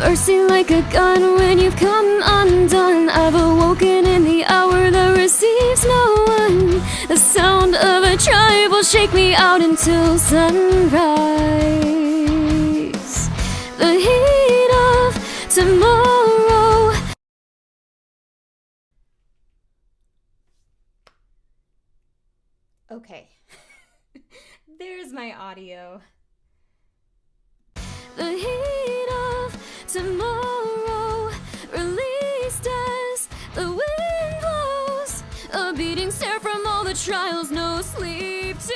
bursting like a gun when you've come undone. I've awoken in the hour that receives no one. The sound of a tribe will shake me out until sunrise. The heat of tomorrow. Okay. There's my audio. The heat of tomorrow, released as the wind blows. A beating stare from all the trials, no sleep tonight.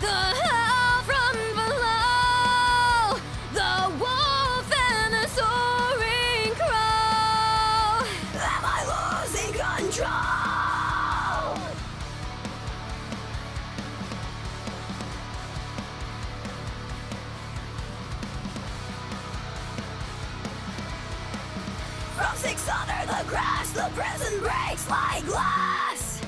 The howl from below, the wolf and the soaring crow. Am I losing control? From 6 under the grass, the prison breaks like glass.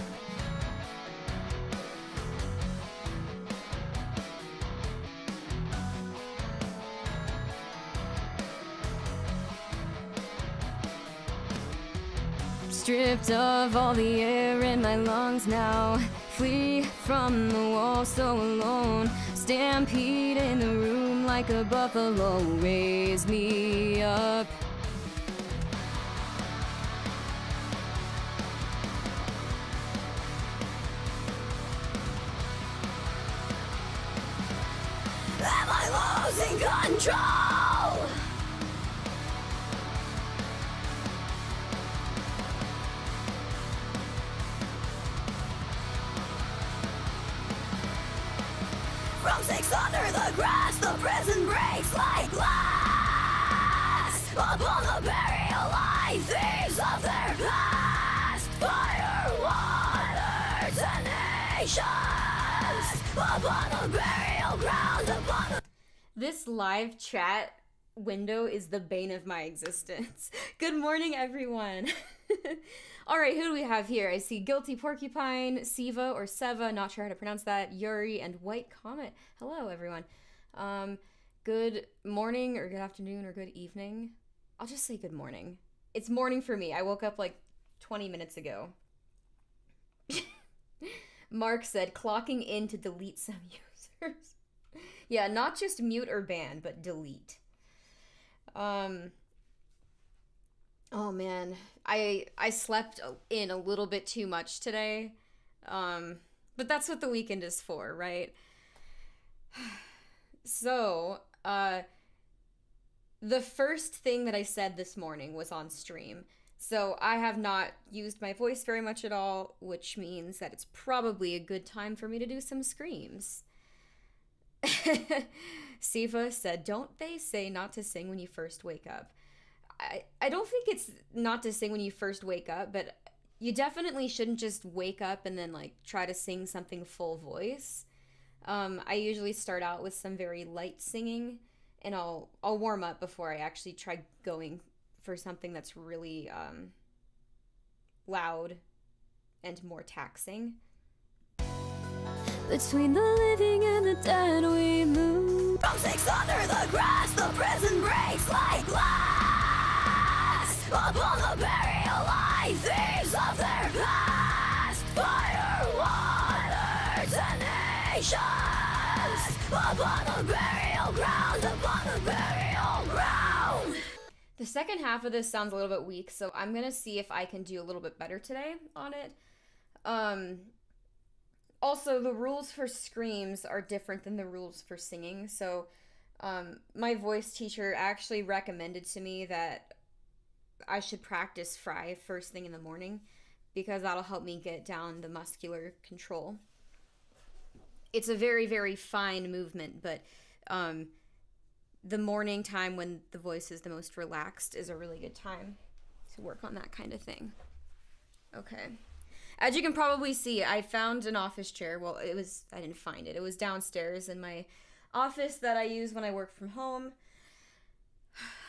Stripped of all the air in my lungs now, flee from the wall so alone. Stampede in the room like a buffalo, raise me up. Am I losing control? From 6 under the grass, the prison breaks like glass. Upon the burial line, thieves of their past. Fire, waters, and nations. Upon the burial ground, upon the... This live chat window is the bane of my existence. Good morning, everyone. All right, who do we have here? I see Guilty Porcupine, Siva or Seva, not sure how to pronounce that, Yuri, and White Comet. Hello, everyone. Good morning or good afternoon or good evening. I'll just say good morning. It's morning for me. I woke up like 20 minutes ago. Mark said, clocking in to delete some users. Yeah, not just mute or ban, but delete. Oh man, I slept in a little bit too much today. But that's what the weekend is for, right? So, the first thing that I said this morning was on stream. So I have not used my voice very much at all, which means that it's probably a good time for me to do some screams. Siva said, don't they say not to sing when you first wake up? I don't think it's not to sing when you first wake up, but you definitely shouldn't just wake up and then like try to sing something full voice. I usually start out with some very light singing, and I'll warm up before I actually try going for something that's really loud and more taxing. Between the living and the dead we move. From 6 under the grass, the prison breaks like glass. Upon the burial line, thieves of their past. Fire, waters, and nations. Upon the burial ground, upon the burial ground. The second half of this sounds a little bit weak, so I'm gonna see if I can do a little bit better today on it. Also, the rules for screams are different than the rules for singing, so my voice teacher actually recommended to me that I should practice Fry first thing in the morning, because that'll help me get down the muscular control. It's a very, very fine movement, but the morning time when the voice is the most relaxed is a really good time to work on that kind of thing. Okay. As you can probably see, I found an office chair. Well, I didn't find it. It was downstairs in my office that I use when I work from home.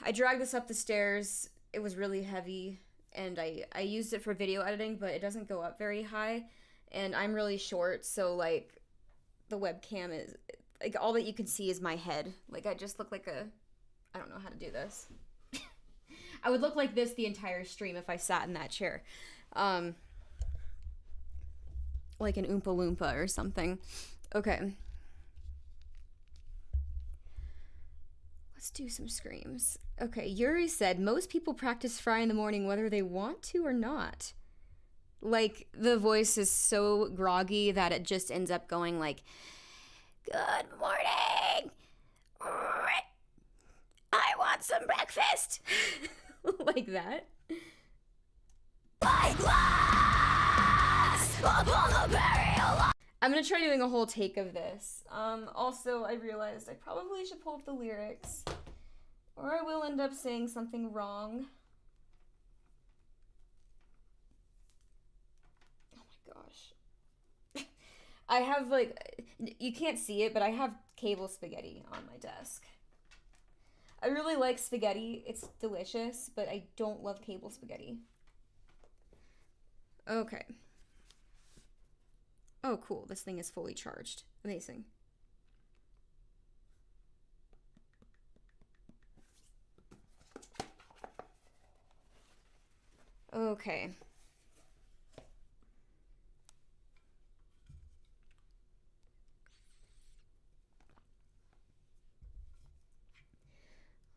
I dragged this up the stairs. It was really heavy, and I used it for video editing, but it doesn't go up very high, and I'm really short, so, like, the webcam like all that you can see is my head. Like I just look like a, I don't know how to do this. I would look like this the entire stream if I sat in that chair. Like an Oompa Loompa or something. Okay. Let's do some screams. Okay, Yuri said, most people practice fry in the morning whether they want to or not. Like, the voice is so groggy that it just ends up going like, good morning! I want some breakfast! Like that. I'm gonna try doing a whole take of this. Also, I realized I probably should pull up the lyrics, or I will end up saying something wrong. Oh my gosh. I have, like, you can't see it, but I have cable spaghetti on my desk. I really like spaghetti. It's delicious, but I don't love cable spaghetti. Okay. Oh, cool. This thing is fully charged. Amazing. Okay.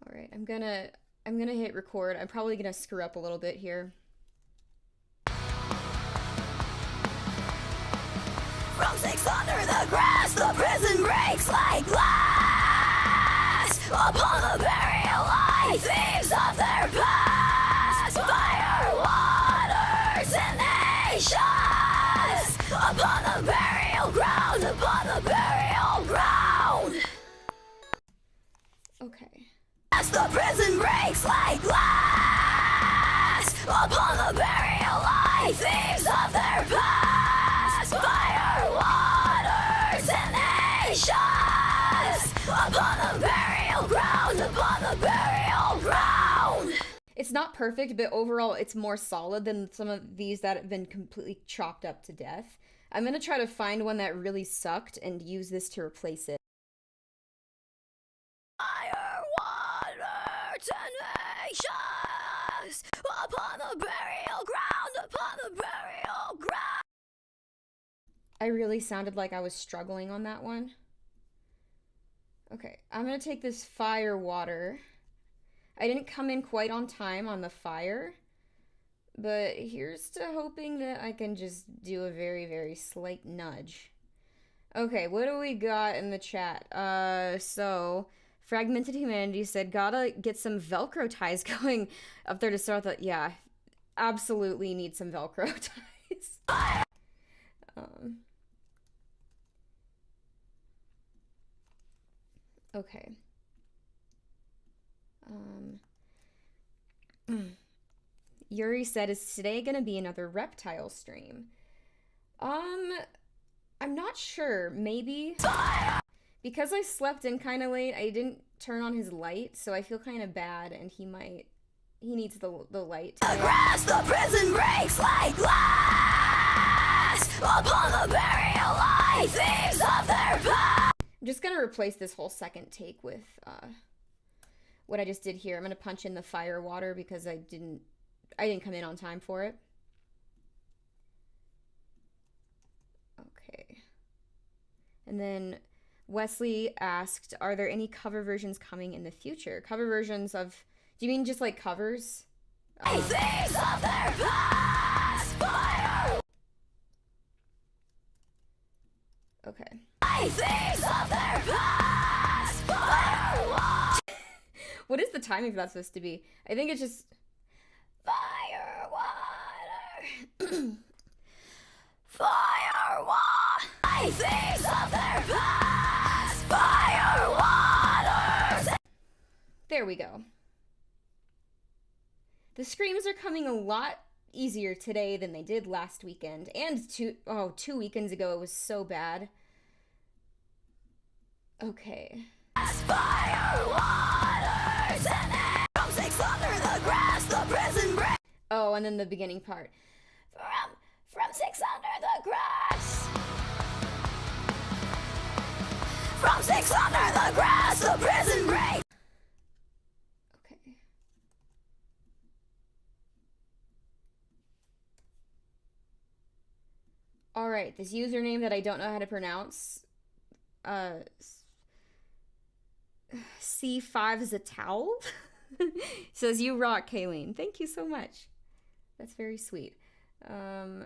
All right, I'm gonna hit record. I'm probably gonna screw up a little bit here. From 6 under the grass, the prison breaks like glass. Upon the burial line, thieves of their past. Fire, waters, and nations. Upon the burial ground, upon the burial ground. Okay. As the prison breaks like glass. Upon the burial line, thieves of their past. Fire, waters, and nations. Upon the burial ground, upon the burial ground. It's not perfect, but overall it's more solid than some of these that have been completely chopped up to death. I'm gonna try to find one that really sucked and use this to replace it. Fire, waters, and nations. Upon the burial ground, upon the burial ground. I really sounded like I was struggling on that one. Okay, I'm gonna take this fire water. I didn't come in quite on time on the fire, but here's to hoping that I can just do a very, very slight nudge. Okay, what do we got in the chat? So Fragmented Humanity said, gotta get some Velcro ties going up there to start the, yeah, absolutely need some Velcro ties. Okay. Yuri said, is today gonna be another reptile stream? I'm not sure. Maybe. Because I slept in kind of late, I didn't turn on his light, so I feel kind of bad, and he needs the light. The grass, the prison breaks like glass. Upon the burial line, thieves of their past. I'm just gonna replace this whole second take with, what I just did here. I'm gonna punch in the fire water because I didn't come in on time for it. Okay. And then Wesley asked, are there any cover versions coming in the future? Cover versions of, do you mean just like covers? Thieves of their past. Fire. Okay. Thieves of their past. Fire. What is the timing for that supposed to be? I think it's just Fire, water. Fire, water. Thieves of their past. Fire, waters. there we go. The screams are coming a lot easier today than they did last weekend, and 2 weekends ago it was so bad. Okay. Fire, waters, and air. From 6 under the grass, the prison break. Oh, and then the beginning part. From 6 under the grass. From six under the grass, the prison break. Okay. All right, this username that I don't know how to pronounce, C5 Zatal says, "You rock, Kayleen." Thank you so much. That's very sweet. Okay.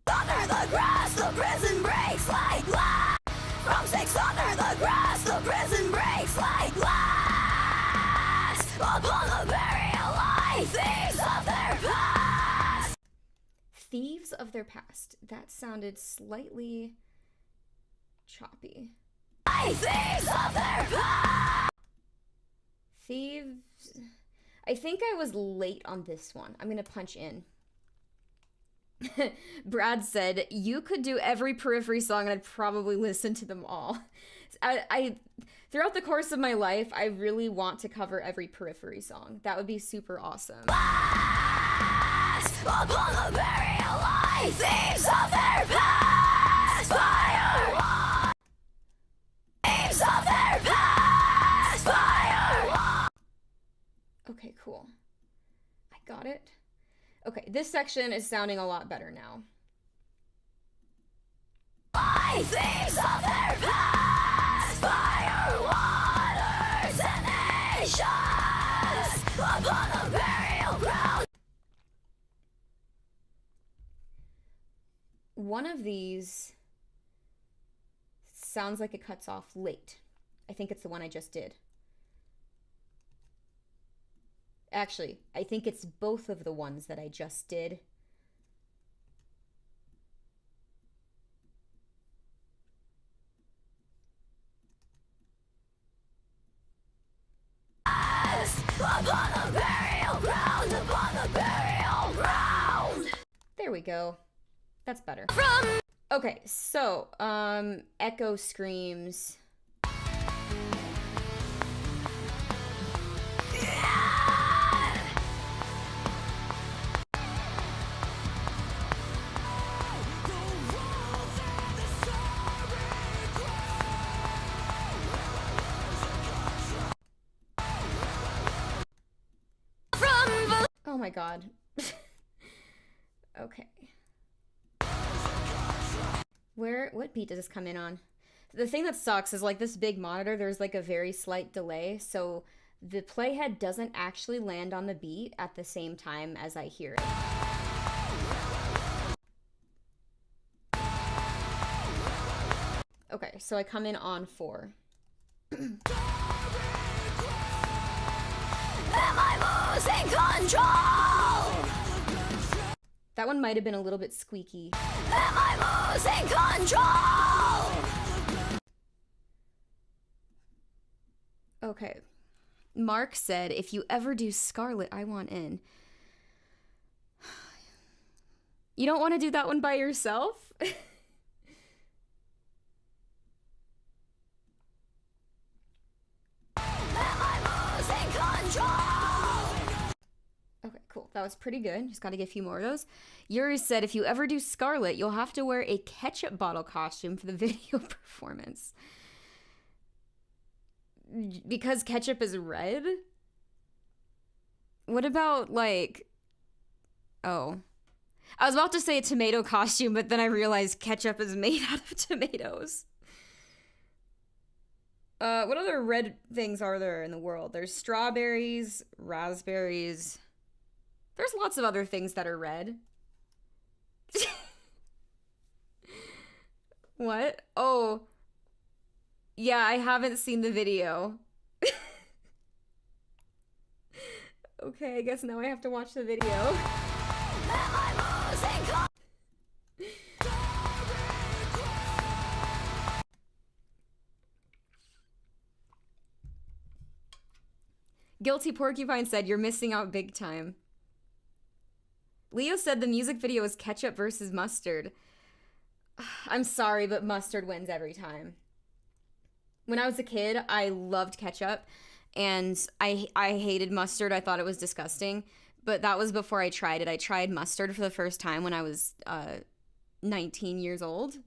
Under the grass, the prison breaks like glass. From six under the grass, the prison breaks like glass. Upon the very alive, thieves of their past. Thieves of their past. That sounded slightly choppy. Thieves of their past. Thieves. I think I was late on this one. I'm gonna punch in. Brad said, "You could do every Periphery song and I'd probably listen to them all." I throughout the course of my life, I really want to cover every Periphery song. That would be super awesome. Upon the very alive, thieves of their past. Fire. Thieves of their past. Fire. Okay, cool. I got it. Okay, this section is sounding a lot better now. Thieves of their past. Fire, waters, and nations. Upon the burial ground. One of these sounds like it cuts off late. I think it's the one I just did. Actually, I think it's both of the ones that I just did. Upon the burial ground, upon the burial ground. There we go. That's better. From Okay, so, echo screams. Oh my god. Okay. What beat does this come in on? The thing that sucks is, like, this big monitor, there's like a very slight delay, so the playhead doesn't actually land on the beat at the same time as I hear it. Okay, so I come in on 4. Am I losing control? That one might have been a little bit squeaky. Am I losing control? Okay. Mark said, "If you ever do Scarlet, I want in." You don't want to do that one by yourself? Okay, cool. That was pretty good. Just gotta get a few more of those. Yuri said, "If you ever do Scarlet, you'll have to wear a ketchup bottle costume for the video performance." Because ketchup is red? What about, like... Oh. I was about to say a tomato costume, but then I realized ketchup is made out of tomatoes. What other red things are there in the world? There's strawberries, raspberries... There's lots of other things that are red. What? Oh. Yeah, I haven't seen the video. Okay, I guess now I have to watch the video. Guilty Porcupine said, "You're missing out big time." Leo said the music video is ketchup versus mustard. I'm sorry, but mustard wins every time. When I was a kid, I loved ketchup, and I hated mustard. I thought it was disgusting, but that was before I tried it. I tried mustard for the first time when I was 19 years old,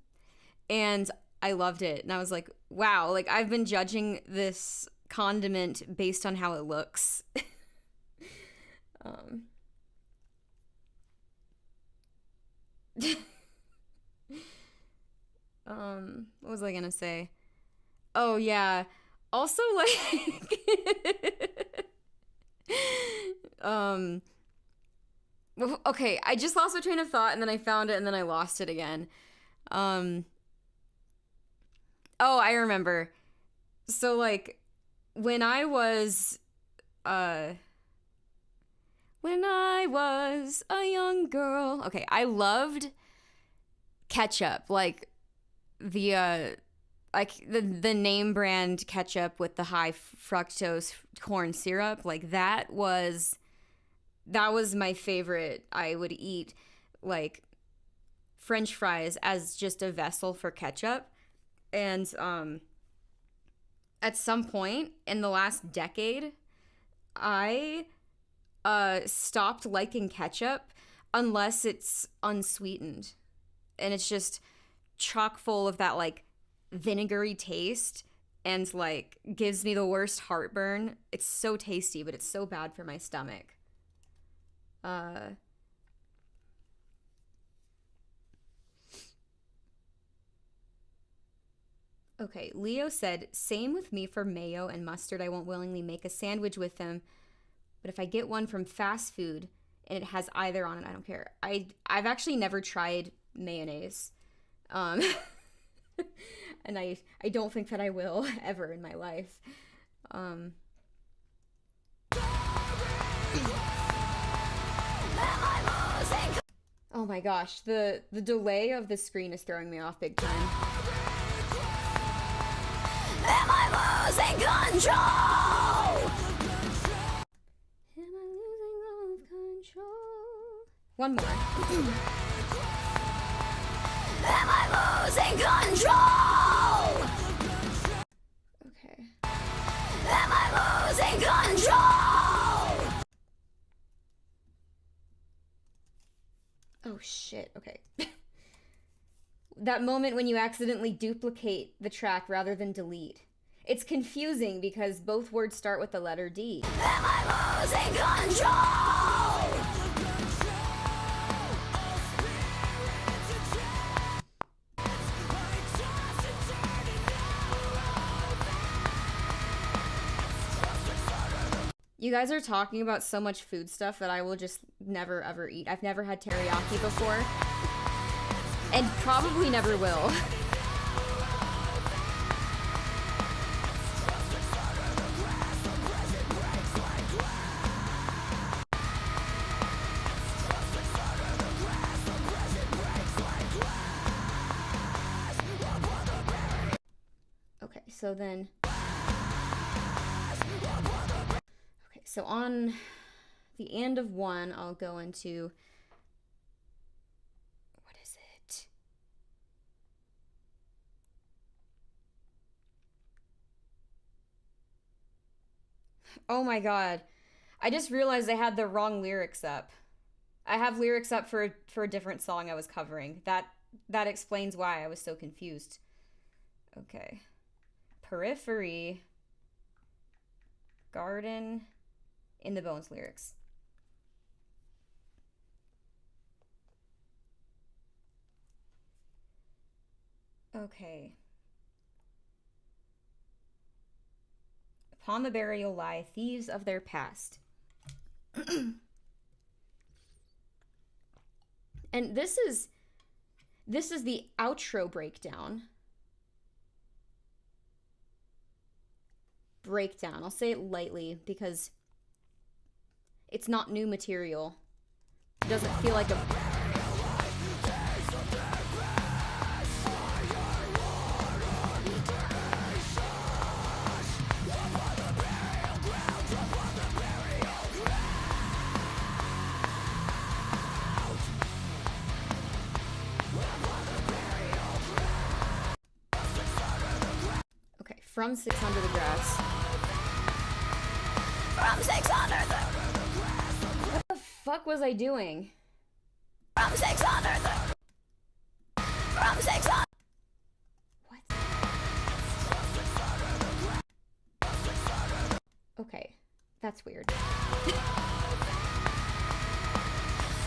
and I loved it. And I was like, wow, like I've been judging this condiment based on how it looks. What was I gonna say? Oh yeah. Also, like okay, I just lost my train of thought and then I found it and then I lost it again. Oh, I remember. So like when I was a young girl, okay, I loved ketchup, like the name brand ketchup with the high fructose corn syrup. Like that was my favorite. I would eat like French fries as just a vessel for ketchup. And at some point in the last decade, I stopped liking ketchup unless it's unsweetened. And it's just chock full of that like vinegary taste and like gives me the worst heartburn. It's so tasty, but it's so bad for my stomach. Okay, Leo said, same with me for mayo and mustard. I won't willingly make a sandwich with them, but if I get one from fast food and it has either on it, I don't care. I've actually never tried mayonnaise. And I don't think that I will ever in my life. Oh my gosh, the delay of the screen is throwing me off big time. Am I losing control? Am I losing all of control? One more. Am I losing control? Okay. Am I losing control? Oh shit, okay. That moment when you accidentally duplicate the track rather than delete. It's confusing because both words start with the letter D. Am I losing control? You guys are talking about so much food stuff that I will just never ever eat. I've never had teriyaki before. And probably never will. Okay, so then... Okay, so on the end of one, I'll go into... Oh my god. I just realized I had the wrong lyrics up. I have lyrics up for a different song I was covering. That explains why I was so confused. Okay. Periphery. Garden. In the Bones lyrics. Okay. Upon the burial lie thieves of their past. And this is the outro breakdown. I'll say it lightly because it's not new material. It doesn't feel like a... From 6 Under the Grass. From 6 Under the Grass. What the fuck was I doing? From 6 Under the... From 6 Under... Okay, that's weird.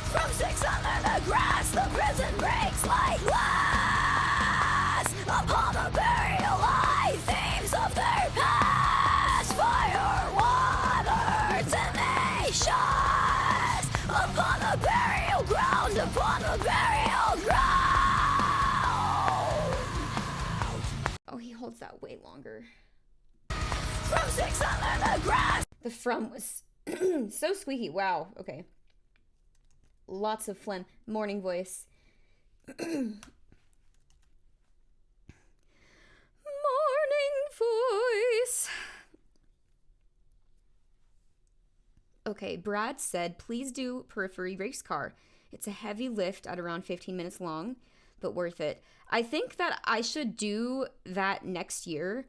From 6 under the grass, the prison breaks like glass. Upon the burial lie, themes of their past. Fire, water, tenacious. Upon the burial ground, upon the burial ground. Oh, he holds that way longer. From 6 under the grass. The from was so squeaky. Wow, okay. Lots of phlegm. Morning voice. Morning voice. Okay, Brad said, please do Periphery race car. It's a heavy lift at around 15 minutes long, but worth it. I think that I should do that next year.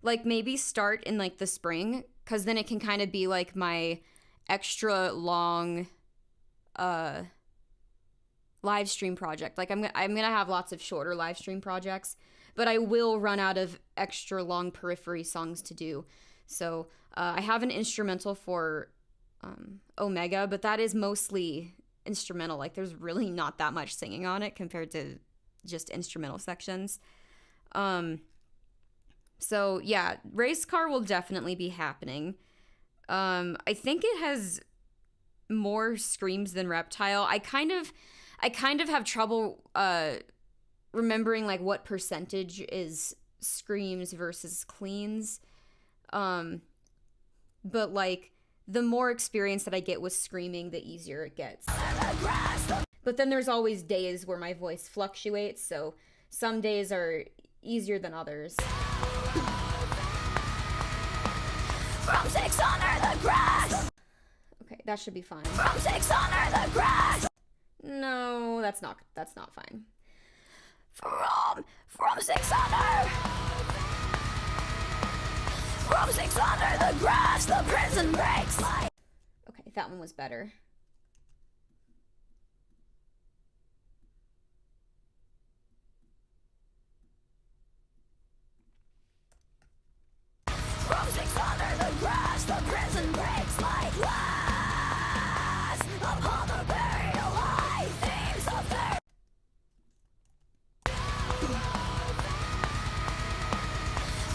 Like maybe start in like the spring, because then it can kind of be like my extra long live stream project. Like I'm gonna have lots of shorter live stream projects, but I will run out of extra long Periphery songs to do. So I have an instrumental for Omega, but that is mostly instrumental. Like there's really not that much singing on it compared to just instrumental sections. So yeah, race car will definitely be happening. I think it has more screams than Reptile. I kind of have trouble remembering like what percentage is screams versus cleans. But like the more experience that I get with screaming, the easier it gets. But then there's always days where my voice fluctuates, so some days are easier than others. From 6 under the grass. Okay, that should be fine. From 6 under the grass. No, that's not fine. From 6 under. From 6 under the grass, the prison breaks like. Okay, that one was better. From 6 under the grass, the prison breaks like glass. Upon the burial lie, themes of their.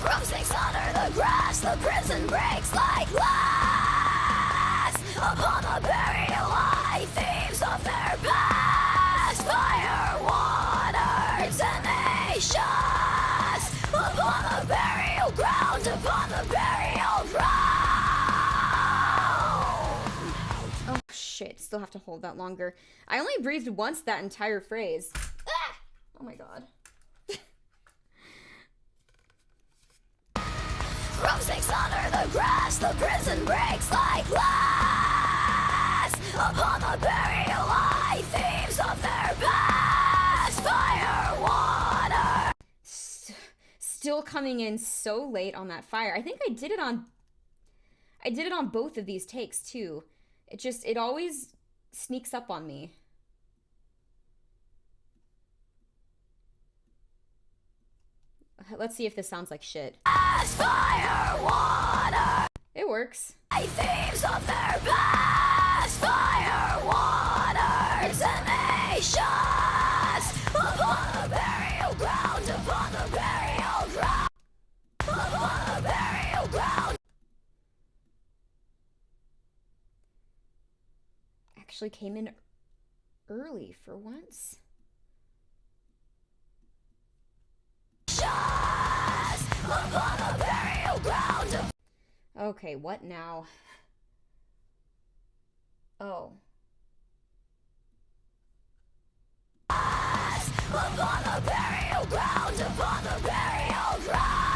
From 6 under the grass, the prison breaks like glass. Upon the burial lie, themes of their past. Fire, water, tenacious. Upon the burial ground, upon the burial ground. Oh shit, still have to hold that longer. I only breathed once that entire phrase. Ah! Oh my god. From 6 under the grass, the prison breaks like glass. Upon the burial lie, themes of their past. Fire, water. Still coming in so late on that fire. I think I did it on both of these takes too. It always sneaks up on me. Let's see if this sounds like shit. Fire, water. It works. Themes of their past. Fire, water, tenacious. Upon the burial ground, upon the burial ground. Upon the burial ground. Actually came in early for once. Upon the burial ground. Okay, what now? Oh. Upon the burial ground, upon the burial ground.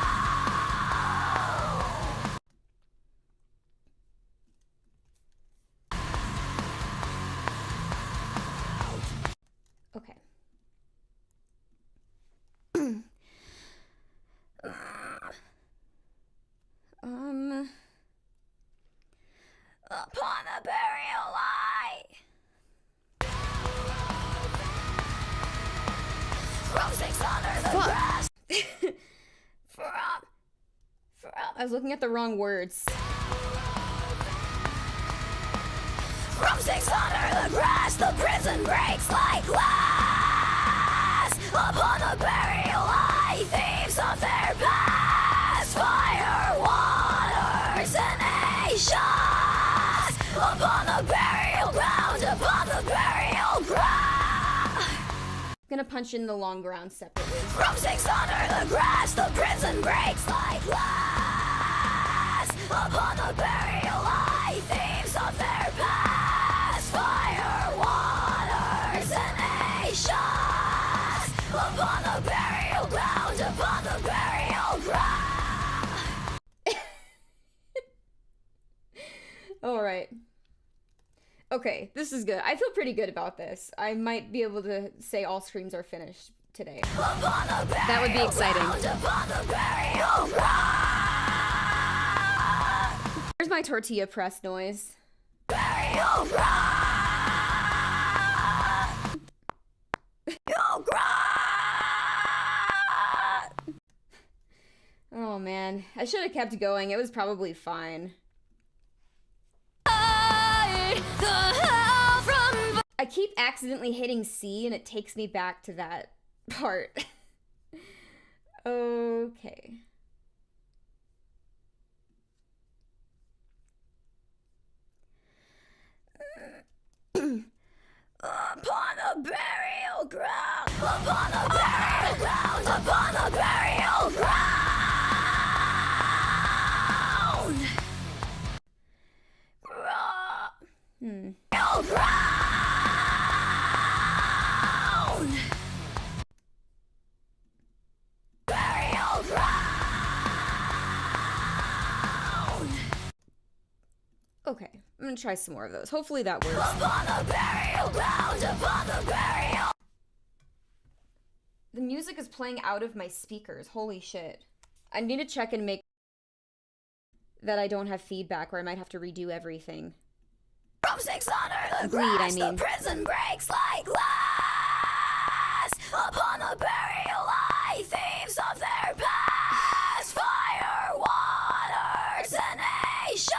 Okay. Upon the burial lie. From 6 under the grass. From I was looking at the wrong words. From 600 the grass, the prison breaks like glass. Upon the burial lie, thieves of their past. Fire, waters, and nations. Upon the burial ground, upon the burial ground. I'm gonna punch in the long ground separately. From 600 the grass, the prison breaks like glass. Upon the burial lie, thieves of their past. Fire, waters, and nations. Upon the burial ground, upon the burial ground. Alright. Okay, this is good. I feel pretty good about this. I might be able to say all screams are finished today. That would be exciting. Here's my tortilla press noise. Oh man, I should have kept going. It was probably fine. I keep accidentally hitting C and it takes me back to that part. Okay. Upon the burial ground, upon the burial ground, upon the burial ground. Burial ground. Burial ground. Okay, I'm gonna try some more of those. Hopefully that works. Upon the burial ground, upon the burial. The music is playing out of my speakers. Holy shit. I need to check and make that I don't have feedback or I might have to redo everything. From 600 the Bleed, grass, I mean. the prison breaks like glass. Upon the burial lie, thieves of their past. Fire, waters, and nations.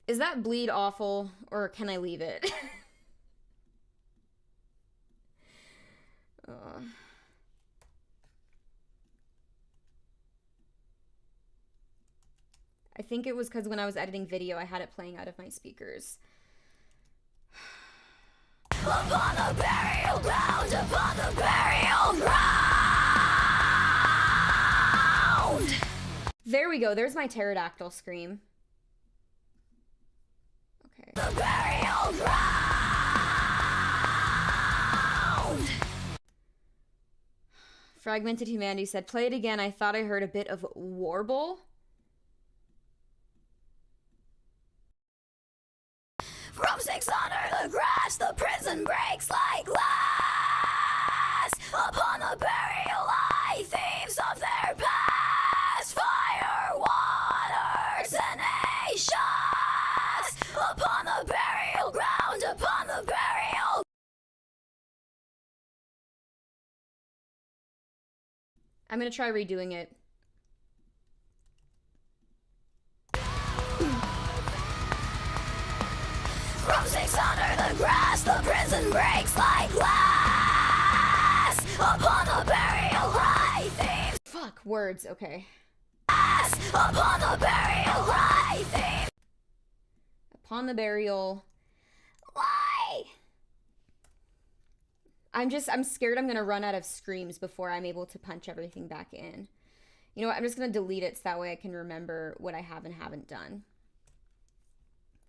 Is that bleed awful or can I leave it? I think it was because when I was editing video, I had it playing out of my speakers. Upon the burial ground, upon the burial ground. There we go. There's my pterodactyl scream. Okay. The burial ground. Fragmented Humanity said, play it again. I thought I heard a bit of warble. From 600 the grass, the prison breaks like glass. Upon the burial lie, thieves of their past. Fire, waters, and nations. Upon the burial ground, upon the burial. I'm gonna try redoing it. From 600 the grass, the prison breaks like glass. Upon the burial lie, thieves. Fuck, words, okay. Upon the burial lie, thieves. Upon the burial. Why? I'm scared I'm gonna run out of screams before I'm able to punch everything back in. You know what, I'm just gonna delete it so that way I can remember what I have and haven't done.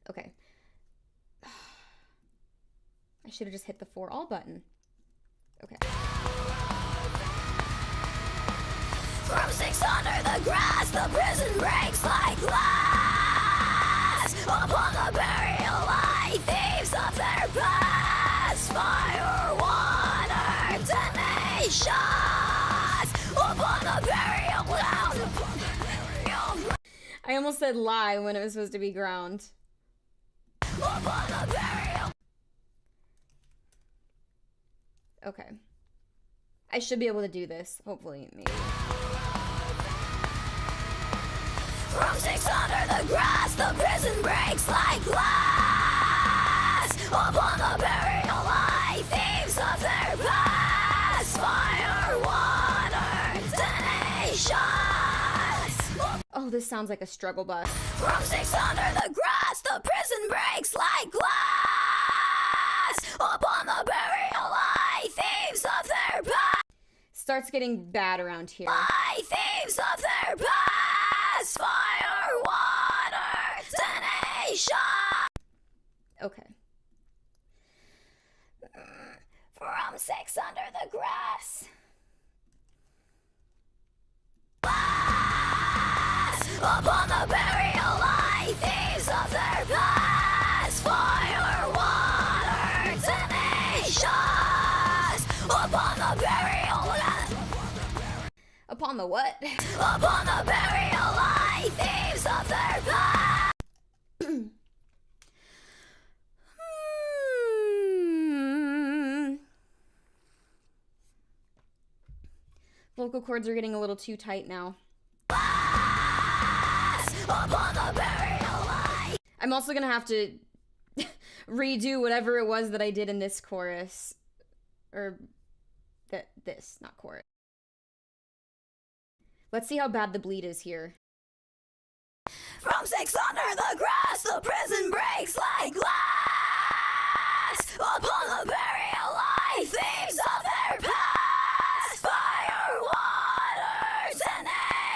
Okay. I should have just hit the for all button. Okay. From 600 the grass, the prison breaks like glass. Upon the burial lie, thieves of their past. Fire, waters, and nations. Upon the burial ground, upon the burial ground. I almost said lie when it was supposed to be ground. Upon the burial. Okay. I should be able to do this, hopefully, maybe. From six under the grass, the prison breaks like glass. Upon the burial lie, thieves of their past. Fire, water, tenacious. Oh, this sounds like a struggle bus. From six under the grass, the prison breaks like glass. Upon the burial lie, thieves of their past. Starts getting bad around here. Lie, thieves of their past. Fire, water, tenacious. Okay. From six under the grass. Upon the burial lie, thieves of their past. Fire, water, tenacious. Upon the burial lie. Upon the what? Upon the burial lie, thieves of their past. Vocal cords are getting a little too tight now. Upon the burial lie. I'm also gonna have to redo whatever it was that I did in this chorus. Or this, not chorus. Let's see how bad the bleed is here. From six under the grass, the prison breaks like glass. Upon the burial lie, thieves of their past. Fire, water,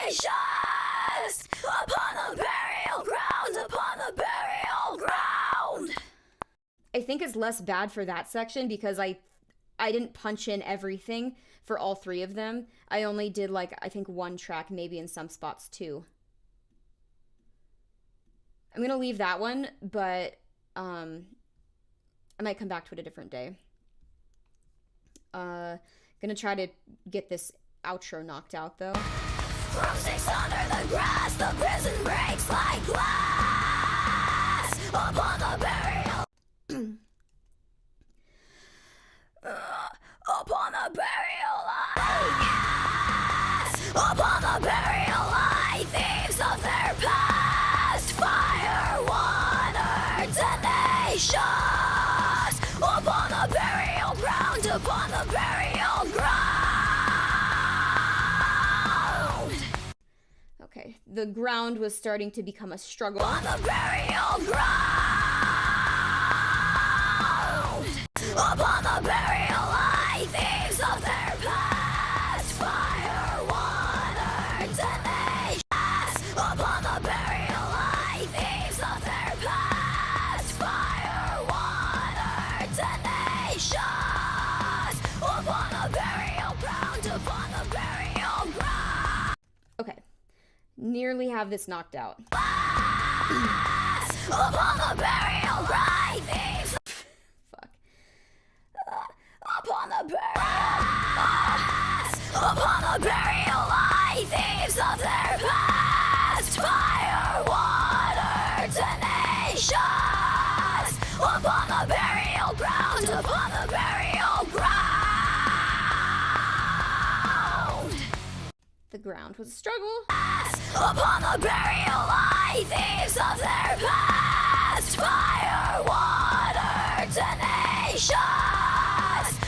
tenacious. Upon the burial ground, upon the burial ground. I think it's less bad for that section because I didn't punch in everything for all three of them. I only did like, I think one track, maybe in some spots two. I'm gonna leave that one, but I might come back to it a different day. Gonna try to get this outro knocked out though. From six under the grass, the prison breaks like glass. Upon the burial. Upon the burial lie. Upon the burial lie, thieves of their past. Fire, water, tenacious. Upon the burial ground, upon the burial ground. Okay, the ground was starting to become a struggle. On the burial ground. Upon the burial lie, thieves of their past. Fire, water, tenacious. Upon the burial lie, thieves of their past. Fire, water, tenacious. Upon the burial ground, upon the burial ground. Okay, nearly have this knocked out. Upon the burial ground, thieves. Fuck. Upon the burial. Upon the burial lie, thieves of their past. Fire, water, tenacious. Upon the burial ground, upon the burial ground. The ground was a struggle. Upon the burial lie, thieves of their past. Fire, water, tenacious.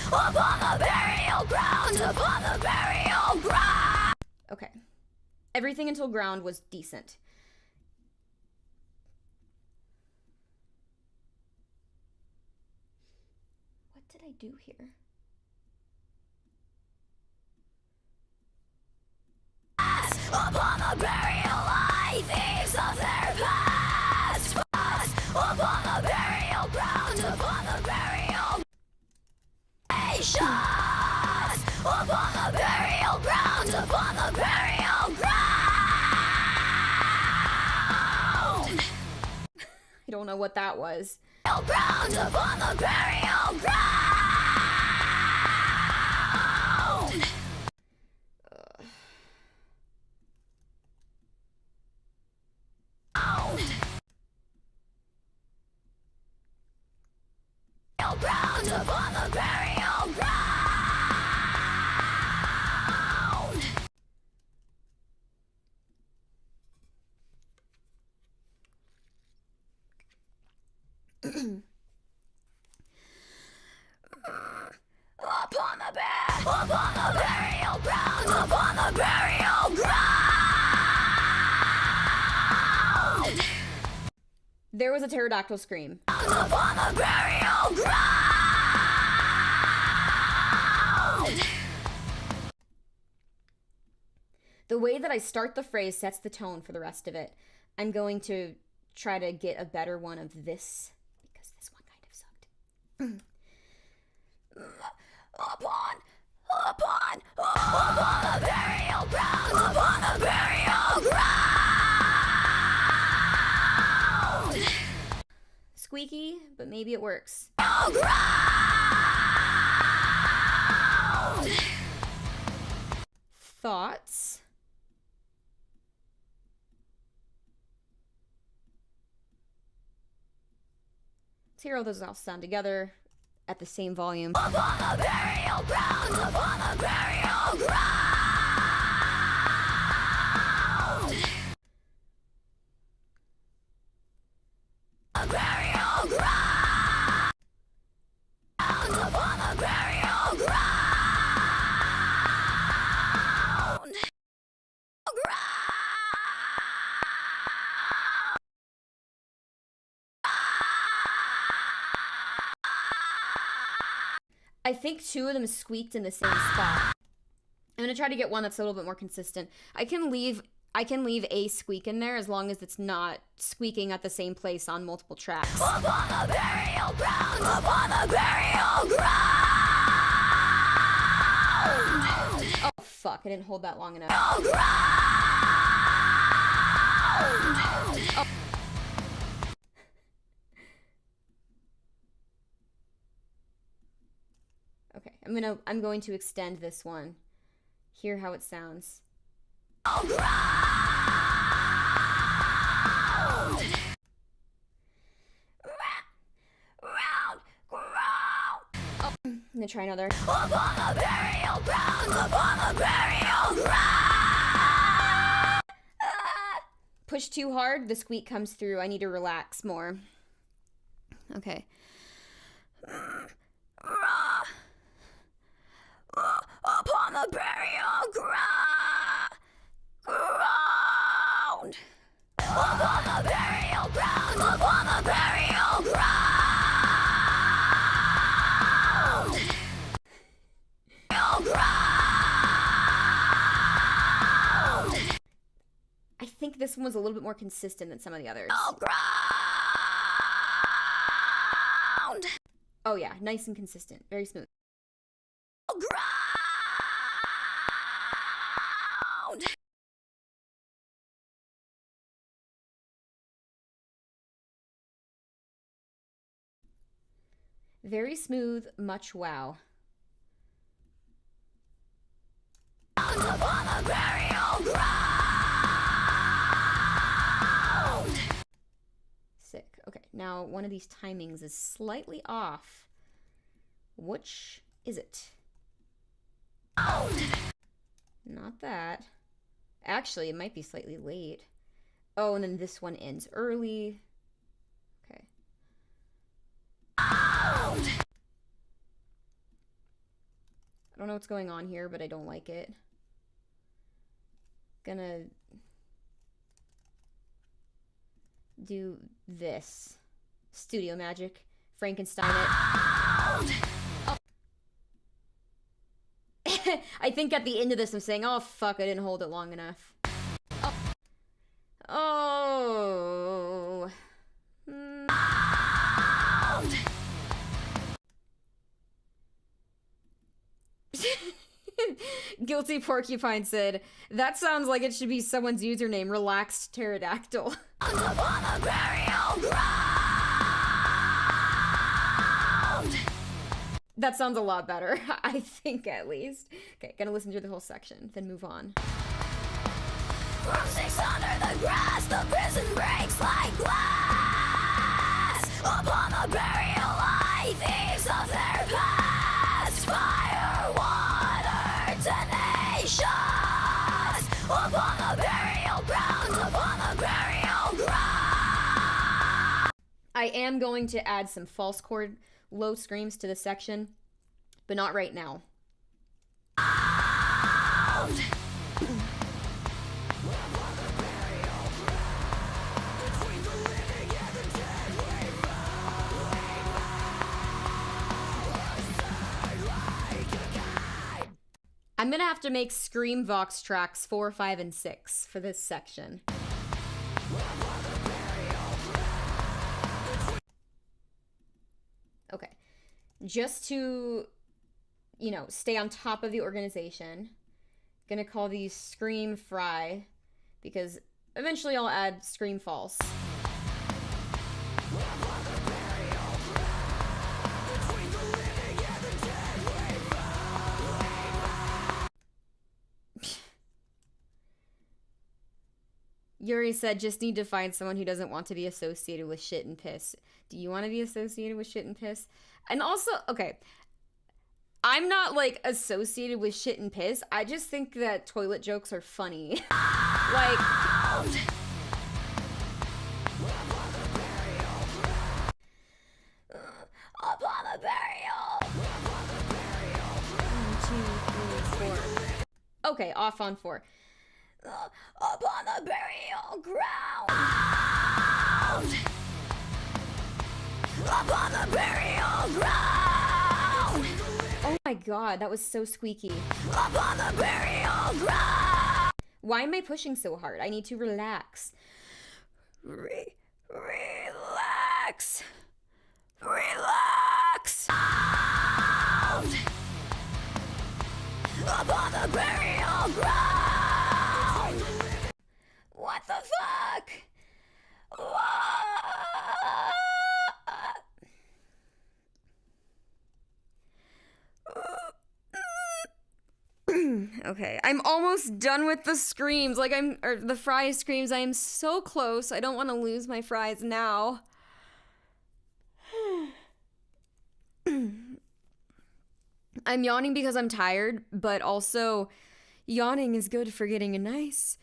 Upon the burial ground, upon the burial ground. Okay. Everything until ground was decent. What did I do here? Upon the burial lie, thieves of their past. Upon the burial ground, upon the burial nations. Upon the burial ground, upon the burial ground. I don't know what that was. Ground upon the burial ground. Ground upon the burial ground. Upon the burial ground, upon the burial ground. There was a pterodactyl scream. Upon the burial ground. The way that I start the phrase sets the tone for the rest of it. I'm going to try to get a better one of this, because this one kind of sucked. Upon the burial ground, upon the burial ground. Squeaky, but maybe it works. Ground. Thoughts. Let's hear how those all sound together at the same volume. Upon the burial ground, upon the burial ground. The burial ground. Upon the burial ground. I think two of them squeaked in the same spot. I'm gonna try to get one that's a little bit more consistent. I can leave a squeak in there as long as it's not squeaking at the same place on multiple tracks. Upon the burial ground, upon the burial ground. Oh fuck, I didn't hold that long enough. Ground. Oh. Okay, I'm going to extend this one. Hear how it sounds. Ground. Round, ground. Oh, I'm gonna try another. Upon the burial ground, upon the burial ground. Push too hard, the squeak comes through. I need to relax more. Okay. Upon the burial ground. Upon the burial ground, upon the burial ground. Ground. I think this one was a little bit more consistent than some of the others. Ground. Oh yeah, nice and consistent. Very smooth. Ground. Very smooth, much wow. Upon the burial ground. Sick. Okay, now one of these timings is slightly off. Which is it? Not that. Actually, it might be slightly late. Oh, and then this one ends early. Okay. I don't know what's going on here, but I don't like it. Gonna do this. Studio magic. Frankenstein it. Oh. I think at the end of this I'm saying, oh fuck, I didn't hold it long enough. Oh. Oh. Guilty Porcupine said, that sounds like it should be someone's username, Relaxed Pterodactyl. Upon the burial ground. That sounds a lot better, I think, at least. Okay, gonna listen through the whole section, then move on. From 6 under the grass, the prison breaks like glass. Upon the burial lie, thieves of their past. Fire, water, tenacious. Upon the burial ground, upon the burial ground. I am going to add some false chord low screams to the section, but not right now. I'm gonna have to make Scream Vox tracks 4, 5, and 6 for this section. Okay. Just to, you know, stay on top of the organization, gonna call these Scream Fry, because eventually I'll add Scream False. Yuri said, just need to find someone who doesn't want to be associated with shit and piss. Do you want to be associated with shit and piss? And also, okay, I'm not, like, associated with shit and piss. I just think that toilet jokes are funny. Like... Up on the burial! 1, 2, 3, 4. Okay, off on 4. Up on the burial ground. Up on the burial ground. Oh my god, that was so squeaky. Up on the burial ground. Why am I pushing so hard? I need to relax. Relax. Relax. Up on the burial ground. What the fuck? Okay, I'm almost done with the screams. Like, or the fry screams. I am so close. I don't want to lose my fries now. I'm yawning because I'm tired, but also yawning is good for getting a nice,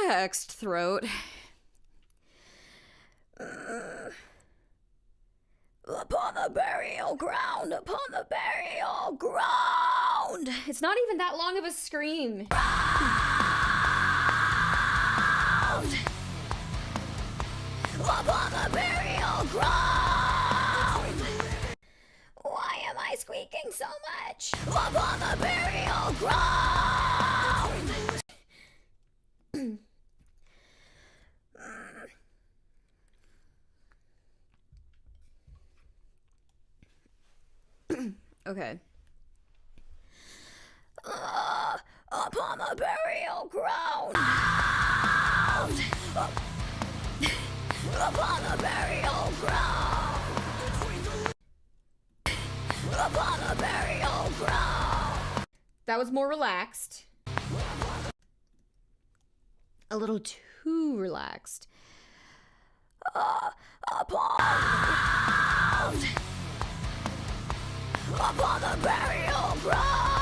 relaxed throat. Upon the burial ground, upon the burial ground. It's not even that long of a scream. Upon the burial ground. Why am I squeaking so much? Upon the burial ground. Okay. Upon the burial ground. Upon the burial ground. Upon the burial ground. That was more relaxed. A little too relaxed. Upon the burial ground.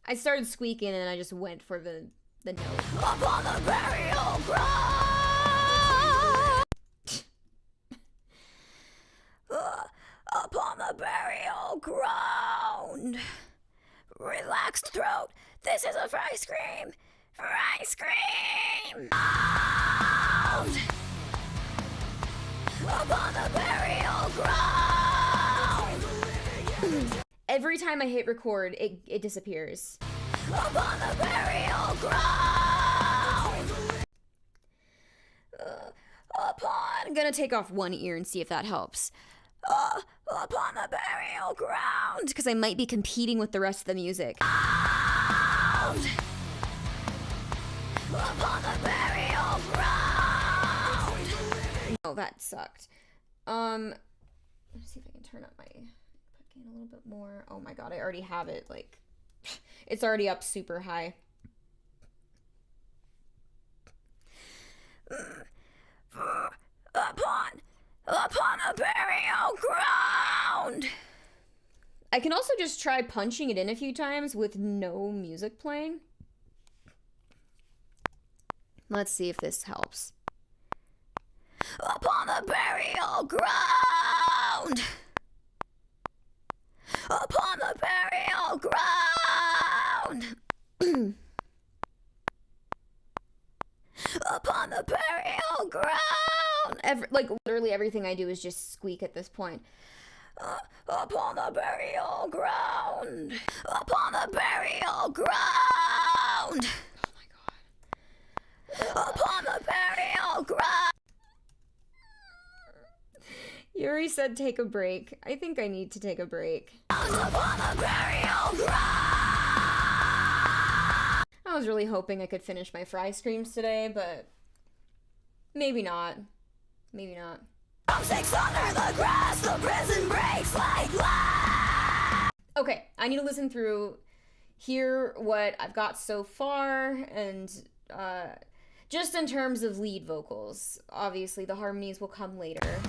I started squeaking and I just went for the note. Upon the burial ground. Upon the burial ground. Relaxed throat. This is a fry scream. Fry scream. Upon the burial ground. Every time I hit record, it disappears. Upon the burial ground. I'm gonna take off one ear and see if that helps. Upon the burial ground, because I might be competing with the rest of the music. Upon the burial ground. Oh, that sucked. Let's see if I can turn up my gain a little bit more. Oh my god, I already have it, like, it's already up super high. Upon the burial ground. I can also just try punching it in a few times with no music playing. Let's see if this helps. Upon the burial ground. Upon the burial ground. Upon the burial ground. Like, literally everything I do is just squeak at this point. Upon the burial ground. Upon the burial ground. Oh my god. Upon the burial ground. Yuri said take a break. I think I need to take a break. Upon the burial ground. I was really hoping I could finish my fry streams today, but maybe not. Maybe not. From 6 under the grass, the prison breaks like glass. Okay, I need to listen through, hear what I've got so far, and just in terms of lead vocals. Obviously, the harmonies will come later.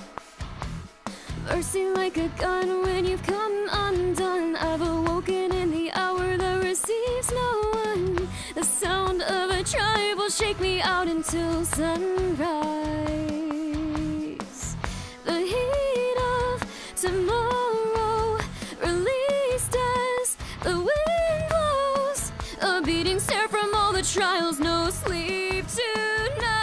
Mercy like a gun when you've come undone. I've awoken in the hour that receives no one. The sound of a tribe will shake me out until sunrise. The heat of tomorrow released as the wind blows. A beating stare from all the trials, no sleep tonight.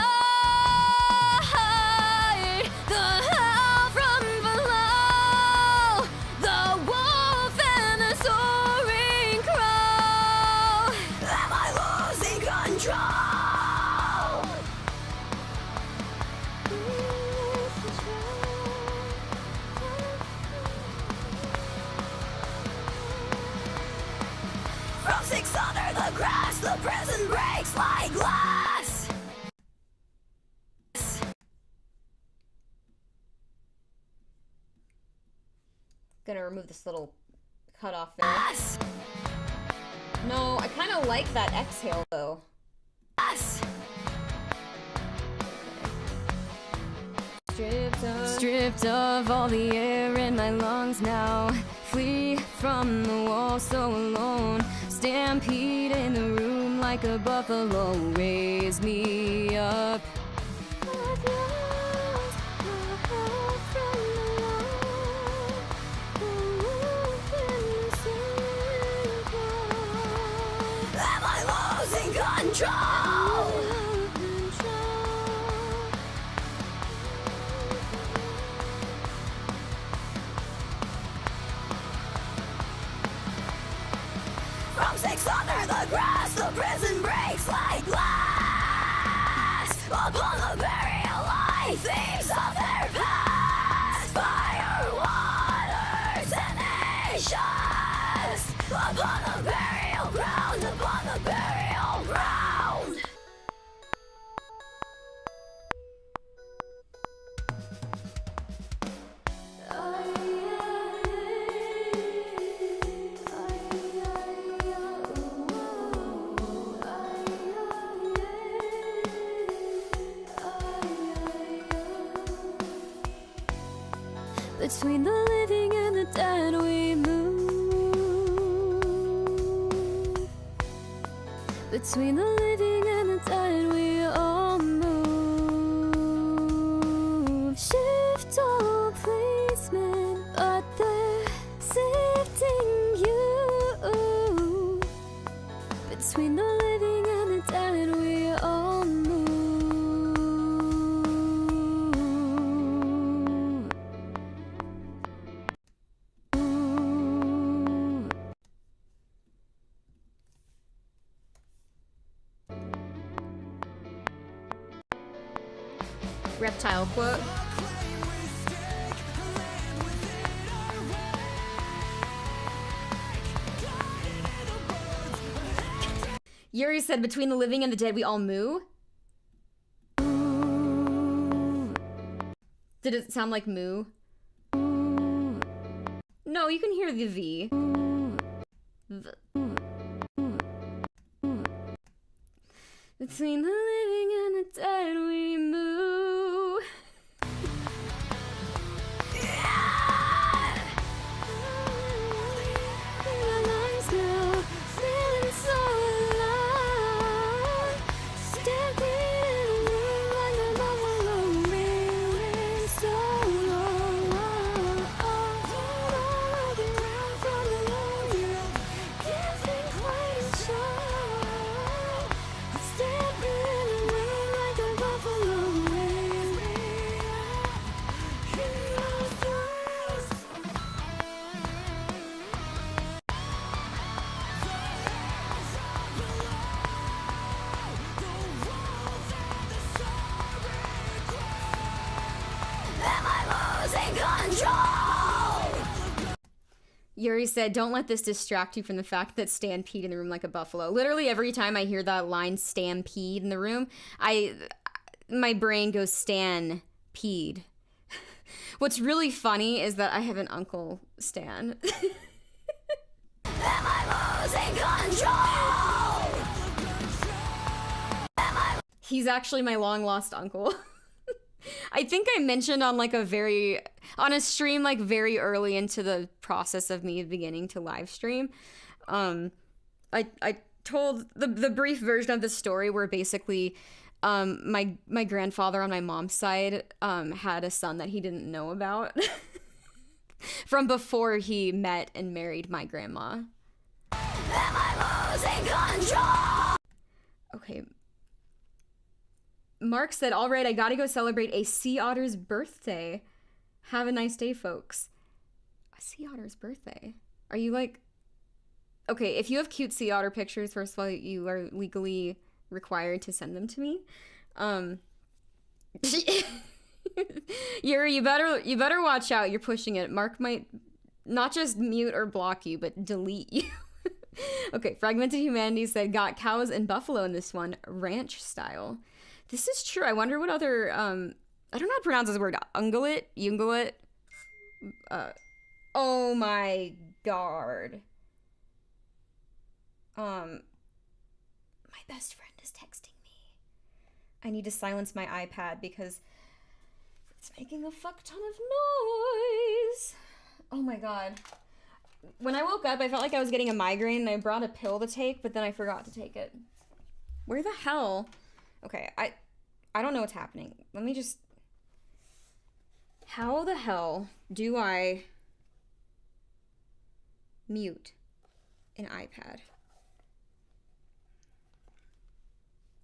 The howl from below, the wolf and the soaring crow. Am I losing control? From 6 under the grass, the prison breaks like glass. Gonna remove this little cutoff there. No, I kind of like that exhale though. Stripped of all the air in my lungs now. Flee from the wall so alone. Stampede in the room like a buffalo. Raise me up. I've lost my heart from the wolf in the circle. Am I losing control? From 6 under the grass, the prison breaks like glass. Upon the burial line, thieves of their past. Fire, waters, and ashes. Upon the burial ground, upon the burial ground. Between the living and the dead we move. Between the living and the dead we all move. Shift all placement, but they're sifting you. Between the living and the dead we all move. Reptile quote. Yuri said, between the living and the dead, we all moo. Did it sound like moo? No, you can hear the V. Between the living and the dead, we moo. Feeling so alive. Staring Yuri said, don't let this distract you from the fact that Stan peed in the room like a buffalo. Literally every time I hear that line, Stan peed in the room, my brain goes, Stan peed. What's really funny is that I have an uncle, Stan. Am I losing control? He's actually my long lost uncle. I think I mentioned on like on a stream like very early into the process of me beginning to live stream. I told the brief version of the story where basically my grandfather on my mom's side had a son that he didn't know about from before he met and married my grandma. Am I losing control? Okay. Mark said, all right, I gotta go celebrate a sea otter's birthday. Have a nice day, folks. A sea otter's birthday? Are you like... Okay, if you have cute sea otter pictures, first of all, you are legally required to send them to me. Yuri, you better watch out. You're pushing it. Mark might not just mute or block you, but delete you. Okay, Fragmented Humanity said, got cows and buffalo in this one, ranch style. This is true. I wonder what other, I don't know how to pronounce this word. Ungulate? Oh my god. My best friend is texting me. I need to silence my iPad because it's making a fuck ton of noise. Oh my god. When I woke up, I felt like I was getting a migraine and I brought a pill to take, but then I forgot to take it. Where the hell? Okay, I don't know what's happening. Let me just... How the hell do I mute an iPad?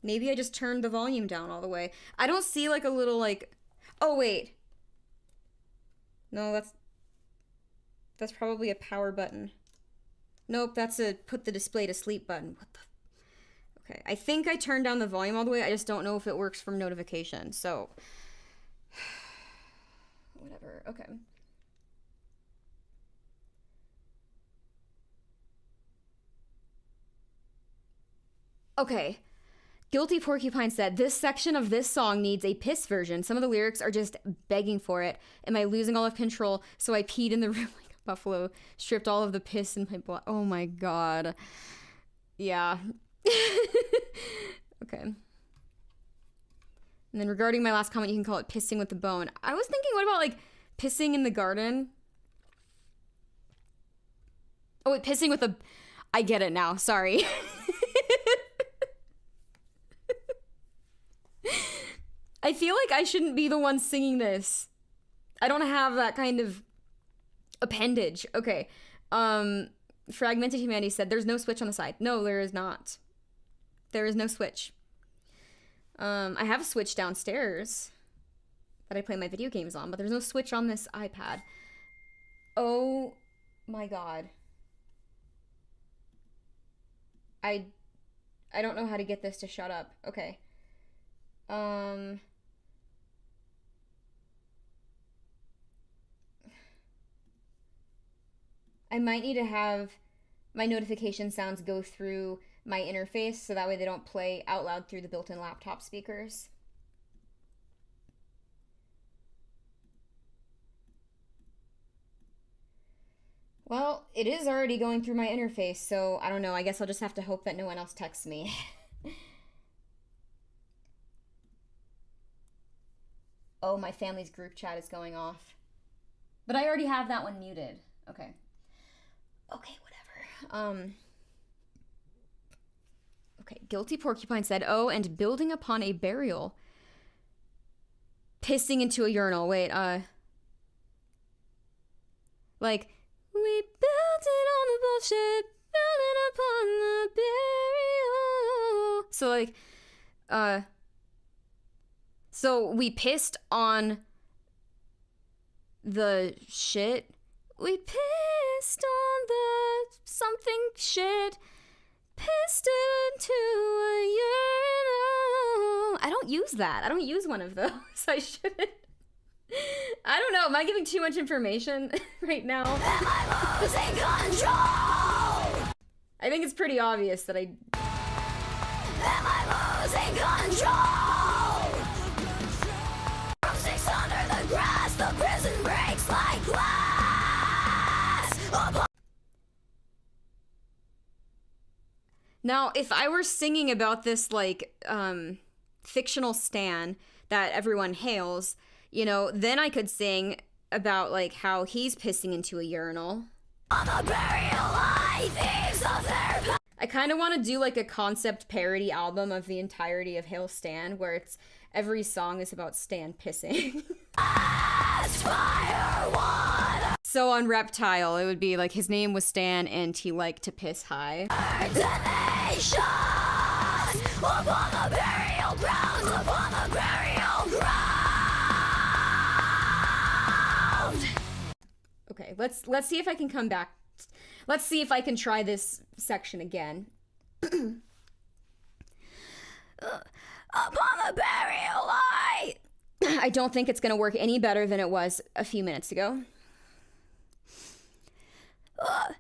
Maybe I just turned the volume down all the way. I don't see like a little like... Oh, wait. No, that's probably a power button. Nope, that's a put the display to sleep button. What the... Okay, I think I turned down the volume all the way. I just don't know if it works from notification, so... Whatever, okay. Okay. Guilty Porcupine said, this section of this song needs a piss version. Some of the lyrics are just begging for it. Am I losing all of control? So I peed in the room like a buffalo, stripped all of the piss in my blood. Oh my god. Yeah. Okay. And then regarding my last comment, you can call it pissing with the bone. I was thinking, what about like pissing in the garden? Oh wait, pissing with a... I get it now, sorry. I feel like I shouldn't be the one singing this. I don't have that kind of appendage. Okay. Fragmented Humanity said, there's no switch on the side. No, there is not. There is no switch. I have a switch downstairs that I play my video games on, but there's no switch on this iPad. Oh my god. I don't know how to get this to shut up. Okay. I might need to have my notification sounds go through my interface so that way they don't play out loud through the built-in laptop speakers. Well, it is already going through my interface, so I don't know. I guess I'll just have to hope that no one else texts me. Oh, my family's group chat is going off. But I already have that one muted. Okay. Okay, whatever. Okay, Guilty Porcupine said, oh, and building upon a burial. Pissing into a urinal. Wait, like, we built it on the bullshit, building upon the burial. So, like, so we pissed on the shit. We pissed on the something shit. Pissed into a urinal. I don't use that. I don't use one of those. I shouldn't. I don't know. Am I giving too much information right now? Am I losing control? I think it's pretty obvious that I... Am I losing control? From six under the grass, the prison breaks like glass. Now, if I were singing about this, like, fictional stan that everyone hails, you know, then I could sing about, like, how he's pissing into a urinal. On the burial life is of their... I kind of want to do, like, a concept parody album of the entirety of Hail Stan, where it's every song is about Stan pissing. Fire, water. So on Reptile, it would be, like, his name was Stan and he liked to piss high. Detonation upon the burial ground, upon the burial ground. Okay, let's see if I can come back. Let's see if I can try this section again. Upon the burial light. I don't think it's gonna work any better than it was a few minutes ago. Upon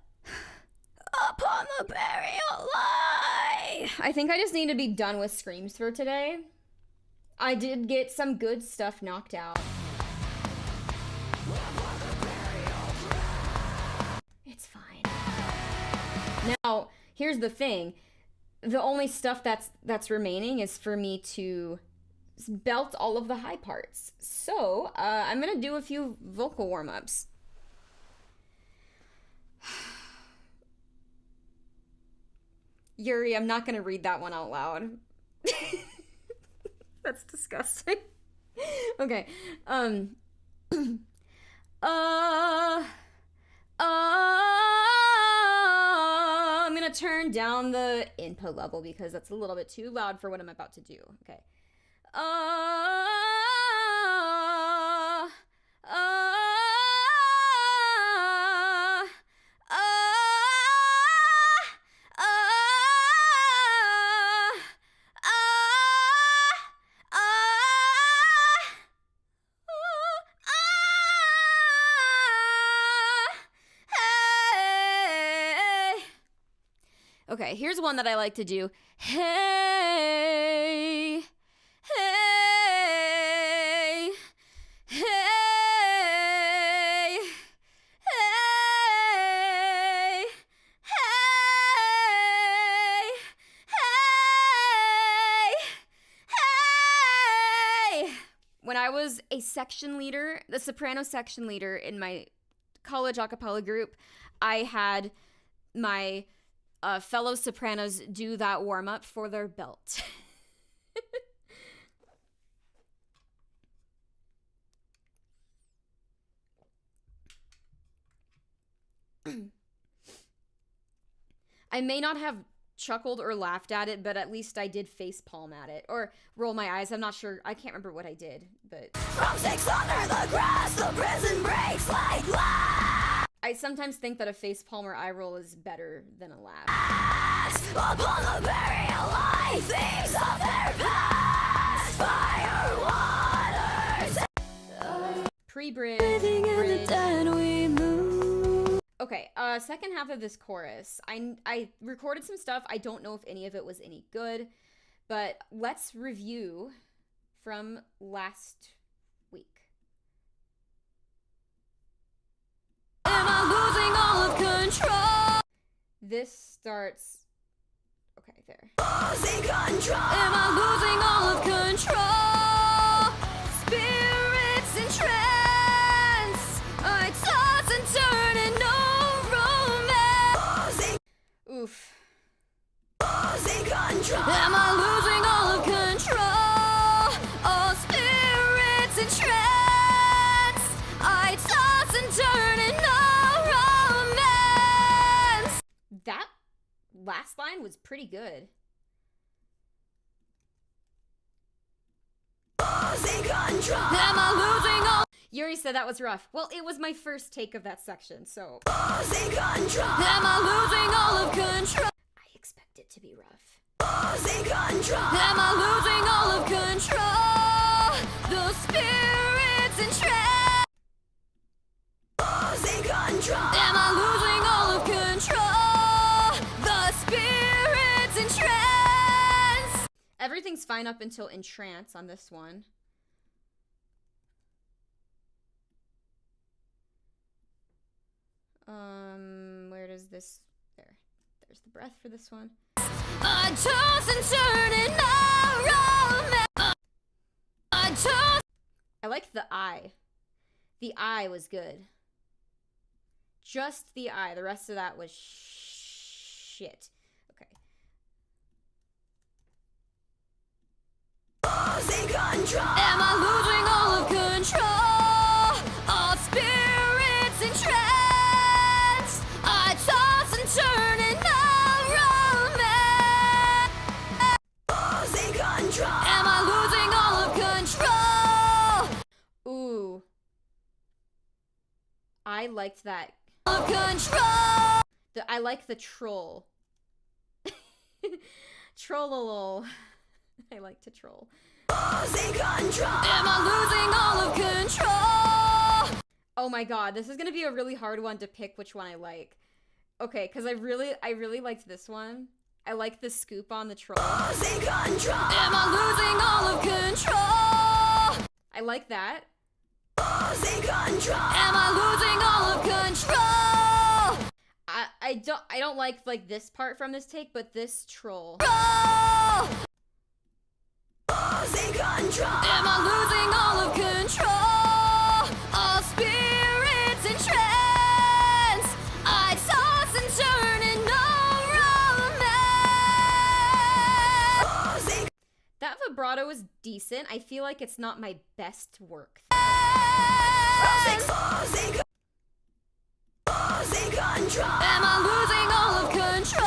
the burial light. I think I just need to be done with screams for today. I did get some good stuff knocked out. It's fine. Now, here's the thing. The only stuff that's remaining is for me to belt all of the high parts. So, I'm gonna do a few vocal warm-ups. Yuri, I'm not gonna read that one out loud. That's disgusting. Okay. I'm gonna turn down the input level because that's a little bit too loud for what I'm about to do. Okay. Okay, here's one that I like to do. Hey, hey, hey, hey, hey, hey, hey. When I was a section leader, the soprano section leader in my college a cappella group, I had my fellow sopranos do that warm-up for their belt. I may not have chuckled or laughed at it, but at least I did face palm at it. Or roll my eyes. I'm not sure. I can't remember what I did, but... From six under the grass, the prison breaks like glass. I sometimes think that a face palm or eye roll is better than a laugh. Upon the burial life, thieves of their past. Fire, waters. Pre-bridge, Living in the bridge. dead we move. Okay, second half of this chorus. I recorded some stuff. I don't know if any of it was any good, but let's review from last week. Am I losing all of control? This starts... Okay, there. Losing control. Am I losing all of control? Spirits in trance. I toss and turn in no romance. Oof. Losing control. Am I losing all of control? All spirits in trance. I toss and turn in no romance. That last line was pretty good. Losing control. Am I losing all? Yuri said that was rough. Well, it was my first take of that section, so... Losing control. Am I losing all of control? I expect it to be rough. Losing control. Am I losing all of control? The spirits in trance. Everything's fine up until entrance on this one. Where does this... There's the breath for this one. I toss and turn in I like the I. The I was good. Just the I. The rest of that was shit. Okay. Losing control. Am I losing all of control? All spirits in trance. I toss and turn in romance. Losing control. Am I losing all of control? Ooh. I liked that. Of control. I like the troll. Trollolol. I like to troll. Losing control. Am I losing all of control? Oh my god, this is gonna be a really hard one to pick which one I like. Okay, because I really liked this one. I like the scoop on the troll. Losing control. Am I losing all of control? I like that. Losing control. Am I losing all of control? I don't like this part from this take, but this troll. Losing control. Am I losing all of control? All spirits in trance. I toss and turn in no romance. Losing. That vibrato was decent. I feel like it's not my best work. Losing control. Am I losing all of control?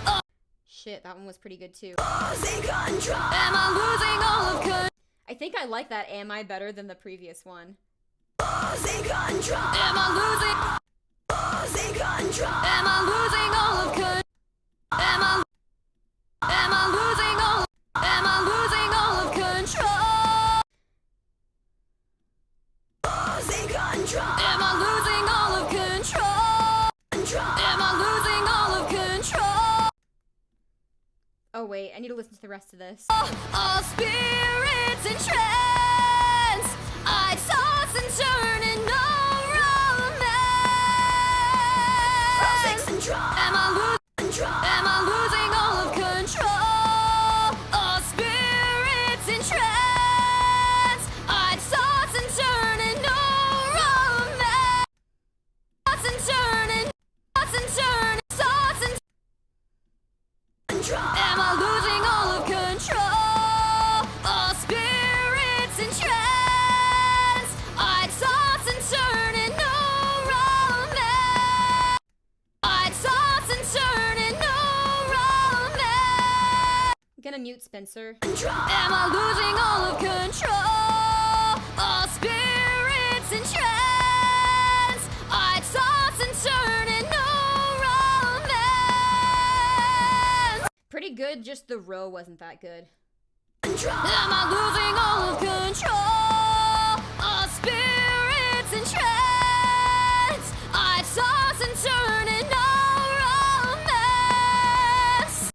Oh. Shit, that one was pretty good too. Losing control. Am I losing all of control? I think I like that am I better than the previous one. Losing control. Am I losing? Losing control. Am I losing all of control? Am I losing all? Am I losing all of control? Losing control. Am I losing all of control? Am I losing all of control? Oh wait, I need to listen to the rest of this. All spirits in trance. I toss and turn in no romance. Am I losing? Am I losing all of control? All spirits in trance. I toss and turn in no romance. Toss and turn in. Toss and turn. Toss and. Am I losing all of control? All spirits in trance. I toss and turn in no romance. I toss and turn in no romance. I'm gonna mute Spencer. Am I losing all of control? All spirits in trance. I toss and turn in no romance. Pretty good, just the row wasn't that good. Am I losing all of control? All spirits in trance. I toss and turn in no romance.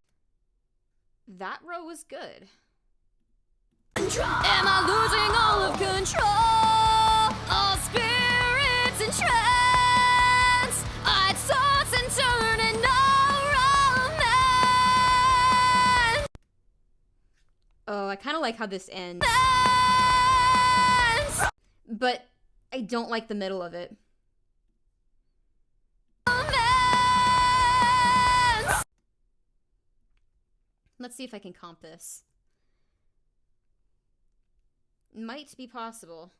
That row was good. Am I losing all of control? All spirits in trance. I toss and turn in no romance. Oh, I kind of like how this ends. But I don't like the middle of it. Let's see if I can comp this. Might be possible.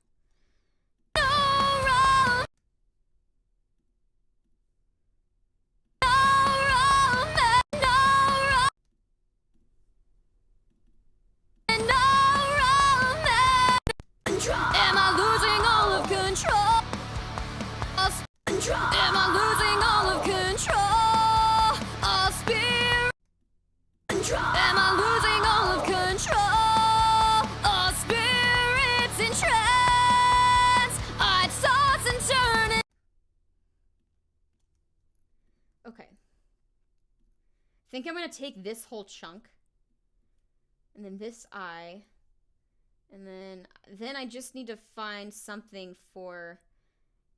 Am I losing all of control? Am I losing all of control? All spirit. Am I losing all of control? All spirits in trance. I toss and turn it. Okay. I think I'm gonna take this whole chunk and then this I, and then I just need to find something for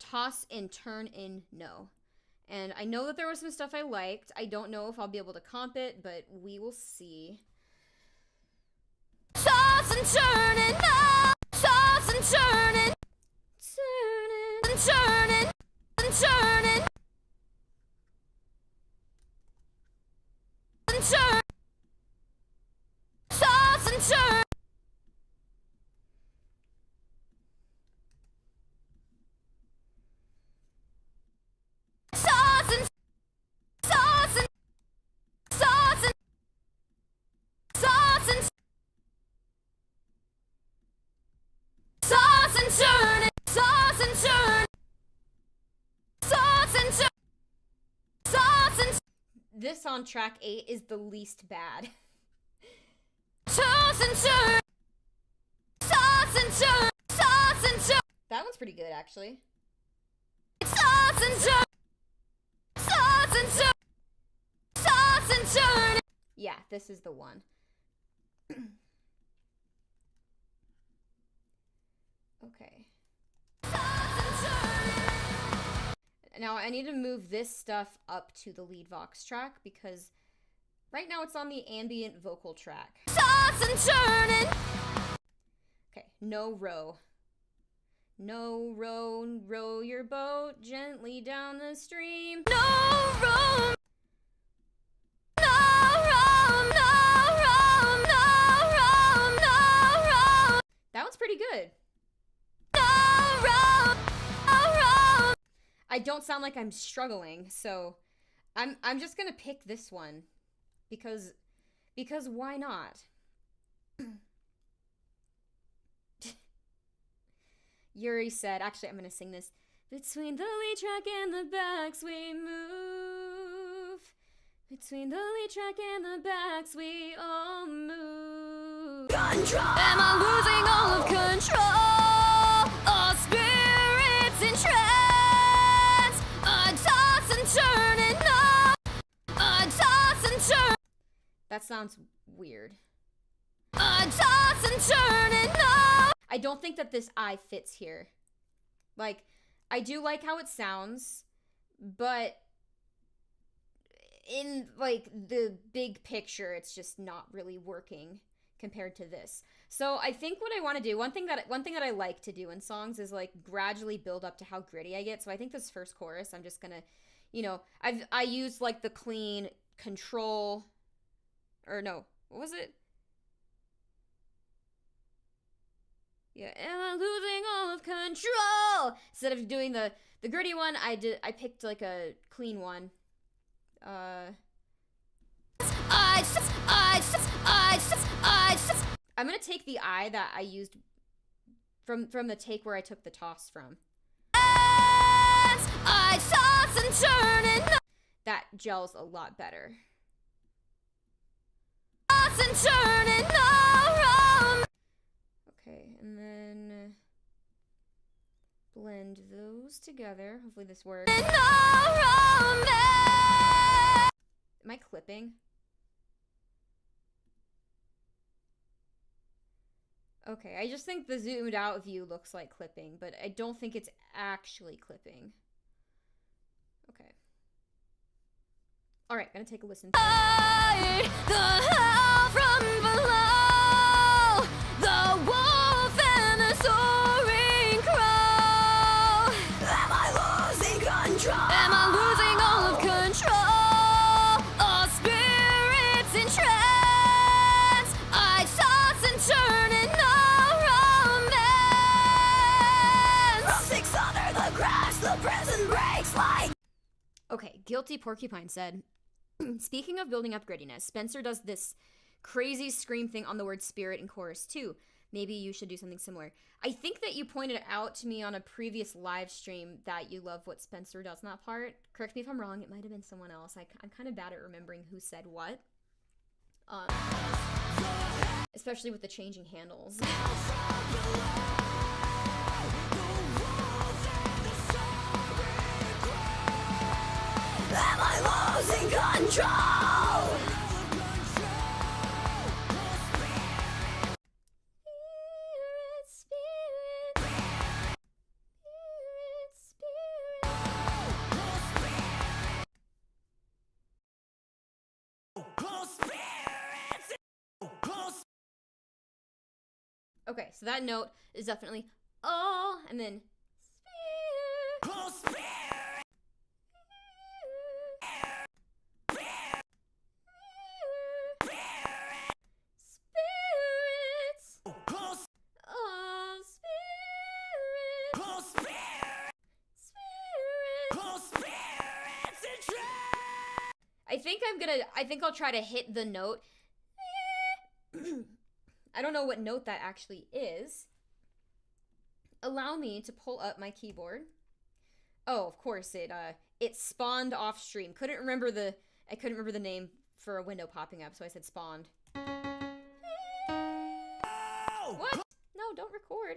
toss and turn in no. And I know that there was some stuff I liked. I don't know if I'll be able to comp it, but we will see. Toss and turn in no. Toss and turn in. Turn in. Turn in. Turn in. Turn. Toss and turn. Toss and toss and toss and toss and toss and turn. Toss and turn. Toss and turn. Toss and. This on track 8 is the least bad. Toss and turn. Toss and turn. Toss and turn. That one's pretty good, actually. Toss and turn. Toss and turn. Toss and turn. Yeah, this is the one. Okay. Now I need to move this stuff up to the lead vox track because right now it's on the ambient vocal track. Toss and turn. Okay, no row. No row, row your boat gently down the stream. No row. No row, no row, no row, no row. That one's pretty good. No row, no row. I don't sound like I'm struggling, so I'm just gonna pick this one because why not? Yuri said, actually, I'm gonna sing this. Between the lead track and the backs we move. Between the lead track and the backs we all move. Control! Am I losing all of control? All spirits in trance. A toss and turn and no. A toss and turn. That sounds weird. A toss and turn and no. I don't think that this I fits here. Like, I do like how it sounds, but in, like, the big picture, it's just not really working compared to this. So I think what I want to do, one thing that I like to do in songs is, like, gradually build up to how gritty I get. So I think this first chorus, I'm just gonna, you know, I used, like, the clean control, or no, what was it? Yeah, am I losing all of control? Instead of doing the gritty one, I picked like a clean one. I'm gonna take the I that I used from the take where I took the toss from. I toss and turn and that gels a lot better. Toss and turn and okay, and then blend those together. Hopefully this works. Am I clipping? Okay, I just think the zoomed out view looks like clipping, but I don't think it's actually clipping. Okay. Alright, gonna take a listen. The hell from below, the wolf and the soaring crow. Am I losing control? Am I losing all of control? All spirits in trance. I toss and turn and no romance. From 6 under the grass, the prison breaks like. Okay, Guilty Porcupine said, speaking of building up grittiness, Spencer does this crazy scream thing on the word spirit in chorus too. Maybe you should do something similar. I think that you pointed out to me on a previous live stream that you love what Spencer does in that part. Correct me if I'm wrong, it might have been someone else. I'm kind of bad at remembering who said what. Especially with the changing handles. Am I losing control? Okay, so that note is definitely oh, and then spirit. Oh, spirit. Spirits. Oh, Spirit. oh, spirit. Spirit. Oh, spirits and trance. I think I'll try to hit the note. I don't know what note that actually is. Allow me to pull up my keyboard. Oh, of course it spawned off stream. I couldn't remember the name for a window popping up, so I said spawned. Oh! What? No, don't record.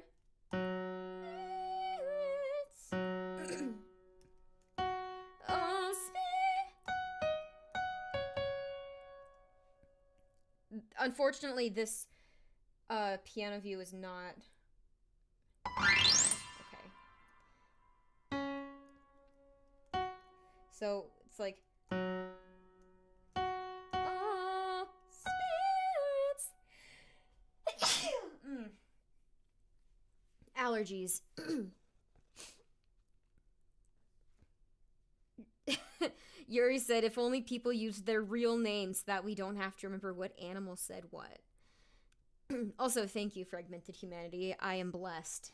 Oh, unfortunately, this piano view is not okay. So it's like, oh, spirits. Allergies. Yuri said, if only people used their real names, that we don't have to remember what animal said what. Also, thank you, Fragmented Humanity. I am blessed.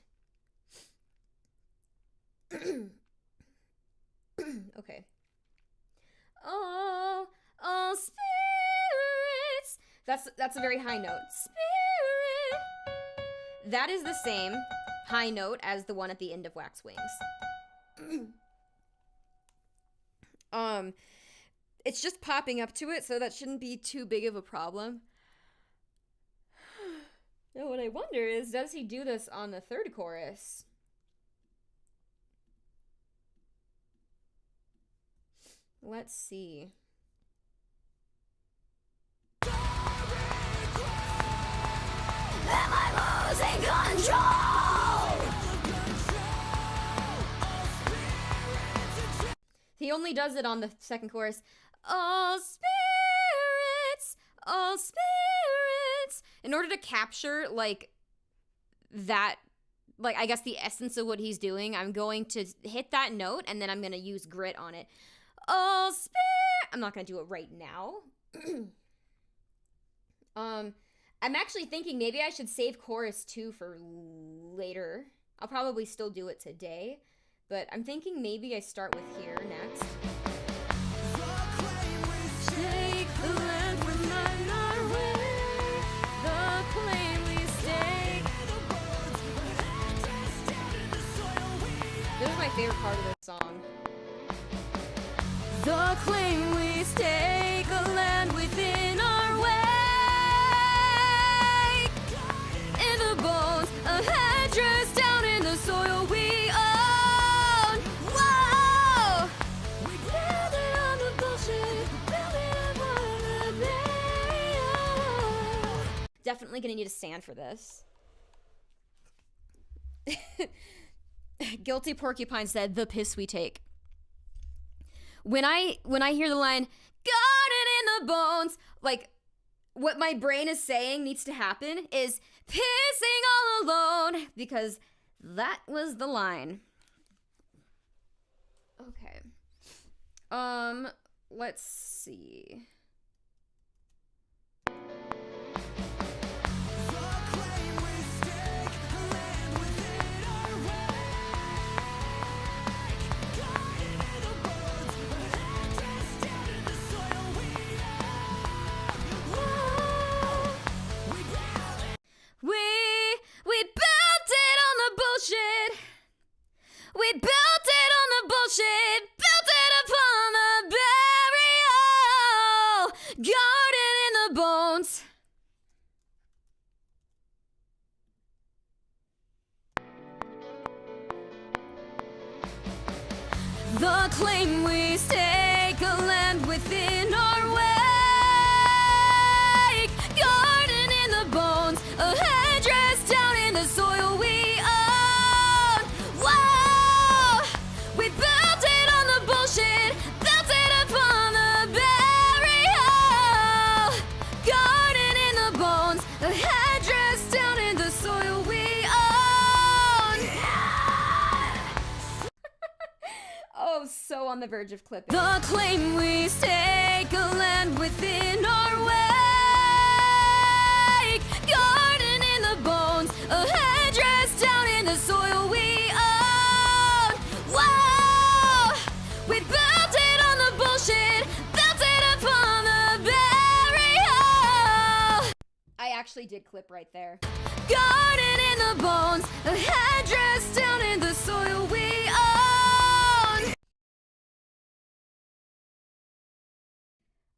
Okay. Oh, oh, spirits. That's a very high note. Spirit. That is the same high note as the one at the end of Wax Wings. It's just popping up to it, so that shouldn't be too big of a problem. Now what I wonder is, does he do this on the third chorus? Let's see. Am I losing control? He only does it on the second chorus. All spirits, all spirits. In order to capture, like, that, like, I guess the essence of what he's doing, I'm going to hit that note, and then I'm going to use grit on it. All spirit. I'm not going to do it right now. I'm actually thinking maybe I should save chorus 2 for later. I'll probably still do it today. But I'm thinking maybe I start with here next. Take the land from our way, the claim we stake. This is my favorite part of this song. The claim we stake, a land within our way. In the bones, a headdress down in the soil we own. Definitely gonna need a stand for this. Guilty Porcupine said, the piss we take. When I hear the line, garden in the bones, like, what my brain is saying needs to happen is pissing all alone, because that was the line. Okay. Let's see. We built it on the bullshit. We built it on the bullshit. Built it upon the burial. Garden in the bones. The claim we stake, a land within our wake. Garden in the bones, a headdress down in the soil we own. Whoa! We built it on the bullshit, built it upon the burial. Garden in the bones, a headdress down in the soil on the verge of clipping. The claim we stake a land within our wake. Garden in the bones, a headdress down in the soil we own. Whoa! We built it on the bullshit, built it upon the burial. I actually did clip right there. Garden in the bones, a headdress down in the soil we own.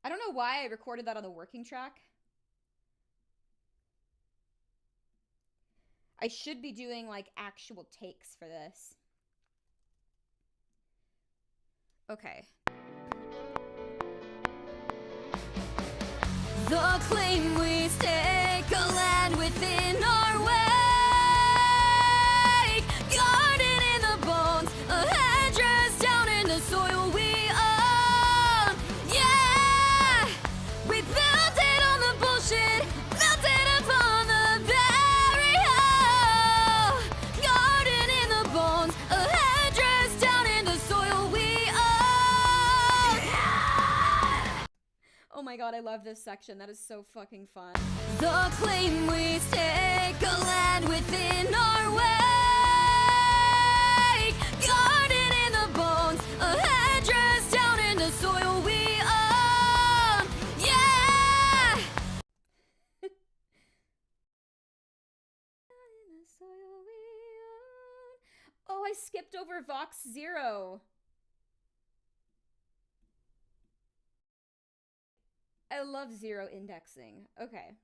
I don't know why I recorded that on the working track. I should be doing like actual takes for this. Okay. The claim we stake a land within our wake. Garden in the bones, a headdress down in the soil we own. Yeah! We built it on the bullshit, built it upon the burial. Garden in the bones, a headdress down in the soil we own. Oh my god, I love this section. That is so fucking fun. The claim we stake a land within our wake. Garden in the bones, a headdress down in the soil we own. Yeah! In the soil we own. Oh, I skipped over Vox 0. I love 0 indexing. Okay.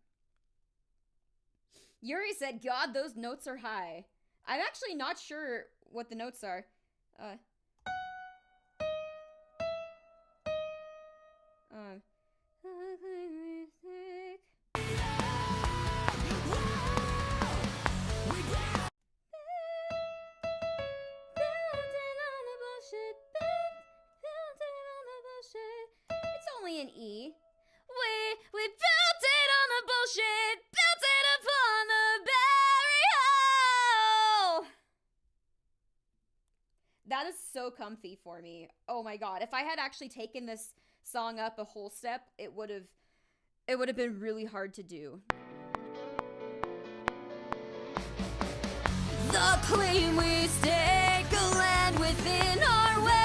Yuri said, God, those notes are high. I'm actually not sure what the notes are. It's only an E. We built it on the bullshit, built it upon the burial. That is so comfy for me. Oh my god. If I had actually taken this song up a whole step, it would have been really hard to do. The claim we stake a land within our wake.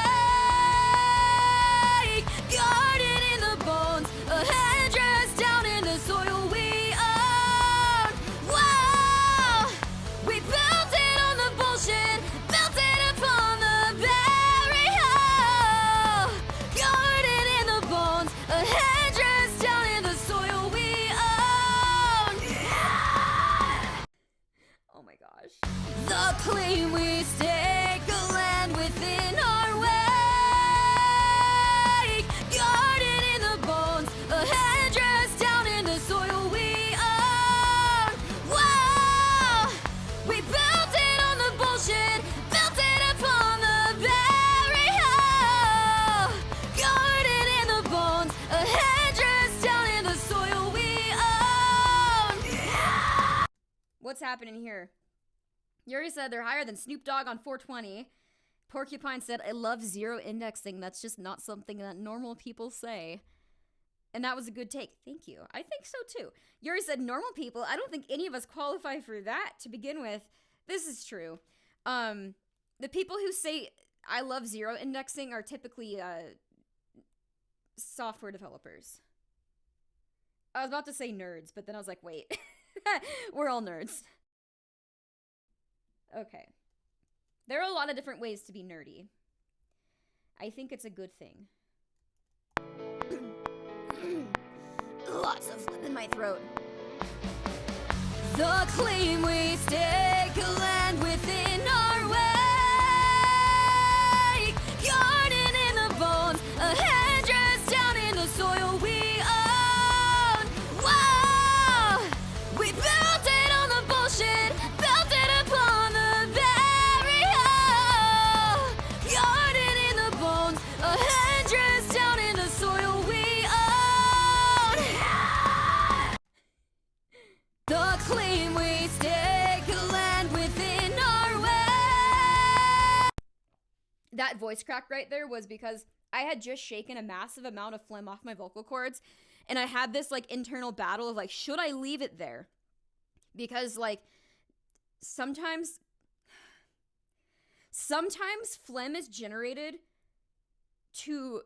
Garden in the bones, a headdress down in the soil we own. Whoa! We built it on the bullshit, built it upon the burial. Garden in the bones, a headdress down in the soil we own. Oh my gosh. The claim we stake a land within our wake. Garden in the bones, a headdress down in the soil we own. Whoa! We built it on the bullshit, built it upon the burial. Garden in the bones, a headdress down in the soil we own. What's happening here? Yuri said they're higher than Snoop Dogg on 420. Porcupine said, I love 0 indexing. That's just not something that normal people say. And that was a good take. Thank you. I think so too. Yuri said, normal people? I don't think any of us qualify for that to begin with. This is true. The people who say, I love 0 indexing are typically software developers. I was about to say nerds, but then I was like, wait. We're all nerds. Okay. There are a lot of different ways to be nerdy. I think it's a good thing. Lots of phlegm in my throat. The claim we stake a land within our wake. Garden in the bones, a headdress down in the soil we own. Whoa! We built it on the bullshit, built it upon the burial. Garden in the bones, a headdress down in the soil we own. The claim we stake a land within our wake. that voice crack right there was because I had just shaken a massive amount of phlegm off my vocal cords, and I had this like internal battle of like, should I leave it there? Because like sometimes phlegm is generated to,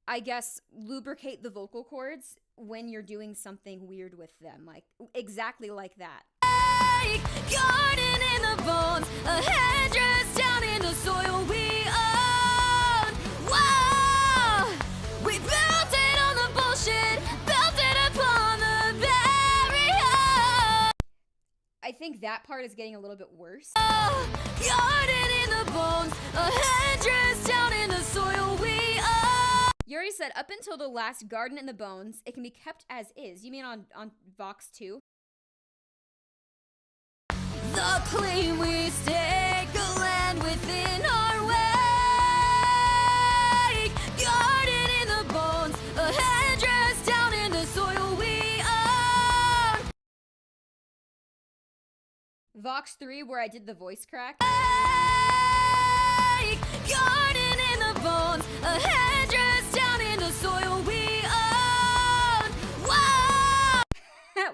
I guess, lubricate the vocal cords when you're doing something weird with them, like exactly like that. Garden in the bones, a headdress down in the soil we own. Whoa, we built it on the bullshit, built it upon the barrier. I think that part is getting a little bit worse. Garden in the bones, a headdress down in the soil we own. Yuri said, up until the last garden in the bones, it can be kept as is. You mean on Vox 2? The claim we stake, a land within our wake. Garden in the bones, a headdress down in the soil we own. Vox 3, where I did the voice crack. Garden in the bones, a headdress down in the soil we own. Whoa!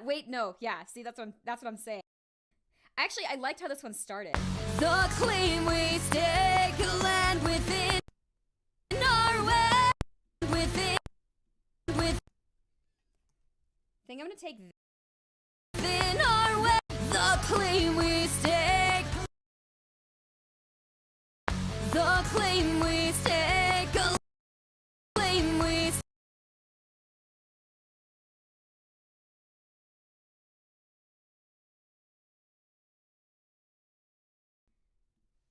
Wait, no, yeah, see, that's what I'm saying. Actually, I liked how this one started. The claim we stake, a land within our way. I think I'm gonna take within our way. The claim we stake. The claim we stake, a claim we stake.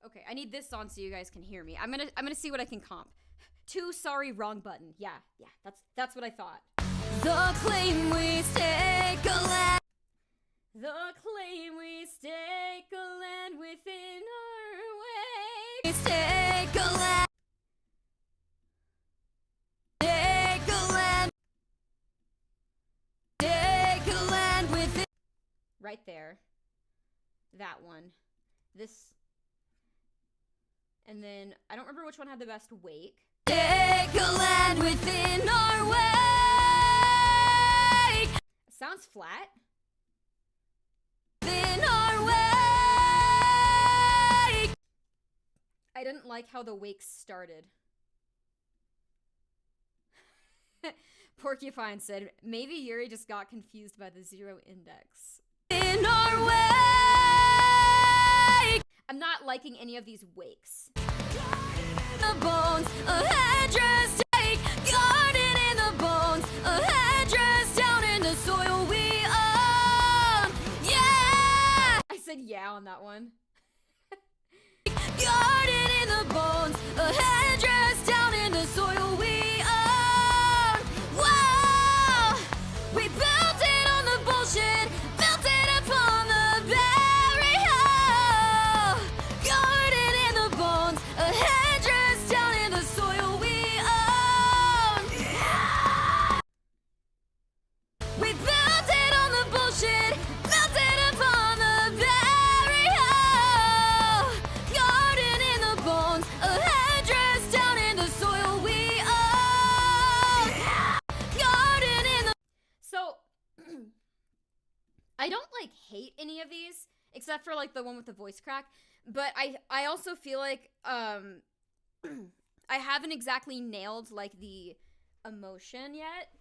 Okay, I need this on so you guys can hear me. I'm gonna see what I can comp. Too sorry, wrong button. Yeah, that's what I thought. The claim we stake, a land. The claim we stake, a land within our way. We stake a land. Stake a land. Stake a land within. Right there. That one. This. And then, I don't remember which one had the best wake. Take a land within our wake. It sounds flat. Within our wake. I didn't like how the wake started. Porcupine said, maybe Yuri just got confused by the zero index. In our wake. I'm not liking any of these wakes. The bones, a headdress take. Garden in the bones, a headdress down in the soil we own. Yeah! I said yeah on that one. Garden in the bones, a headdress down in the soil we own. Whoa! We built it on the bullshit, built it upon the barrier. Garden in the bones, a headdress down in the soil we own. We built it on the bullshit, built it upon the barrier. Garden in the bones, a headdress down in the soil we own. Garden in the. So, I don't like hate any of these except for like the one with the voice crack, but I also feel like I haven't exactly nailed like the emotion yet.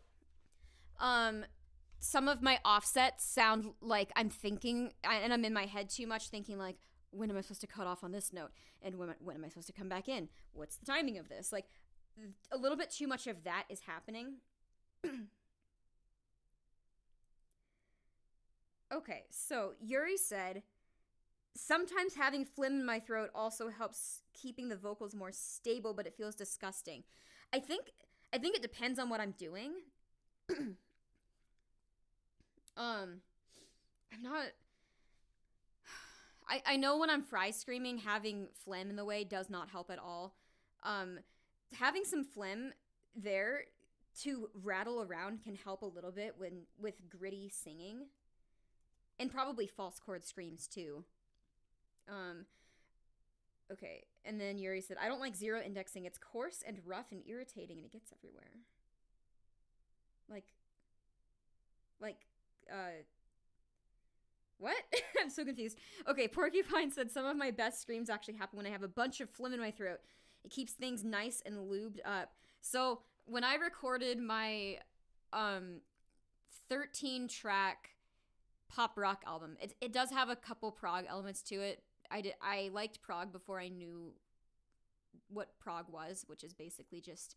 Some of my offsets sound like I'm thinking, and I'm in my head too much thinking like, when am I supposed to cut off on this note? And when am I supposed to come back in? What's the timing of this? Like, a little bit too much of that is happening. Okay, so Yuri said, sometimes having phlegm in my throat also helps keeping the vocals more stable, but it feels disgusting. I think it depends on what I'm doing. I'm not. I know when I'm fry screaming, having phlegm in the way does not help at all. Having some phlegm there to rattle around can help a little bit with gritty singing, and probably false chord screams too. Okay, and then Yuri said, I don't like zero indexing. It's coarse and rough and irritating, and it gets everywhere. What? I'm so confused. Okay, Porcupine said, some of my best screams actually happen when I have a bunch of phlegm in my throat. It keeps things nice and lubed up. So, when I recorded my 13-track pop rock album, it does have a couple prog elements to it. I liked prog before I knew what prog was, which is basically just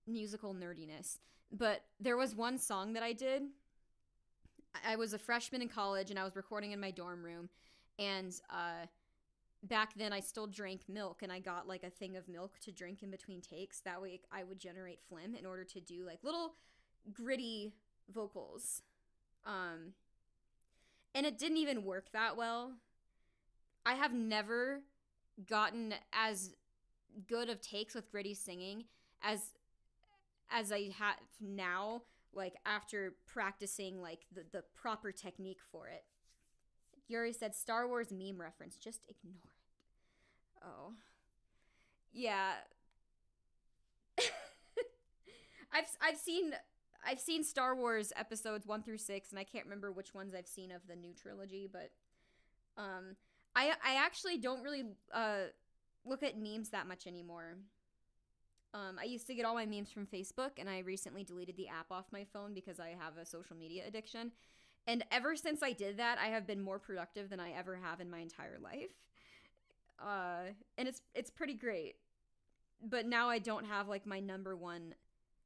musical nerdiness. But there was one song that I did. I was a freshman in college, and I was recording in my dorm room, and back then I still drank milk, and I got like a thing of milk to drink in between takes. That way I would generate phlegm in order to do like little gritty vocals. And it didn't even work that well. I have never gotten as good of takes with gritty singing as I have now, like after practicing like the proper technique for it. Yuri said, Star Wars meme reference, just ignore it. Oh. Yeah. I've seen Star Wars episodes 1 through 6, and I can't remember which ones I've seen of the new trilogy, but I actually don't really look at memes that much anymore. I used to get all my memes from Facebook, and I recently deleted the app off my phone because I have a social media addiction. And ever since I did that, I have been more productive than I ever have in my entire life. And it's pretty great. But now I don't have like my number one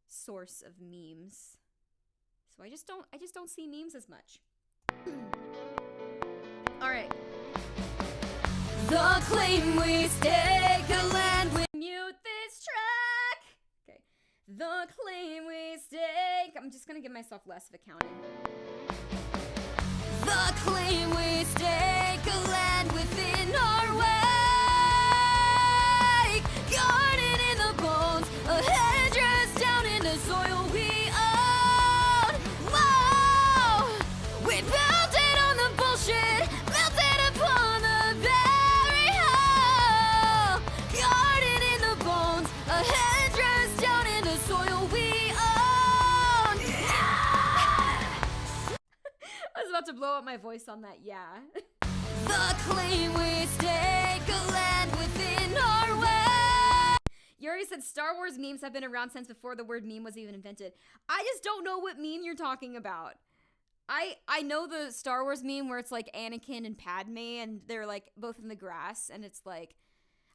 source of memes. So I just don't see memes as much. All right. The claim we stake a land, we mute this track. Okay. The claim we stake. I'm just gonna give myself less of a counting. The claim we stake a land within our wake, guarded in the bones, a headdress down in the soil we own. Whoa, we built it on the bullshit, built it upon the very hole, guarded in the bones, a headdress down in the soil we own. I was about to blow up my voice on that, yeah. The claim we stake a land within our way. Yuri said Star Wars memes have been around since before the word meme was even invented. I just don't know what meme you're talking about. I know the Star Wars meme where it's like Anakin and Padme and they're like both in the grass, and it's like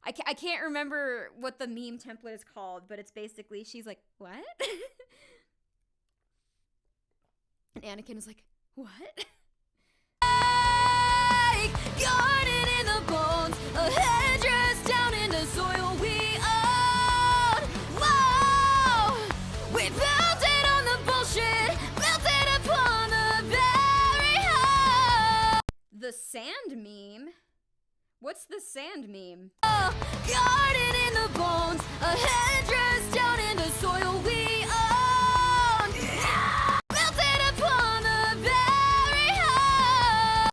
I can't remember what the meme template is called, but it's basically she's like, what? And Anakin is like, what? Guarded in the bones, a headdress down in the soil we own. Whoa, we built it on the bullshit, built it upon the very hole. The sand meme? What's the sand meme? Oh, guarded in the bones, a headdress down in the soil we own. Built it upon the very hole.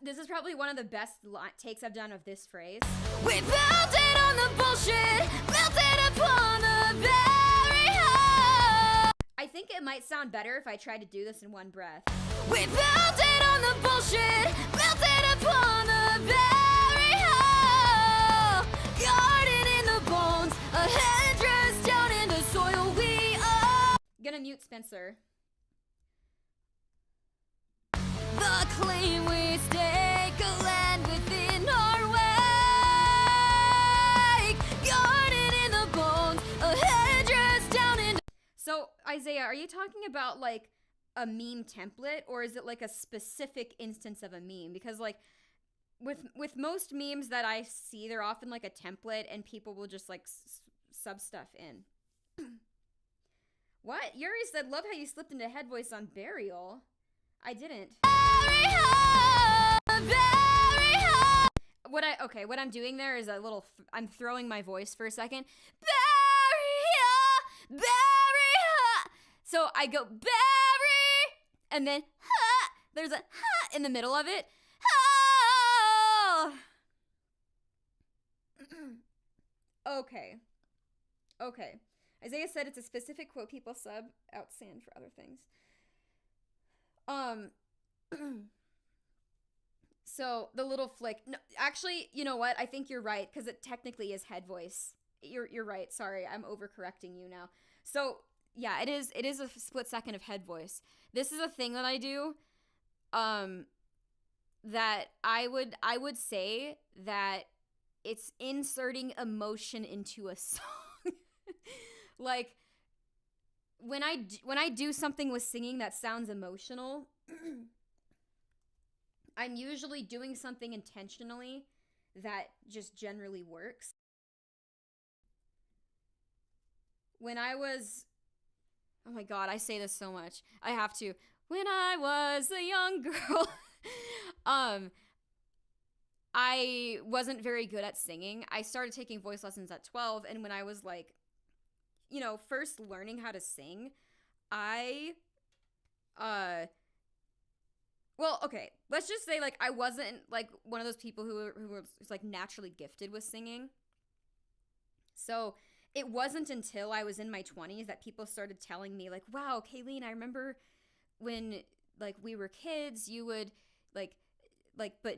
This is probably one of the best takes I've done of this phrase. We built it on the bullshit, built it upon the very hole. I think it might sound better if I tried to do this in one breath. We built it on the bullshit, built it upon the very hole, guarded in the bones, a headdress down in the soil we own. Gonna mute Spencer. The claim we stake a land within our wake, guarded in the bones, a headdress down in. So Isaiah, are you talking about like a meme template, or is it like a specific instance of a meme? Because like with most memes that I see, they're often like a template, and people will just like sub stuff in. What? Yuri said, love how you slipped into head voice on Burial. I didn't. What I'm doing there is a little, I'm throwing my voice for a second. Burial. So I go, Barry, and then, there's a, in the middle of it. Oh. Okay. Okay. Isaiah said it's a specific quote people sub out sand for other things. So the little flick. No, actually, you know what? I think you're right because it technically is head voice. You're right. Sorry, I'm overcorrecting you now. So yeah, it is a split second of head voice. This is a thing that I do. That I would say that it's inserting emotion into a song. Like when I do something with singing that sounds emotional, I'm usually doing something intentionally that just generally works. When I was, oh my god, I say this so much. I have to. When I was a young girl, I wasn't very good at singing. I started taking voice lessons at 12, and when I was like, you know, first learning how to sing, well, okay, let's just say, like, I wasn't, like, one of those people who was like, naturally gifted with singing. So, it wasn't until I was in my 20s that people started telling me, like, wow, Kayleen, I remember when, like, we were kids, you would, like, but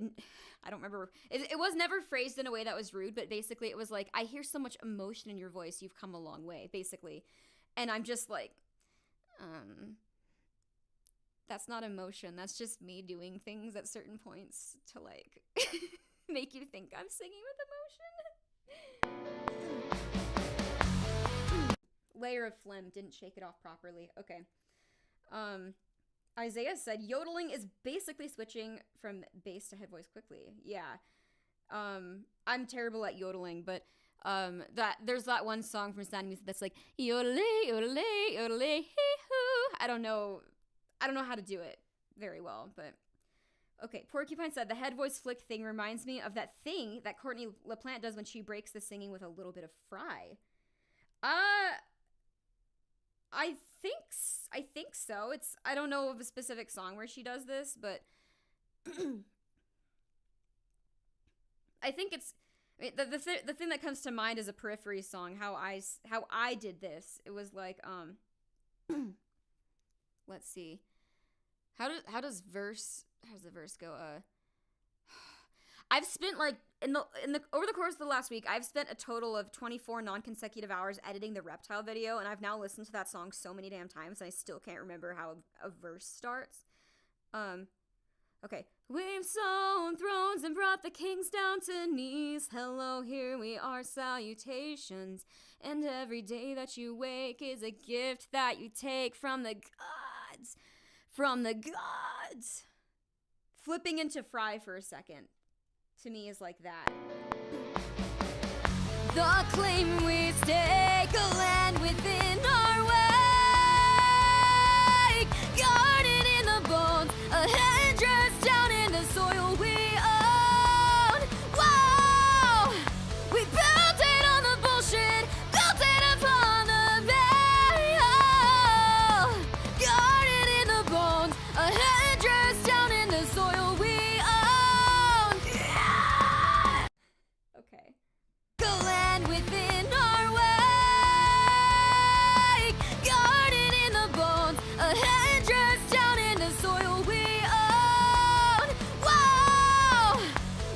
I don't remember. It was never phrased in a way that was rude, but basically it was like, I hear so much emotion in your voice, you've come a long way, basically. And I'm just like, that's not emotion. That's just me doing things at certain points to, like, make you think I'm singing with emotion. Layer of phlegm, didn't shake it off properly. Okay. Isaiah said, yodeling is basically switching from bass to head voice quickly. Yeah. I'm terrible at yodeling, but there's that one song from Sound Music that's like, yodelay, yodelay, yodelay, hee-hoo. I don't know how to do it very well, but okay. Porcupine said, the head voice flick thing reminds me of that thing that Courtney LaPlante does when she breaks the singing with a little bit of fry. I think so. I don't know of a specific song where she does this, but I think it's the thing that comes to mind is a Periphery song. How I did this. It was like let's see. How does the verse go? I've spent like in the over the course of the last week, I've spent a total of 24 non-consecutive hours editing the Reptile video, and I've now listened to that song so many damn times, and I still can't remember how a verse starts. Okay. We've sown thrones and brought the kings down to knees. Hello, here we are, salutations. And every day that you wake is a gift that you take from the gods. From the gods. Flipping into Fry for a second, to me, is like that. The claim we stake a land within our wake, guarded in the bones, a headdress down in the soil we own. Whoa! We built it on the bullshit, built it upon the burial, guarded in the bones, a headdress down in the soil we own. Okay. The land within our wake, guarded in the bones, a headdress down in the soil we own. Whoa!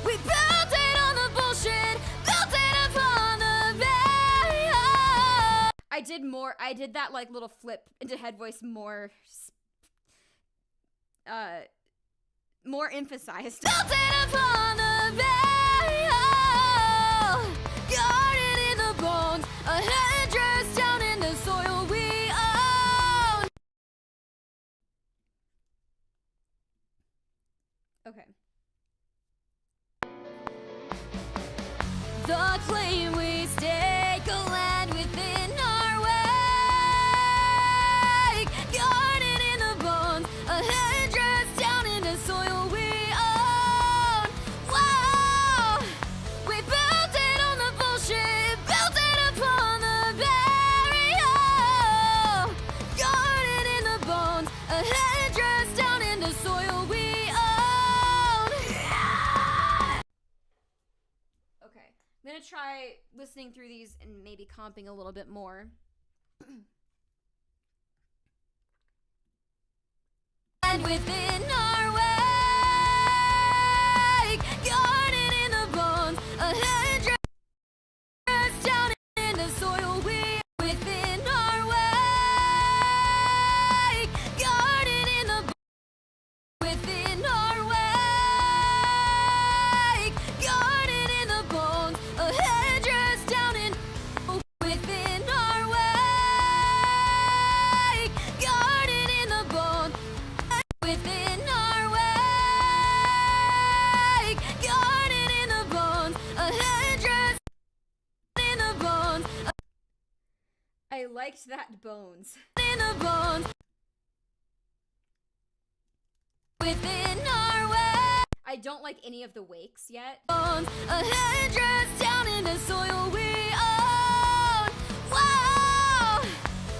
We built it on the bullshit, built it upon the burial. I did that like little flip into head voice more emphasized. Built it upon the burial, guarded in the bones, a headdress down in the soil we own. Okay. The claim we stake a land within our wake, guarded in the bones, a headdress down in the soil we own. Whoa! We built it on the bullshit, built it upon the burial, guarded in the bones, a headdress down in the soil we own. Okay, I'm gonna try listening through these and maybe comping a little bit more. And within our wake, guarded in the bones, a hundred down in the soil. We within our wake, guarded in the within our wake, guarded in the bones, a hundred down in within our wake, guarded in the bones. Within our wake, guarded in the bones, a hundred in the bones. I liked that bones. In the bones. Within our wake. I don't like any of the wakes yet. Bones, a hundred down in the soil we own. Wow!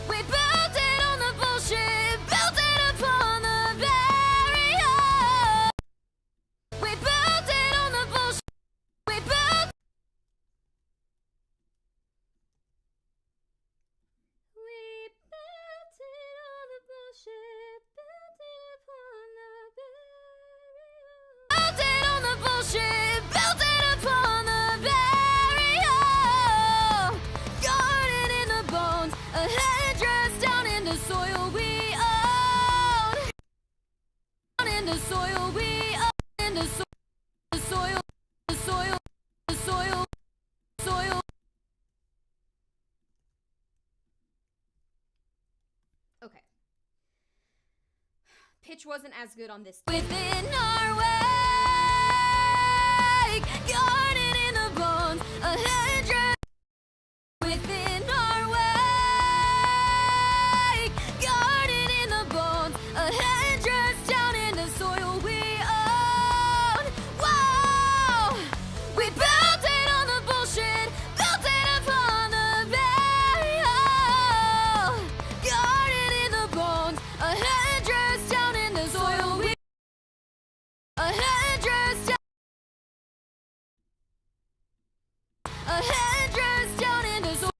We built it on the bullshit, built it upon the we built it on the bullshit. We built. We built it on the bullshit. Built it upon the barrier. Built it on the bullshit. Built it upon the barrier. Guarded in the bones. A headdress down in the soil we own. Down in the soil we own. In the soil, the soil, the soil, the soil, soil. Okay. Pitch wasn't as good on this. Within our wake, guarded in the bones, a hundred. Within our wake, guarded in the bones, a hundred down in the soil we own. Wow! We built it on the bullshit, built it upon the barrier. Guarded in the bones, a hundred down in the soil we. A hundred down. A hundred down in the soil.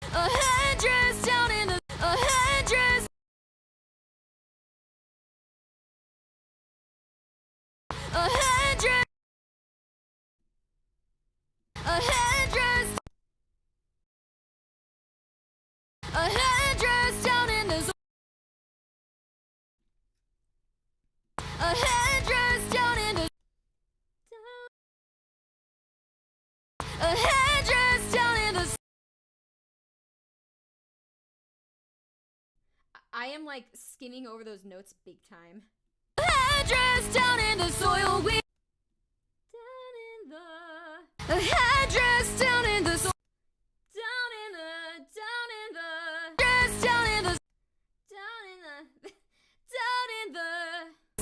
A hundred down in the. A hundred. A hundred. A hundred. A hundred down in the. A hundred down in the. A hundred down in the. I am like skimming over those notes big time. A headdress down in the soil we. Down in the. A headdress down in the soil. Down in the. Down in the. Dress down in the. Down in the. Down in the.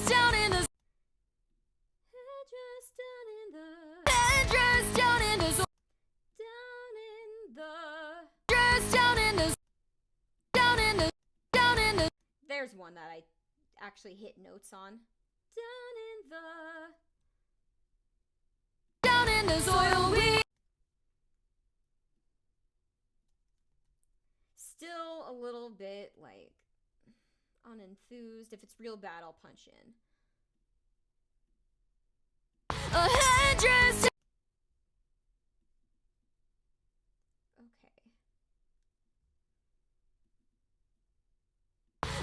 Down in the. Headdress down in the. Headdress down in the soil. Down in the. Dress down in the. Down in the. Down in the. There's one that I actually hit notes on. Down in the. Down in the soil we. Still a little bit like unenthused. If it's real bad, I'll punch in. A headdress. Okay.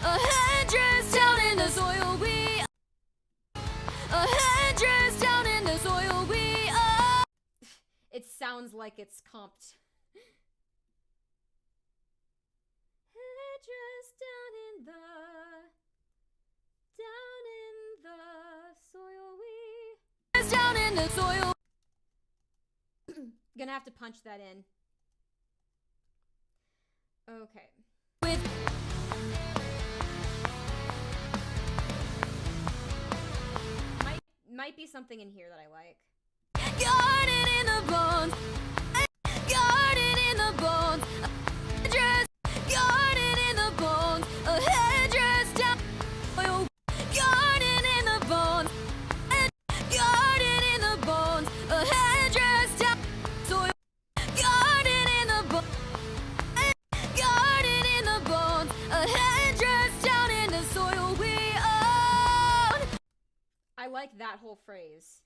A headdress down in the soil we. A headdress down in the soil we. It sounds like it's comped. Headdress down in the soil we. Down in the soil. Gonna have to punch that in. Okay. With. Might be something in here that I like. Guarded in the bones. Guarded in the bones. Headdress. Guarded in the bones. A headdress down. Guarded in the bones. Guarded in the bones. I like that whole phrase,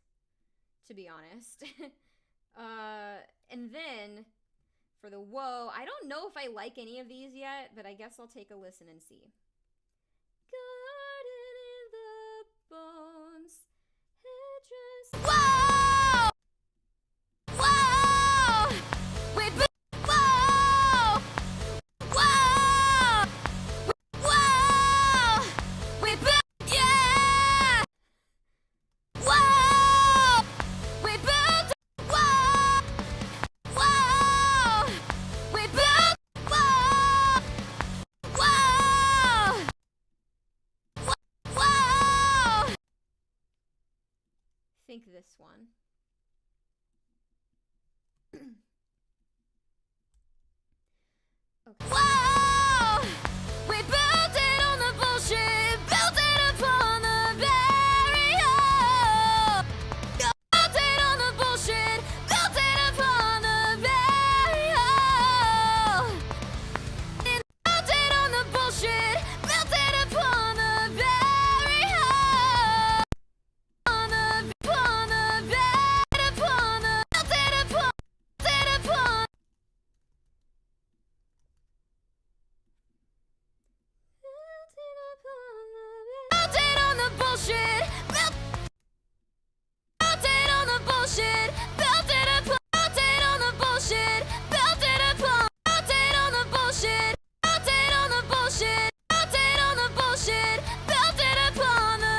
to be honest. And then for the whoa, I don't know if I like any of these yet, but I guess I'll take a listen and see. Garden in the bones, Whoa! Whoa! We whoa! Whoa! Whoa! We yeah! Whoa! We built. Whoa! Whoa! We built. Whoa! Whoa! Whoa! think this one. Okay. Whoa! We built it on the bullshit, built it upon the barrier. Built it on the bullshit, built it upon the barrier. Built it on the bullshit, built it upon the barrier. Upon the bed, upon the built it upon, built it upon. Built it on the bullshit. Built it on the bullshit. Built it upon. Built it on the bullshit. Built it upon. Built it on the bullshit. Built it on the bullshit. Built it on the bullshit. Built it upon the.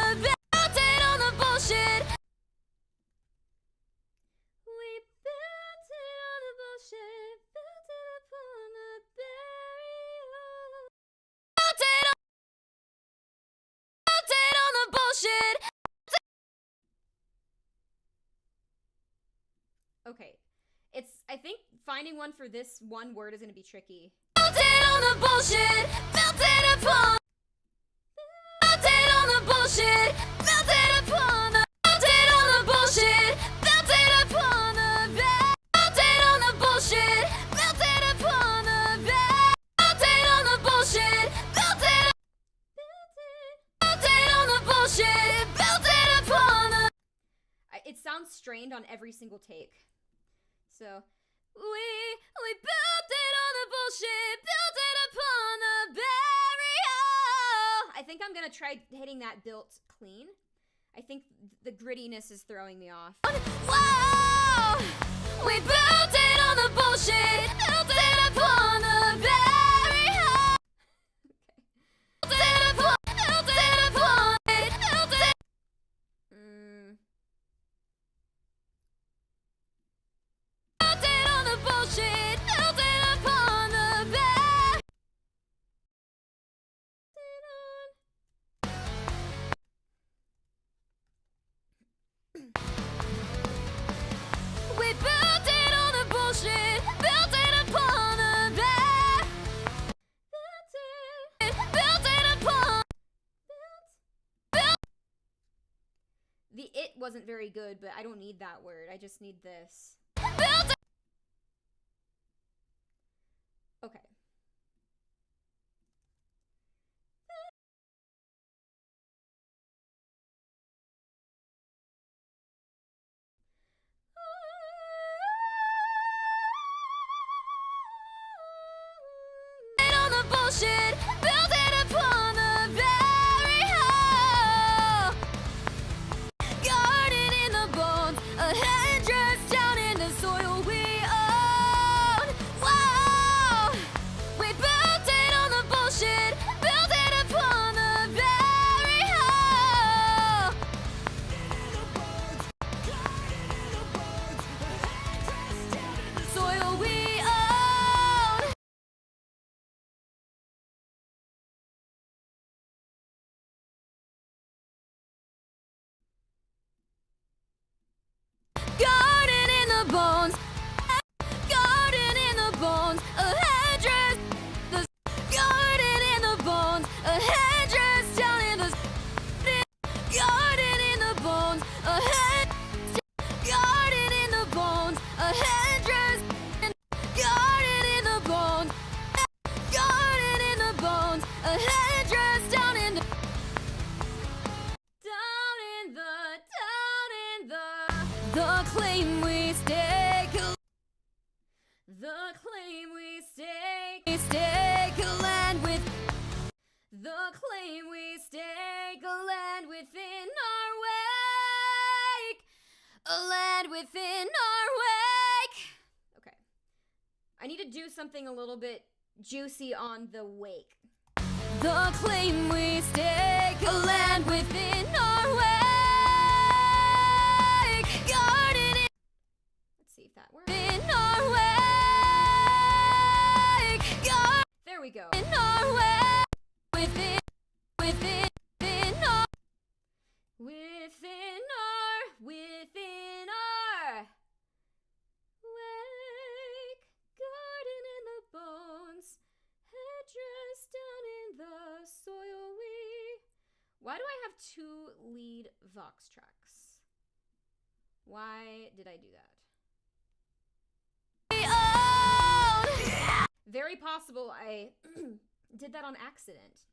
Built it on the bullshit. We built it on the bullshit. Built it upon the barrier. Built it on. Built it on the bullshit. Okay. I think finding one for this one word is going to be tricky. Built it on the bullshit. Built it upon. Built it on the bullshit. Built it upon the. Built it on the bullshit. Built it upon the bed. Built it on the bullshit. Built it upon the bed. Built it on the bullshit. Built it. Built it on the bullshit. Built it upon the. It sounds strained on every single take. So, we built it on the bullshit, built it upon the barrier. I think I'm gonna try hitting that built clean. I think the grittiness is throwing me off. Whoa! We built it on the bullshit. Built it upon the barrier. Built it upon. Built it upon. Built it. Built it on the bullshit. Built it upon the barrier. We built it on the bullshit. Built it upon the barrier. Built it upon. The it wasn't very good, but I don't need that word. I just need this. Built it. Okay. On the bullshit, built it upon the barrier. Garden in the bones, a headdress down in The claim we stake. The claim we stake a land with. The claim we stake a land within our wake. A land within our wake. Okay. I need to do something a little bit juicy on the wake. The claim we stake a land within our wake. Guarded in. Let's see if that works. In our wake. There we go. In our wake. Within our. Within our wake, garden in the bones, headdress down in the soil we. Why do I have 2 lead Vox tracks? Why did I do that? Very possible I did that on accident.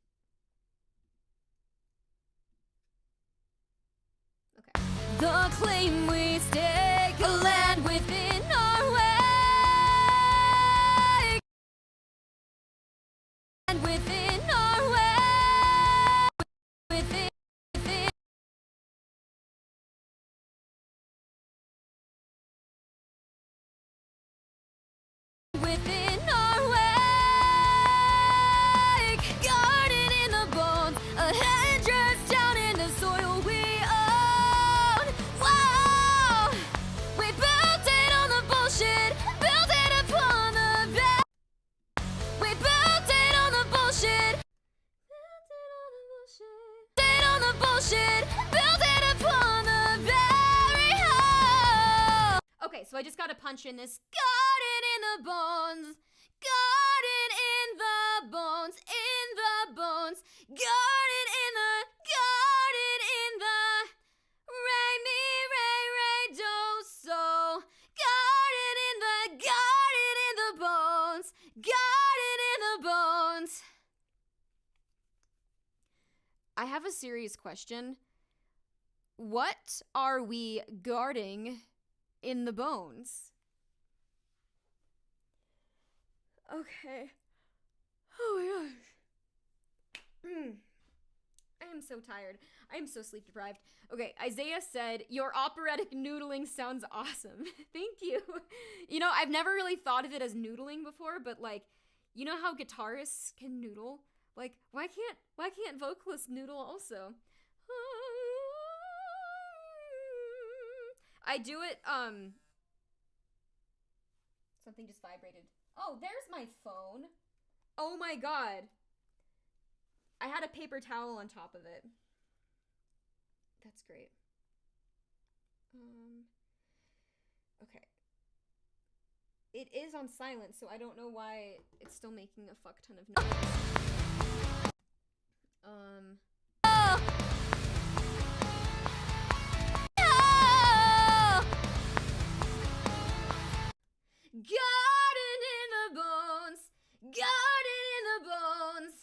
Okay. The claim we stake a land within our wake. And within our wake. Within our wake. Guarded in the bones, a headdress down in the soil we own. Whoa! We built it on the bullshit, built it upon the back. We built it on the bullshit, built it on the bullshit, built it upon the very hole. Okay, so I just gotta punch in this. Garden in the bones, garden in the bones, in the bones, garden in the, re mi re do so, garden in the bones, garden in the bones. I have a serious question. What are we guarding in the bones? Okay. Oh my gosh. I am so tired. I am so sleep deprived. Okay, Isaiah said, your operatic noodling sounds awesome. Thank you. You know, I've never really thought of it as noodling before, but like, you know how guitarists can noodle? Like, why can't vocalists noodle also? I do it, something just vibrated. Oh, there's my phone. Oh my god. I had a paper towel on top of it. That's great. Okay. It is on silent, so I don't know why it's still making a fuck ton of noise. Garden in the bones, garden in the bones.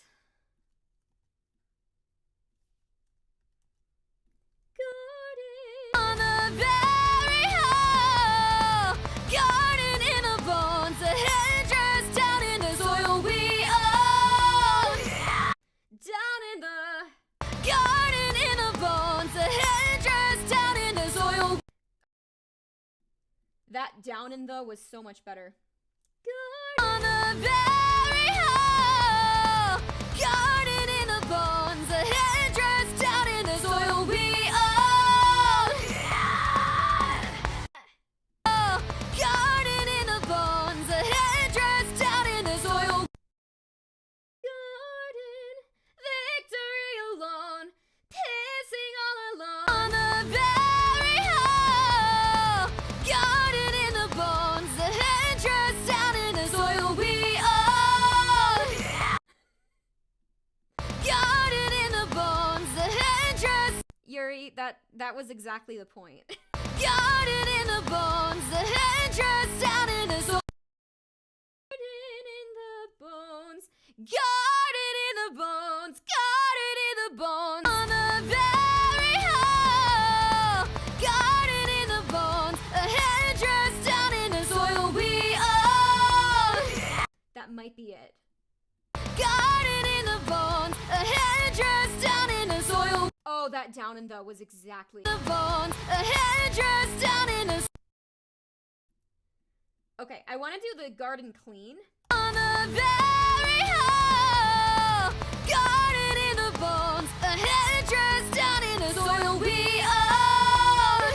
Garden on the very hole. Garden in the bones, a headdress down in the soil we own. Down in the garden in the bones, a headdress down in the soil. That down in the was so much better. On the very hole. Garden in the bones, a headdress down in the soil we own. Oh, garden in the bones, a headdress down in the soil. Garden, victory alone, pissing all alone. On the very hole. Garden in the bones, the headdress down in the soil we own. Garden in the bones, the headdress. Yuri, that was exactly the point. Garden in the bones, the headdress down in the soil. Garden in the bones, garden in the bones, garden in the bones. On the very hole. Garden in the bones. might be it. Garden in the bones, a headdress down in the soil. Oh, that down and the was exactly The bones, a headdress down in the Okay, I want to do the garden clean. on the very hole. Garden in the bones, a headdress down in the soil we own.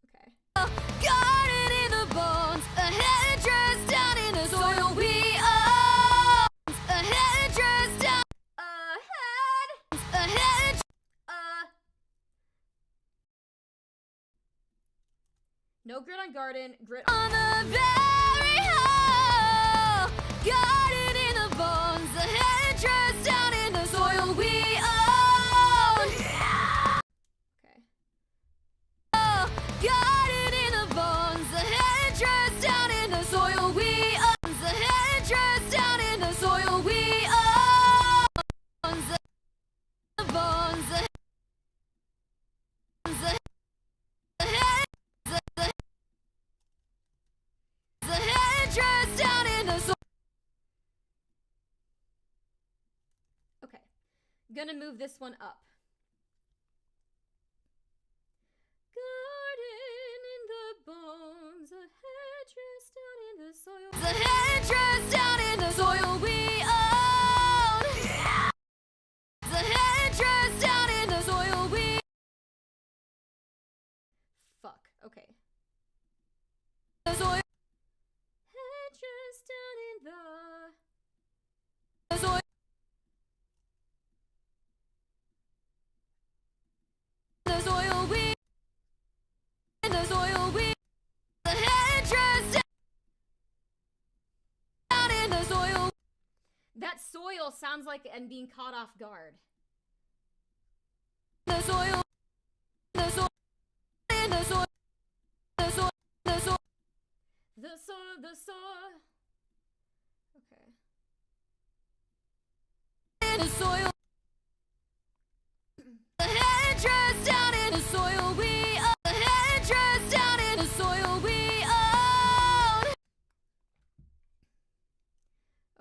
Okay. Garden in the bones, a headdress down in the soil we own. A headdress down, a head, No grit on garden, grit on the very hole. Garden in the bones, a headdress down in the soil we own. Okay. Garden in the bones, a headdress down in the soil we own. A headdress down in the soil we own. The bones, the headdress down in the soil. Okay. Gonna move this one up. Garden in the bones, a headdress down in the soil. The headdress down in the soil we own. The headdress down in the soil we. Fuck. Okay. The soil. Headdress down in The soil. The soil we. The soil we. The headdress down in the soil. That soil sounds like I'm being caught off guard. The soil. The soil. In the soil. The soil. The soil. The soil. Okay. In the soil. The headdress down in the soil we own. The headdress down in the soil we own.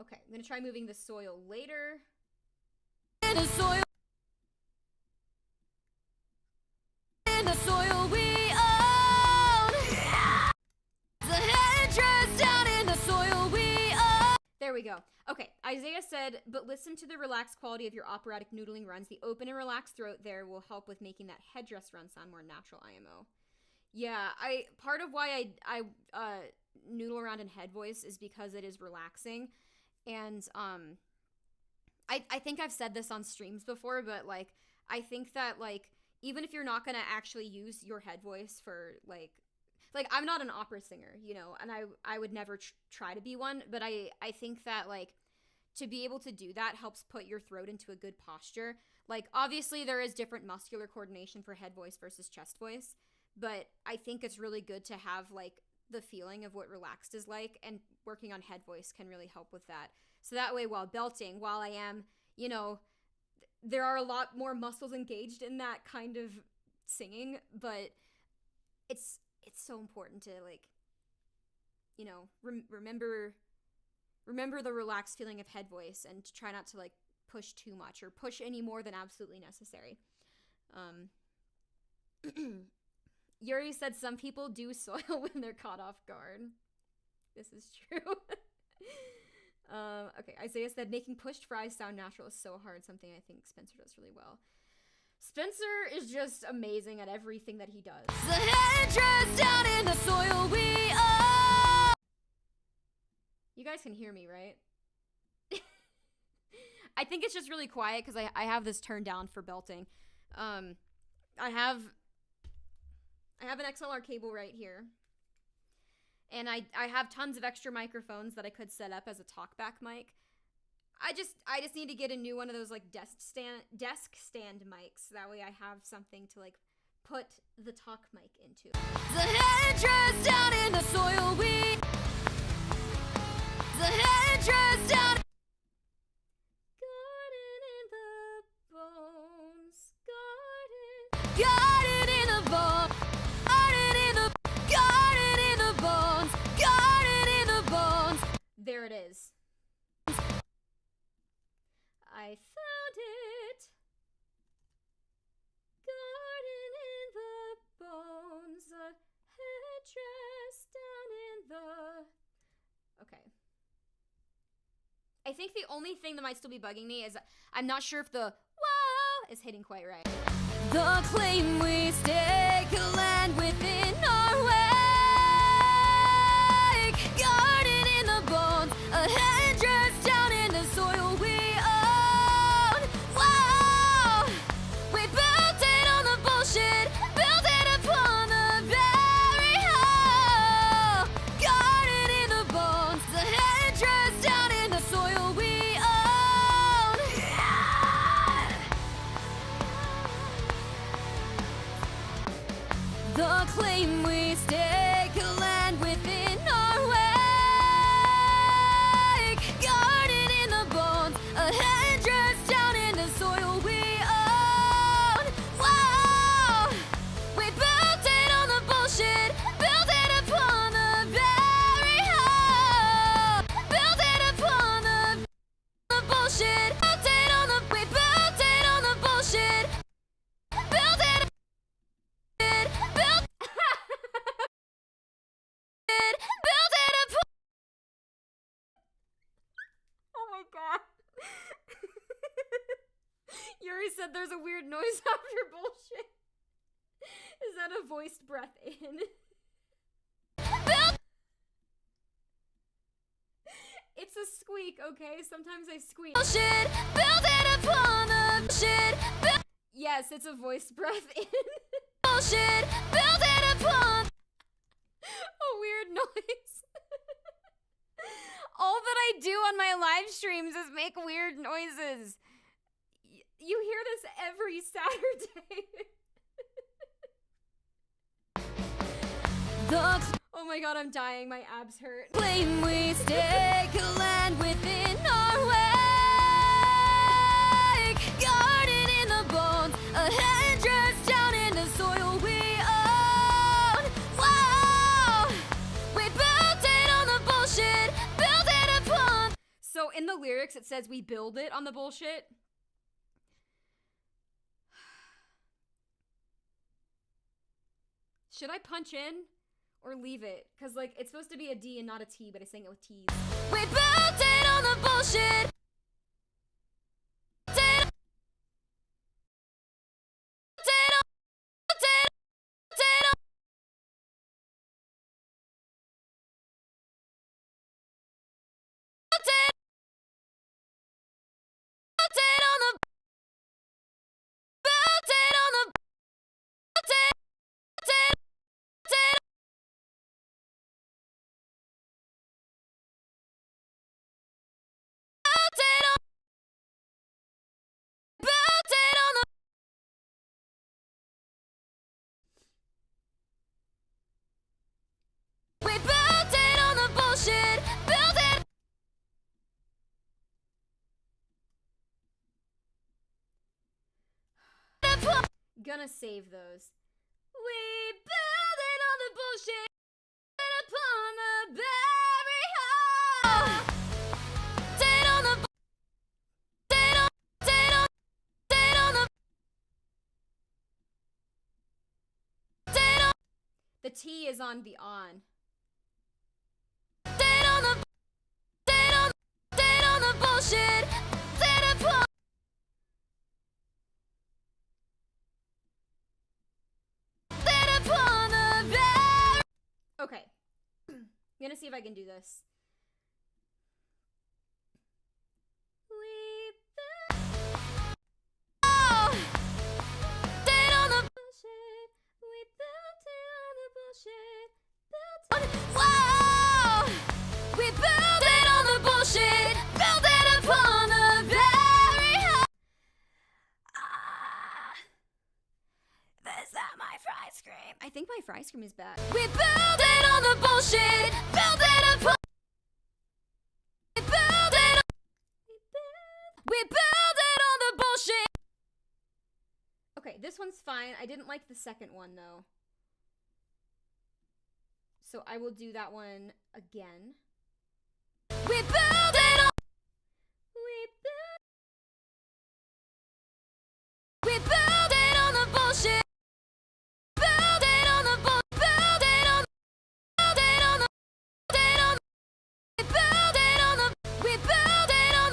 Okay, I'm gonna try moving the soil later. In the soil. In the soil we own. The headdress down in the soil we own. There we go. Okay, Isaiah said, but listen to the relaxed quality of your operatic noodling runs. The open and relaxed throat there will help with making that headdress run sound more natural, IMO. Yeah, part of why I noodle around in head voice is because it is relaxing. And I think I've said this on streams before, but like I think that like even if you're not gonna actually use your head voice for like I'm not an opera singer, you know, and I would never try to be one, but I think that like to be able to do that helps put your throat into a good posture. Like obviously there is different muscular coordination for head voice versus chest voice, but I think it's really good to have like the feeling of what relaxed is like, and working on head voice can really help with that. So that way while belting, while I am, you know, there are a lot more muscles engaged in that kind of singing, but it's so important to like, you know, remember the relaxed feeling of head voice, and to try not to like push too much or push any more than absolutely necessary. Yuri said some people do soil when they're caught off guard. This is true. Okay, Isaiah said making pushed fries sound natural is so hard, something I think Spencer does really well. Spencer is just amazing at everything that he does. The headdress down in the soil we own. You guys can hear me, right? I think it's just really quiet because I have this turned down for belting. I have an XLR cable right here. And I have tons of extra microphones that I could set up as a talkback mic. I just need to get a new one of those like desk stand mics. That way I have something to like put the talk mic into. The headdress down in the soil we. The headdress down. Garden in the bones, garden. Garden in the bones. Garden in the. Garden in the bones. Garden in the bones. There it is. I think the only thing that might still be bugging me is I'm not sure if the whoa is hitting quite right. The claim we stake land within our wake, guarded in the bones, a headdress down in the soil we own. Wow, we built it on the bullshit, built it upon the very hole, guarded in the bones, the headdress down in the soil we own. The claim we stake land within our wake, guarded in the bones, a headdress down in the soil we own. Wow, we built it on the bullshit, built it upon the very hole, built it upon the bullshit, built it on the, we built it on the bullshit, built it, built built it upon. Oh my god. Yuri said there's a weird noise after bullshit. Is that a voiced breath in? It's a squeak, okay? Sometimes I squeak. Bullshit, build it upon the bullshit, Yes, it's a voiced breath in. bullshit, build it upon. A weird noise. All that I do on my live streams is make weird noises. You hear this every Saturday. The Oh my god, I'm dying. My abs hurt. claim we stake land within our wake, guarded in the bones, a headdress down in the soil we own. Wow, we built it on the bullshit, built it upon. So in the lyrics, it says we build it on the bullshit. Should I punch in or leave it? Because, like, it's supposed to be a D and not a T, but I sang it with T's. We built it on the bullshit. We built it on the bullshit, built it. Gonna save those. We build it on the bullshit upon the very high. Dead on the dead on dead on dead on the dead on The T is on the on. dead on the dead on dead on the bullshit. Dead upon dead upon the very. Okay. I'm gonna see if I can do this. We build Oh, dead on the bullshit. We built it on the bullshit. Built wow. We built it on the bullshit. Built it upon the very high. Is that my fry scream? I think my fry scream is back. We built it on the bullshit. Built it upon. We built it. We built it on the bullshit. Okay, this one's fine. I didn't like the second one though. So I will do that one again. We built it on. We built We built it on the bullshit. Built it on the bull. Built it on. Built it on the. Built it on. We built it on the. We built it on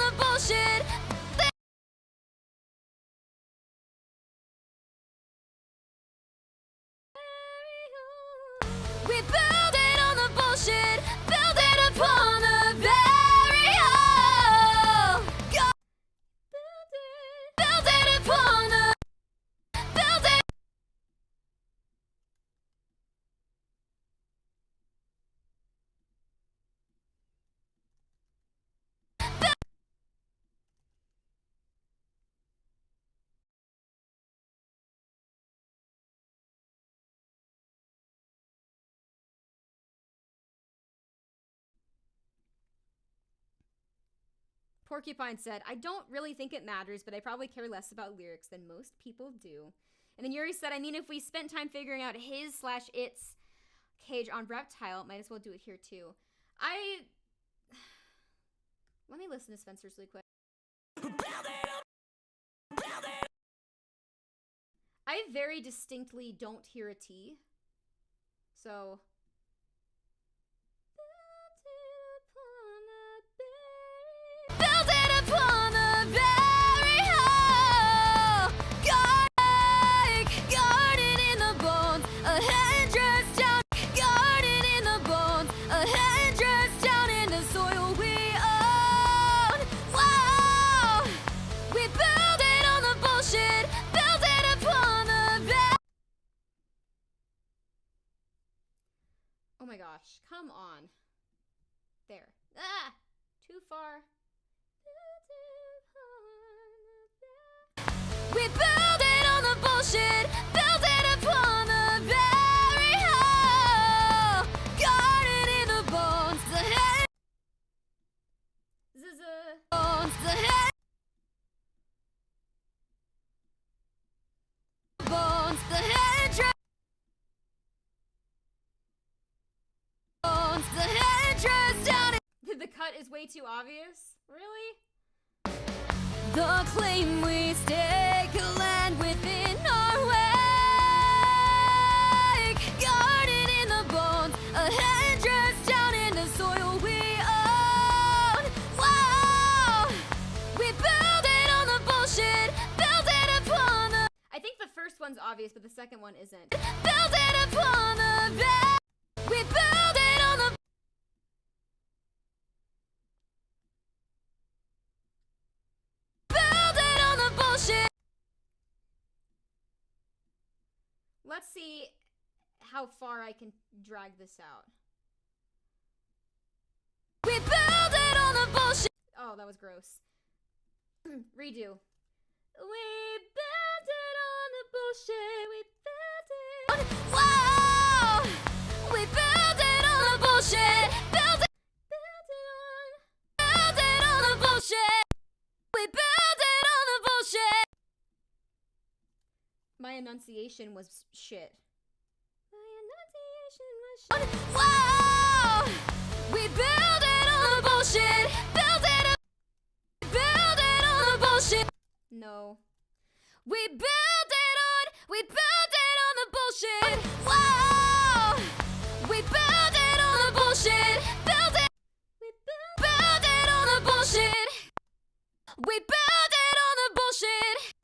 Porcupine said, I don't really think it matters, but I probably care less about lyrics than most people do. And then Yuri said, I mean, if we spent time figuring out his/its cage on Reptile, might as well do it here too. Let me listen to Spencer's really quick. I very distinctly don't hear a T. So. Build it upon the very hole. Garden in the bones. A headdress down. Garden in the bones. A headdress down in the soil we own. Wow. We build it on the bullshit. Build it upon the very. Oh my gosh. Come on. There. Ah! Too far. We build it on the bullshit, build it upon the very hole. Garden in the bones, the head. Bones, the head. Bones, the head. Bones, the head dress down. The cut is way too obvious. Really? The claim we stake land within our wake. Garden in the bones, a headdress down in the soil we own. Wow! We build it on the bullshit, build it upon the. I think the first one's obvious, but the second one isn't. Build it upon the bed. We build it on the. Let's see how far I can drag this out. We build it on the bullshit. Oh, that was gross. Redo. We build it on the bullshit. We build it on. Wow! We build it on the bullshit. Build it. Build it on. Build it on the bullshit. We build it on the bullshit. My enunciation was shit. My enunciation was shit. Wow! We build it on the bullshit. Build it up. Build it on the bullshit. No. We build it on. We build it on the bullshit. Wow! We build it on the bullshit. Build it. We build it on the bullshit. We build it on the bullshit.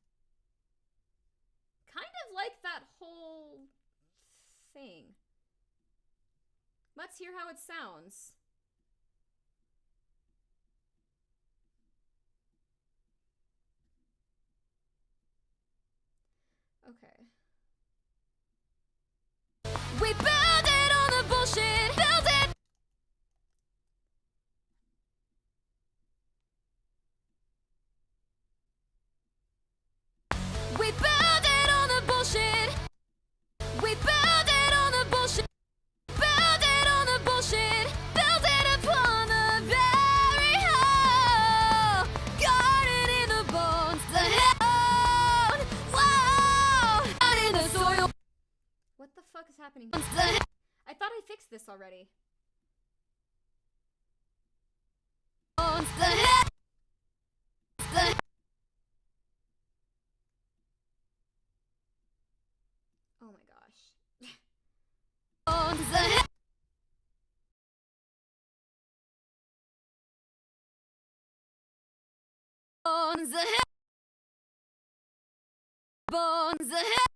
Kind of like that whole thing. Let's hear how it sounds. Okay. We build it on the bullshit. Build it. We build it on the bullshit. We build it on the bullshit. Build it on the bullshit. Build it upon the very hole. Garden in the bones, the head. Wow! Out in the soil. What the fuck is happening? I thought I fixed this already. Bones, the head. Oh my gosh. Bones the head. Bones the head. Bones the head.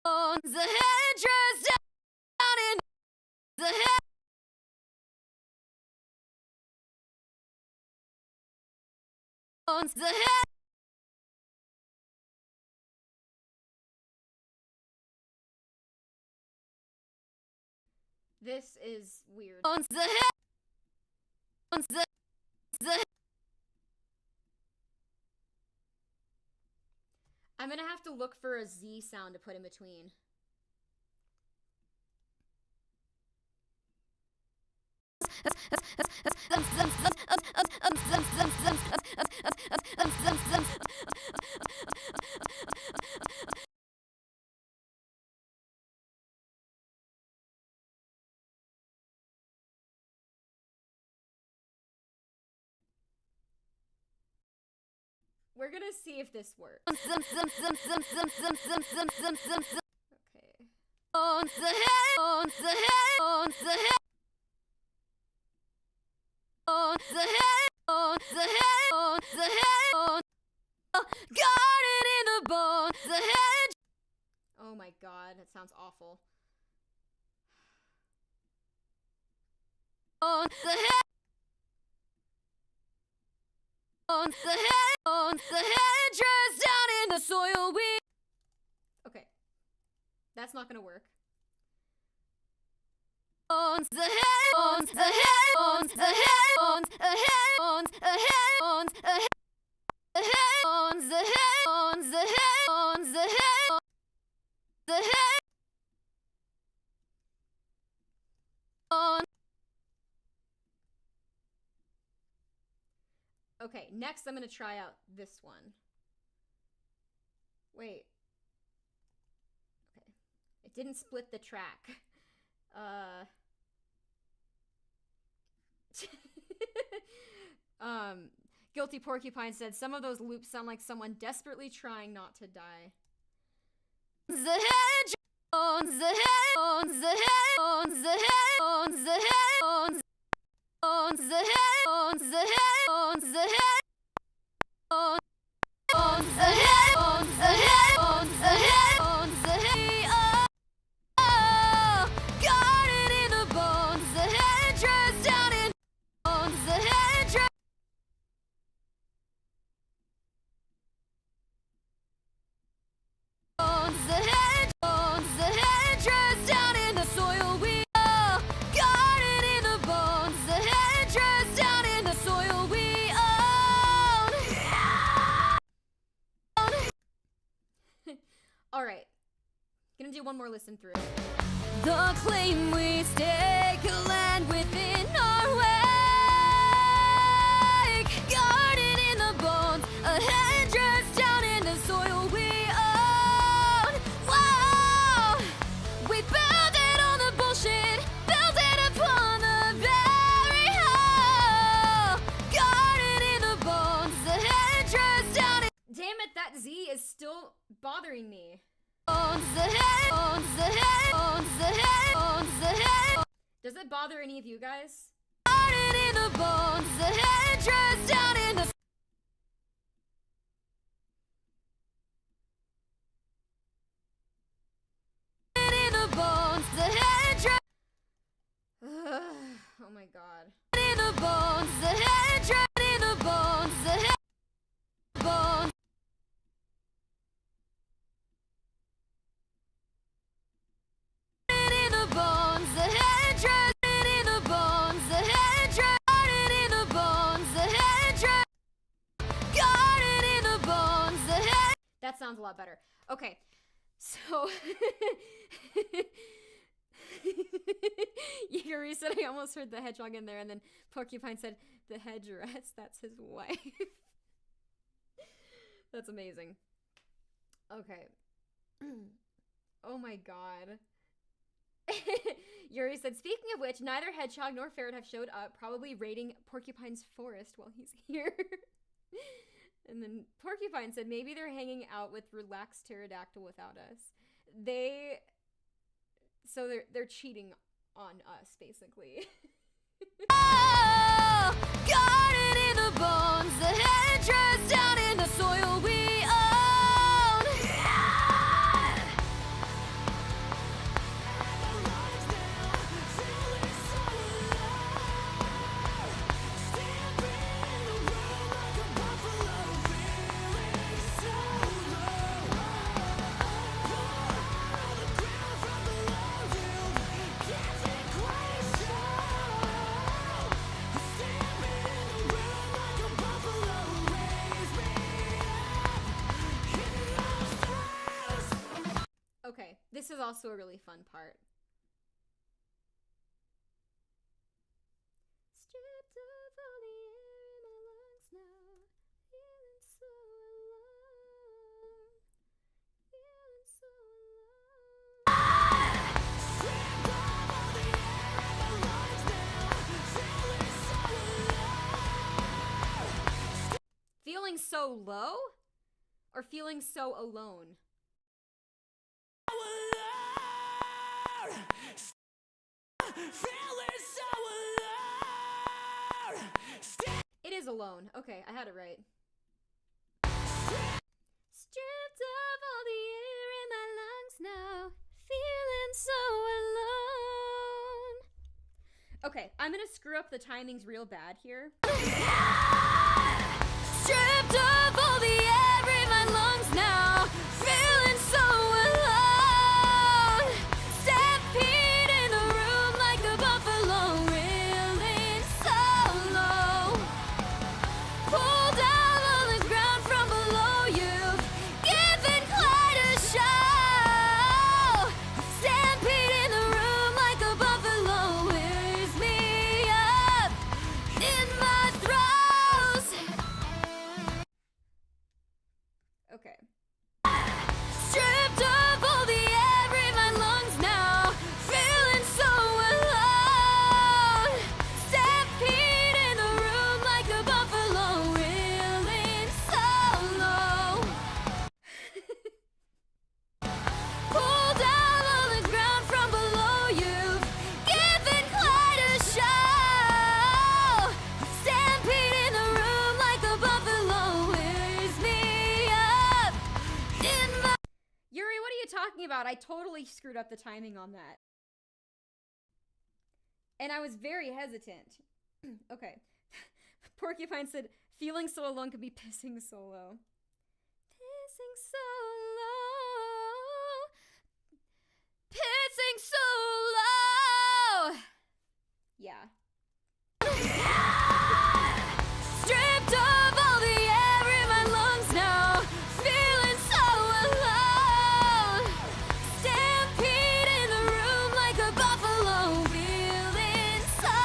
Bones the head dressed down in the head. Bones the head. This is weird. Bones the head. Bones the head. I'm gonna have to look for a Z sound to put in between. We're gonna see if this works. Oh my god, that sounds awful. Okay, that's not gonna work. Okay, next I'm gonna try out this one. Wait. Okay. It didn't split the track. Guilty Porcupine said, some of those loops sound like someone desperately trying not to die. Alright. Gonna do one more listen through. The claim we stake land within our wake. Guarded in the bones, a headdress down in the soil we own. Wow! We build it on the bullshit, build it upon the very hole. Guarded in the bones, the headdress down in... Damn it, that Z is still bothering me. Does it bother any of you guys? Oh my god. That sounds a lot better. Okay, so Yuri said I almost heard the hedgehog in there, and then Porcupine said the hedgeress, that's his wife. That's amazing. Okay. Oh my god. Yuri said, speaking of which, neither hedgehog nor ferret have showed up, probably raiding Porcupine's forest while he's here. And then Porcupine said, maybe they're hanging out with relaxed pterodactyl without us. So they're cheating on us, basically. Oh, guarded in the bones, the headdress down in the soil we own. Okay, this is also a really fun part. feeling so low or feeling so alone? It is alone. Okay, I had it right. Stripped of all the air in my lungs now, feeling so alone. Okay, I'm gonna screw up the timings real bad here. Stripped of all the air in my lungs now, feeling so alone. Stampede in the room like a buffalo, reeling so low. Pull down on the ground from below you, giving quite a show. Stampede in the room like a buffalo, wears me up in my throes. Okay. Stripped of all the air in my lungs now, feeling so alone. Stampede in the room like a buffalo, reeling so low. Pull down on the ground from below you, giving quite a show. Stampede in the room like a buffalo, wears me up in my... Yuri, what are you talking about? I totally screwed up the timing on that. And I was very hesitant. Okay. Porcupine said, feeling so alone could be pissing so low. Pissing so low. Pissing so low. Yeah. Stripped of all the air in my lungs now, feeling so alone. Stampede in the room like a buffalo, feeling so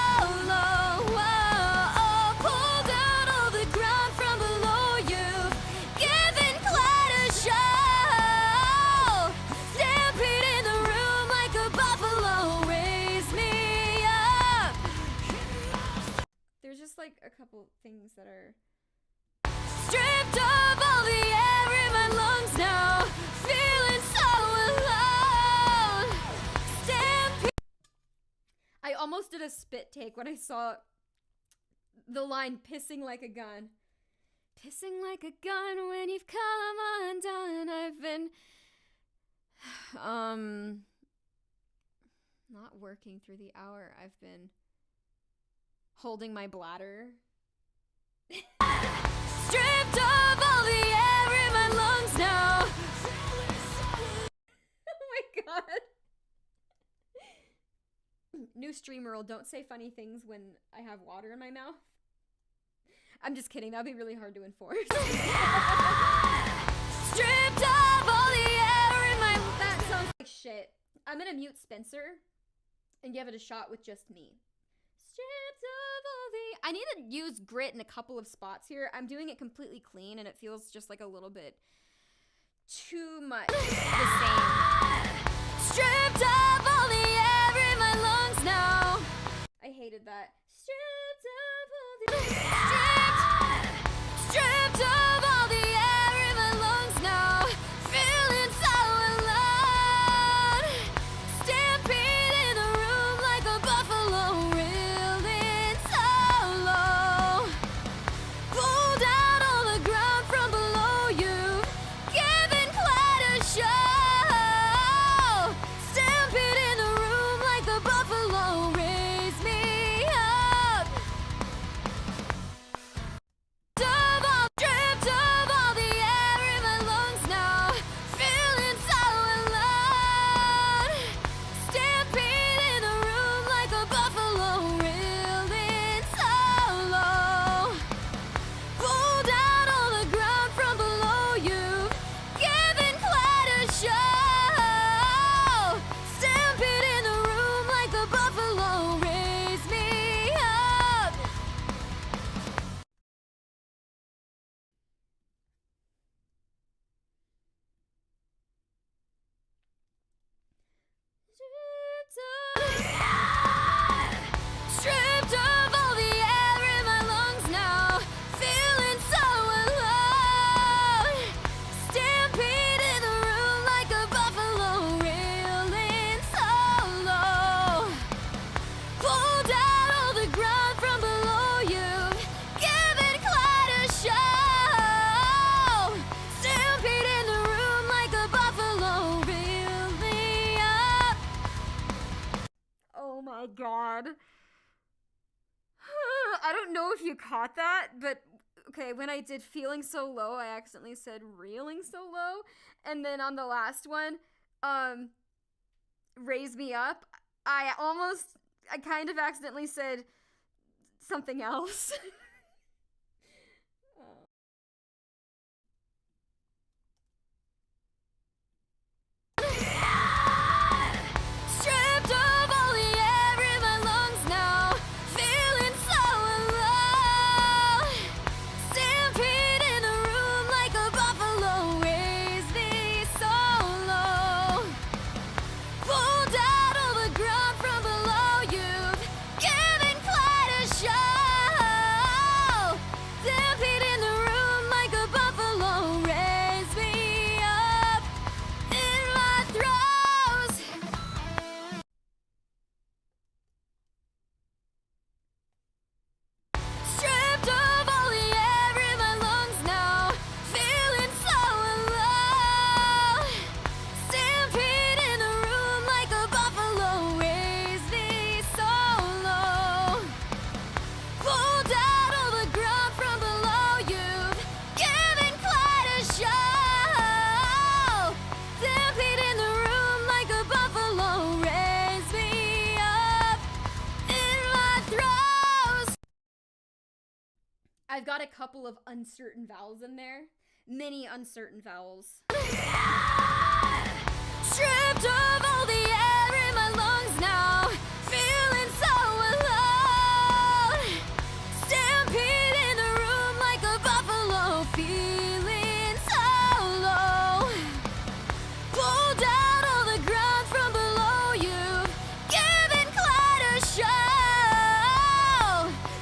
low. Whoa, pull down all the ground from below you, giving quite a show. Stampede in the room like a buffalo, raise me up. There's just like a couple things that are stripped of all the air in my lungs now, feeling so alone. Stampede. I almost did a spit take when I saw the line pissing like a gun. Pissing like a gun when you've come undone. I've been not working through the hour. I've been holding my bladder. Stripped of all the air in my lungs now. Oh my god. New streamer rule, don't say funny things when I have water in my mouth. I'm just kidding, that'd be really hard to enforce. Stripped of all the air in my... That sounds like shit. I'm gonna mute Spencer and give it a shot with just me. Stripped of all the... I need to use grit in a couple of spots here. I'm doing it completely clean and it feels just like a little bit too much the same. Stripped of all the air in my lungs now. I hated that. Stripped of all the... Stripped of all the air in my lungs now. Feeling so alone. Stampede in the room like a buffalo, reeling so low. Pull down on the ground from below you, giving quite a show. Stampede in the room like a buffalo, raise me up. if you caught that, but okay, when I did feeling so low, I accidentally said reeling so low. And then on the last one, raise me up, I kind of accidentally said something else. Stripped of all the air in my lungs now, feeling so alone. Stampede in a room like a buffalo, raise me so low. Pulled out of the ground from below, you've given quite a show. Stampede in the room like a buffalo, raise me up in my throes. Stripped of all the air in my lungs now, feeling so alone. Stampede in a room like a buffalo, raise me so low. Pulled out of the ground from below, you've given quite a show. Stampede in the room like a buffalo, raise me up in my throes. I've got a couple of uncertain vowels in there. Many uncertain vowels. Stripped of all the air in my lungs now, feeling so alone. Stampede in a room like a buffalo, feeling so low. Pulled out of the ground from below, you've given quite a show.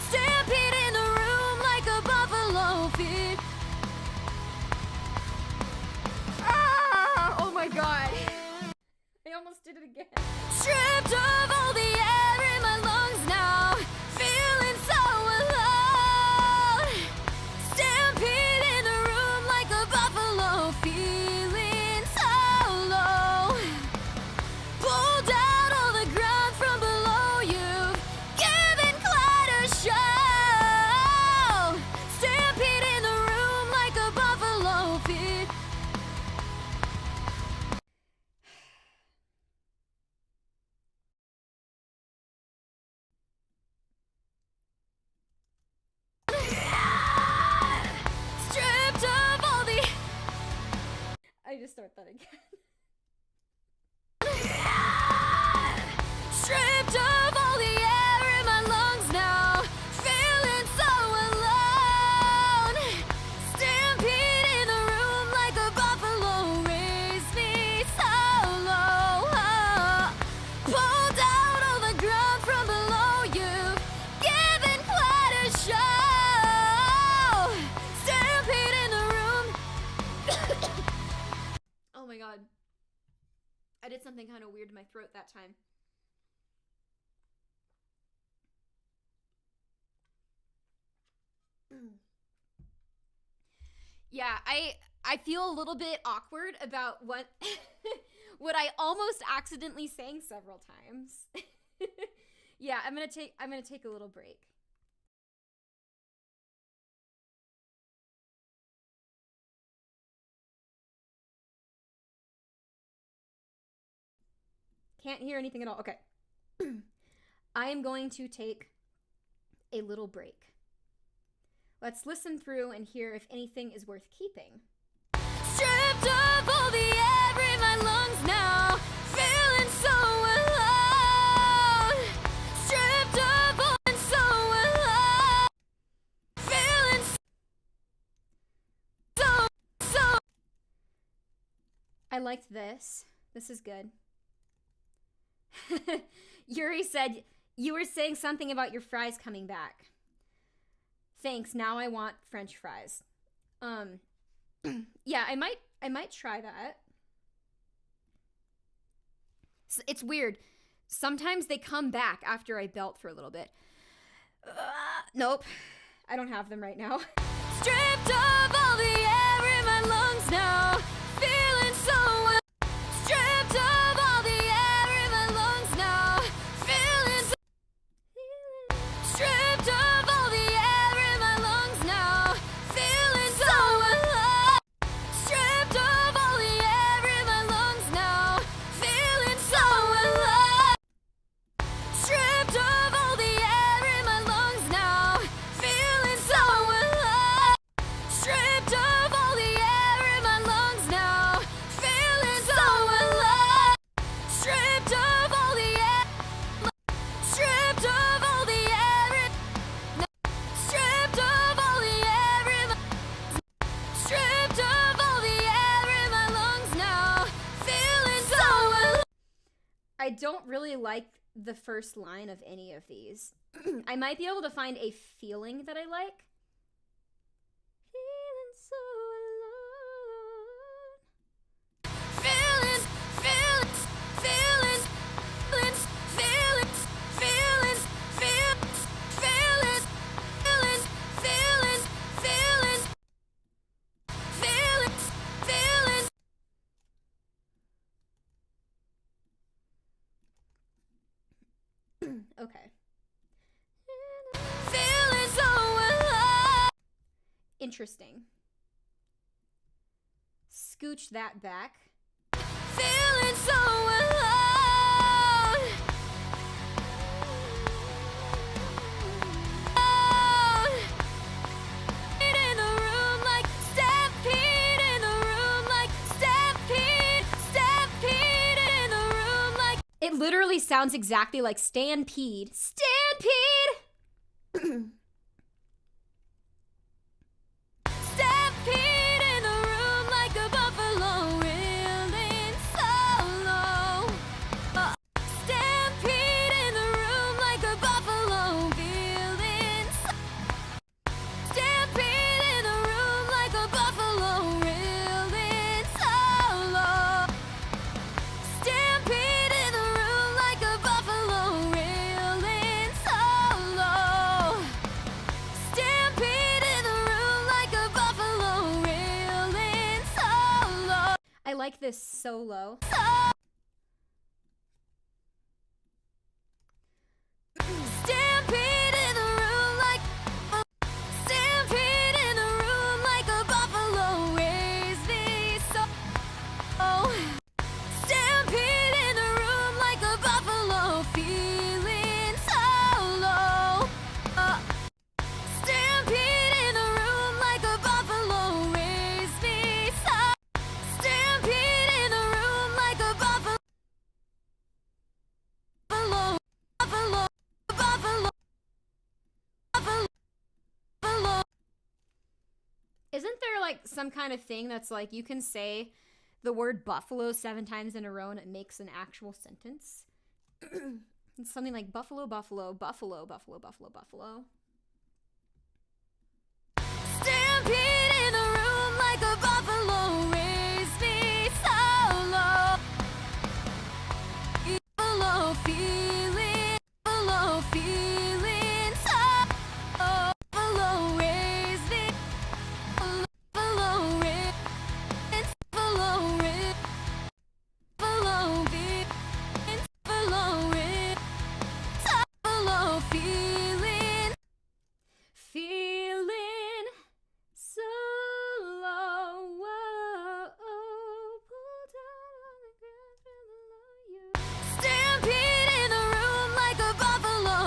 Stampede in the room like a buffalo, feet. Oh my god. I almost did it again. Stripped of all the air in my lungs now, feeling so alone. Stampede in a room like a buffalo, feeling so low. Pulled out of the ground from below, you've given quite a show. Stampede in the room like a buffalo, feet. Stripped of all the I just start that again. Stripped of all the air in my lungs now, feeling so alone. Stampede in a room like a buffalo, raise me so low. Pulled out of the ground from below, you've given quite a show. Stampede in the room. Oh my god. I did something kind of weird to my throat that time. Yeah, I feel a little bit awkward about what what I almost accidentally sang several times. Yeah, I'm going to take a little break. Can't hear anything at all. Okay. I am going to take a little break. Let's listen through and hear if anything is worth keeping. Stripped of all the air in my lungs now, feeling so alone. Stripped of all and so alone. Feeling so. I liked this. This is good. Yuri said, you were saying something about your fries coming back. Thanks, now I want French fries. Yeah, I might try that. It's weird. Sometimes they come back after I belt for a little bit. Nope. I don't have them right now. Stripped of all the air in my lungs now, feeling so. Stripped of all the air in my lungs now, feeling so. Stripped of all the air I don't really like the first line of any of these. I might be able to find a feeling that I like. Feeling so alone. Feelings, feelings, feelings, feelings, feelings, feelings, feelings, feelings, feelings, feelings, feelings, feelings, feelings. Okay. Feeling so alive. Interesting. Scooch that back. Feeling so alone. In the room like stampede in the room like stampede, stampede in the room like It literally sounds exactly like stampede. Stampede! stampede in the room like a buffalo wheeling solo. Stampede in the room like a buffalo wheeling stampede in the room like a buffalo wheeling solo. Stampede in the room like a buffalo wheeling solo. Stampede in the room like a buffalo wheeling solo. I like this solo. Stampede in the room like stampede in the room like a buffalo weighs me so. Stampede in the room like a buffalo feeling solo. Stampede in the room like a buffalo weighs me so. Stampede in the room like a buffalo. Buffalo, buffalo, buffalo, buffalo, buffalo. Isn't there like some kind of thing that's like you can say the word buffalo 7 times in a row and it makes an actual sentence? It's something like buffalo, buffalo, buffalo, buffalo, buffalo, buffalo. Stampede in the room like a buffalo raised me solo. Buffalo feeling, buffalo feeling solo. Buffalo raised me, buffalo raised, buffalo raised, buffalo feeling, buffalo raised, buffalo feeling. Feeling so low. Whoa, oh, pull down on the ground from below you. Stampede in the room like a buffalo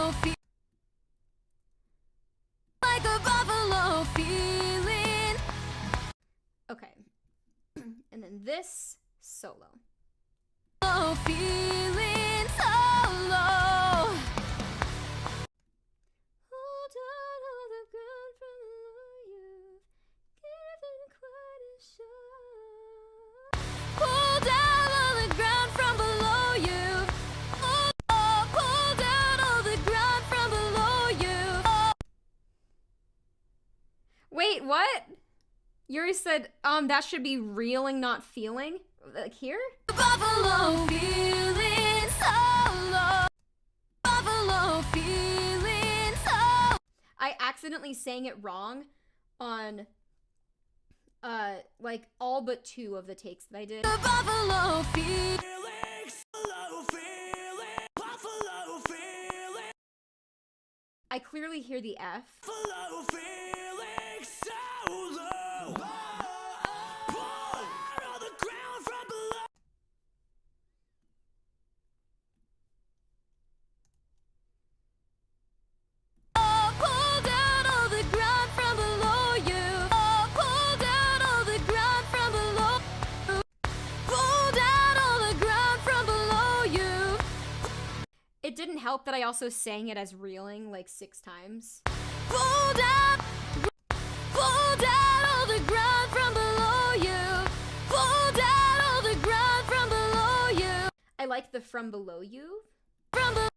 like a buffalo feeling. Okay. And then this solo. Oh, feeling solo. Hold on, hold the ground from below you. Given quite a shot. Pull down all the ground from below you. Oh, pull down all the ground from below you. Oh. Wait, what? Yuri said, that should be reeling, not feeling. Like here? Buffalo feeling solo. Buffalo feeling solo. I accidentally sang it wrong on, like all but 2 of the takes that I did. The buffalo feeling. I clearly hear the F. Pull down all the ground from below you. Pull down all the ground from below. Pull down all the ground from below you. It didn't help that I also sang it as reeling like 6 times. Pull down all the ground from below you. Pull down all the ground from below you. I like the from below you. From below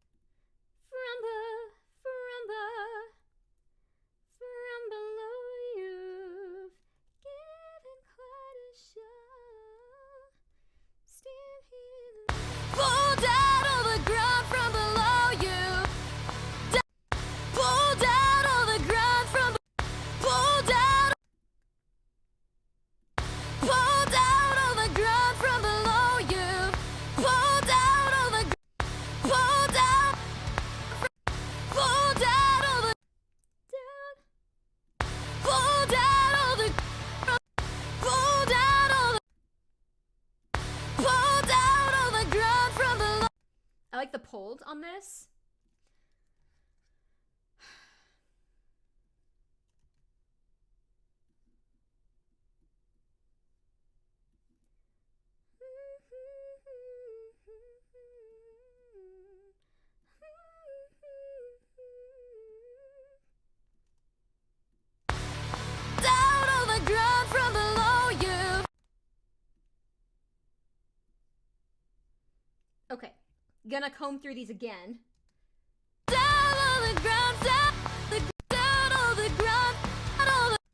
you've given quite a show. Stand here. Pulled out all the ground from below you. Pulled out all the ground from. Pulled out all the ground from below you. Pulled out all the. Pulled out. Pulled out all the. Down. Pulled out all the. Pulled out all the. Pulled out all the ground from below. I like the pulled on this. Down on the ground from below you. Okay, gonna comb through these again. Down on the ground, down on the ground, down on the ground,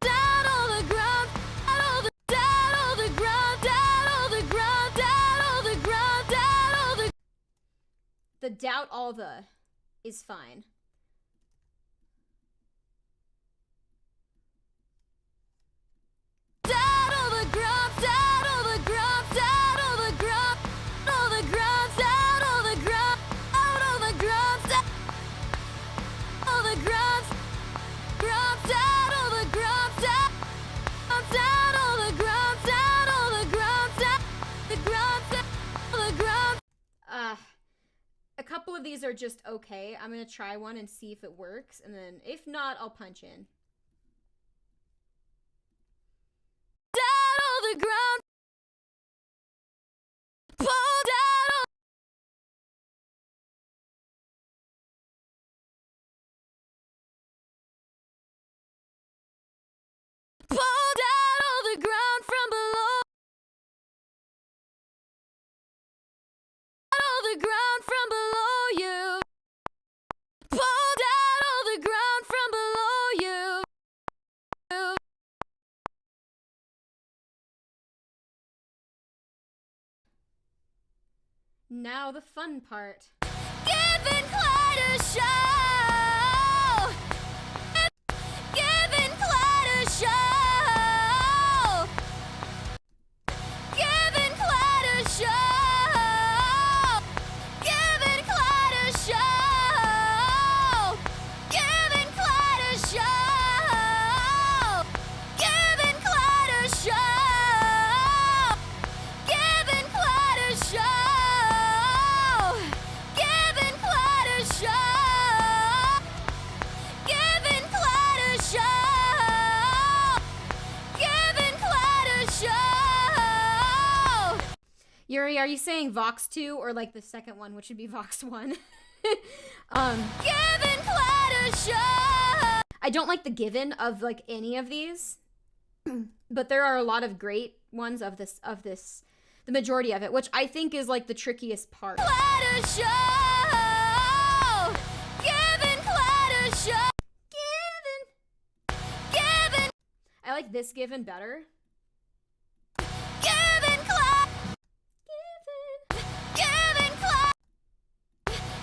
down on the ground, down on the ground, down on the ground, down on the. The doubt all the is fine. Down on the ground, down on the ground, down on the ground, down on the ground, down on the ground, down on the ground, down on the ground, down on the ground, down on the ground, down on the ground, down the ground, down on the ground. A couple of these are just okay. I'm gonna try one and see if it works, and then if not, I'll punch in. Down on the ground. Pull down on. Pull down on the ground from below. Down on the ground from below you. Pull down on the ground from below you. Now the fun part. Given quite a show. Given quite a show. Given quite a show. Given quite a show. Given quite a show. Given quite a show. Given quite a show. Given quite a show. Given quite a show. Given quite a show. Yuri, are you saying Vox 2 or like the second one, which would be Vox 1? Given quite a show. I don't like the given of like any of these, but there are a lot of great ones of this, the majority of it, which I think is like the trickiest part. Quite a show. Given quite a show. Given. I like this given better. Given quite. Given quite.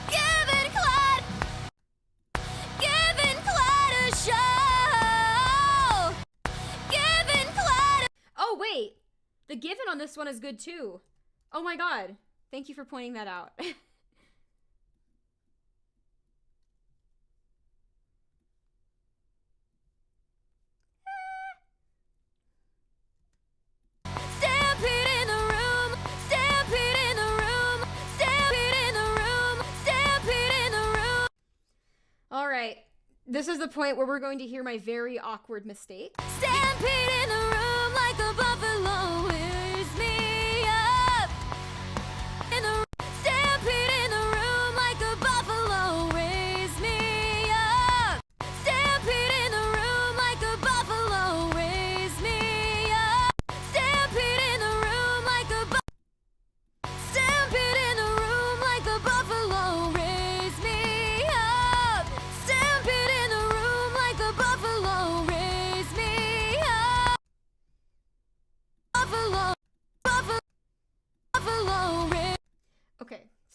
Given quite. Given quite a show. Given quite. Oh wait. The given on this one is good too. Oh my god. Thank you for pointing that out. Stampede in the room. Stampede in the room. Stampede in the room. Stampede in the room. All right. This is the point where we're going to hear my very awkward mistake. Stampede in the room like a buffalo wears me up. In the stampede in the room like a buffalo wears me up. Stampede in the room like a buffalo wears me up. Stampede in the room like a stampede in the room.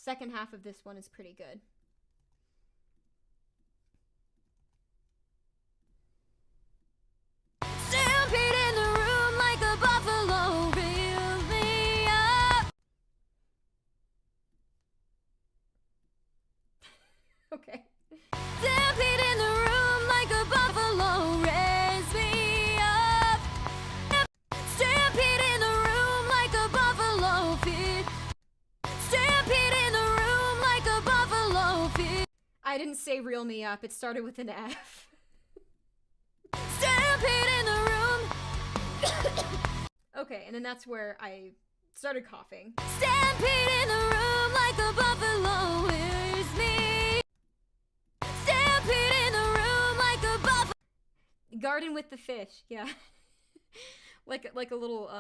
Second half of this one is pretty good. Stampede in the room like a buffalo, reel me up. Okay. Stampede in the room like a buffalo, raise me up. Stampede in the room like a buffalo, feed. Stampede in the room like a buffalo, feed. I didn't say reel me up. It started with an F. Stampede in the room. Okay, and then that's where I started coughing. Stampede in the room like a buffalo, where's me? Stampede in the room like a buffalo. Garden with the fish, yeah. like a little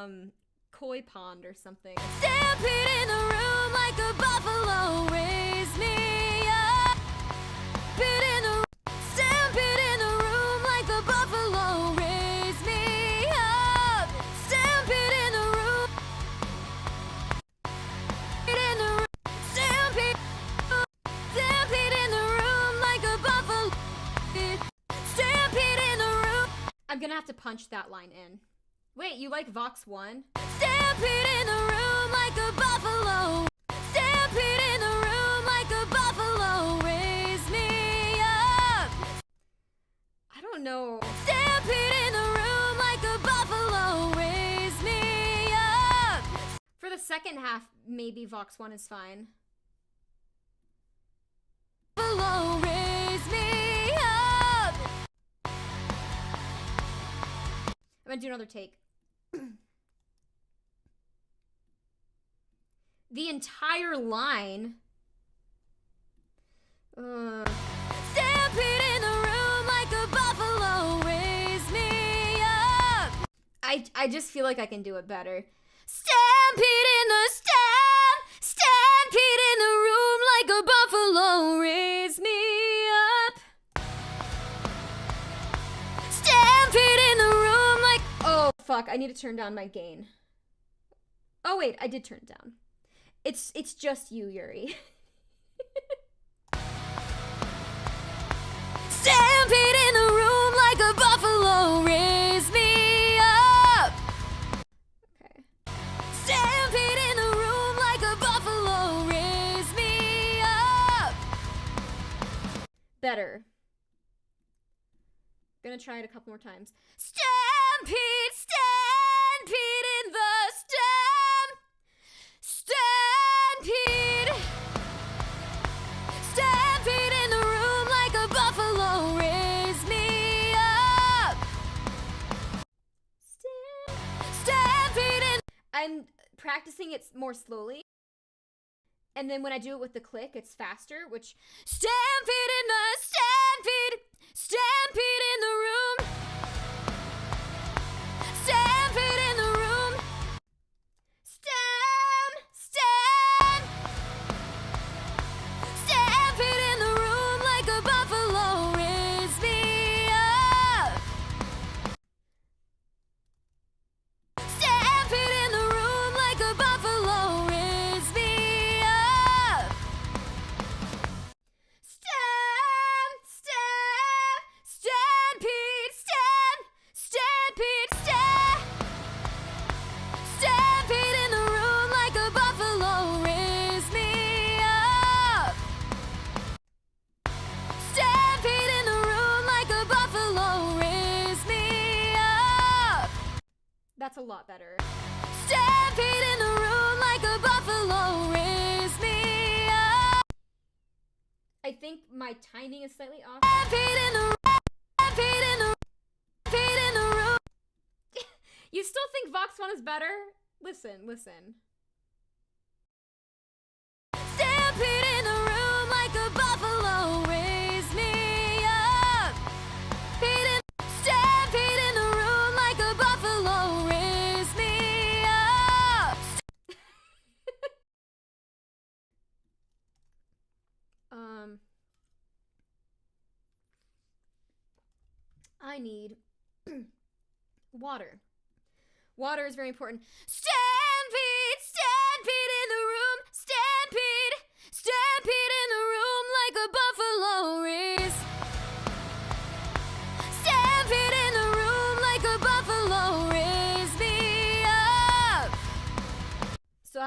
koi pond or something. Stampede in the room like a buffalo, raise me up. Stampede in the room like a buffalo, raise me up. Stampede in the room. Stampede in the room like a buffalo. Stampede in the room. I'm gonna have to punch that line in. Wait, you like Vox 1? Stampede in the room like a buffalo. Stampede in the room like a buffalo, raise me up. I don't know. Stampede in the room like a buffalo, raise me up. For the second half, maybe Vox 1 is fine. Buffalo, raise me up. I'm gonna do another take. The entire line. Stampede in the room like a buffalo, raise me up. I just feel like I can do it better. Stampede in the stampede in the room like a buffalo, raise me up. Stampede in the room like. Oh, fuck, I need to turn down my gain. Oh, wait, I did turn it down. It's just you, Yuri. Stampede in the room like a buffalo, raise me up. Okay. Stampede in the room like a buffalo, raise me up. Better. Gonna try it a couple more times. Stampede in the stampede. Stampede in the room like a buffalo, raise me up. Stampede in. I'm practicing it more slowly. And then when I do it with the click, it's faster, which... Stampede in the stampede in the room. Stampede in the room. Stampede in the room like a buffalo, raise me up. Stampede in the room like a buffalo, raise me up. Stampede in the room like a buffalo, raise me up. Stampede in the room like a buffalo, raise me up. That's a lot better. Stampede in the room like a buffalo, raise me up. I think my timing is slightly off. Stampede in the room. Stampede in the room. You still think Vox 1 is better? Listen. Stampede in the room like a buffalo, raise me up. Stampede in the room like a buffalo, raise me up. I need water. Water is very important. Stampede in the room. Stampede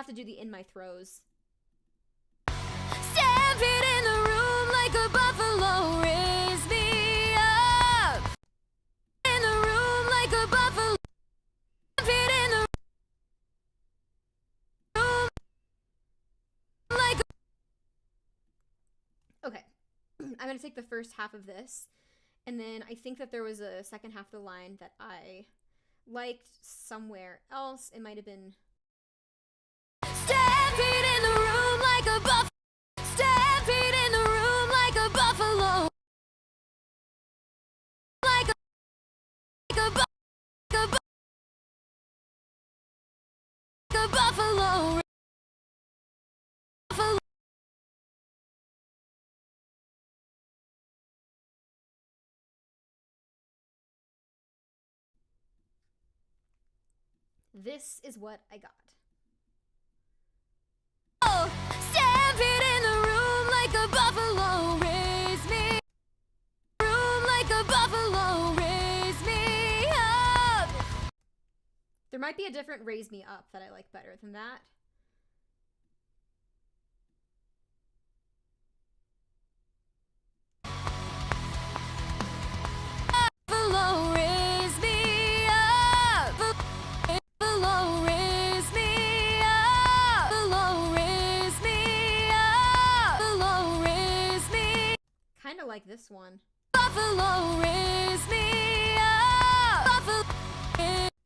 have to do the in my throws. Stampede in the room like a buffalo, raise me up. In the room like a buffalo. Stampede in the room like a... Okay. I'm gonna take the first half of this, and then I think that there was a second half of the line that I liked somewhere else. It might have been... Stampede in the room like a buffalo. Stampede in the room like a buffalo. Like a buffalo. Buffalo. This is what I got. Oh, stampede in the room like a buffalo, raise me. Room like a buffalo, raise me up. There might be a different raise me up that I like better than that. Buffalo, raise me up. Buffalo, raise me up. Buffalo, raise me up. Buffalo, raise me. Kind of like this one. Buffalo, raise me up.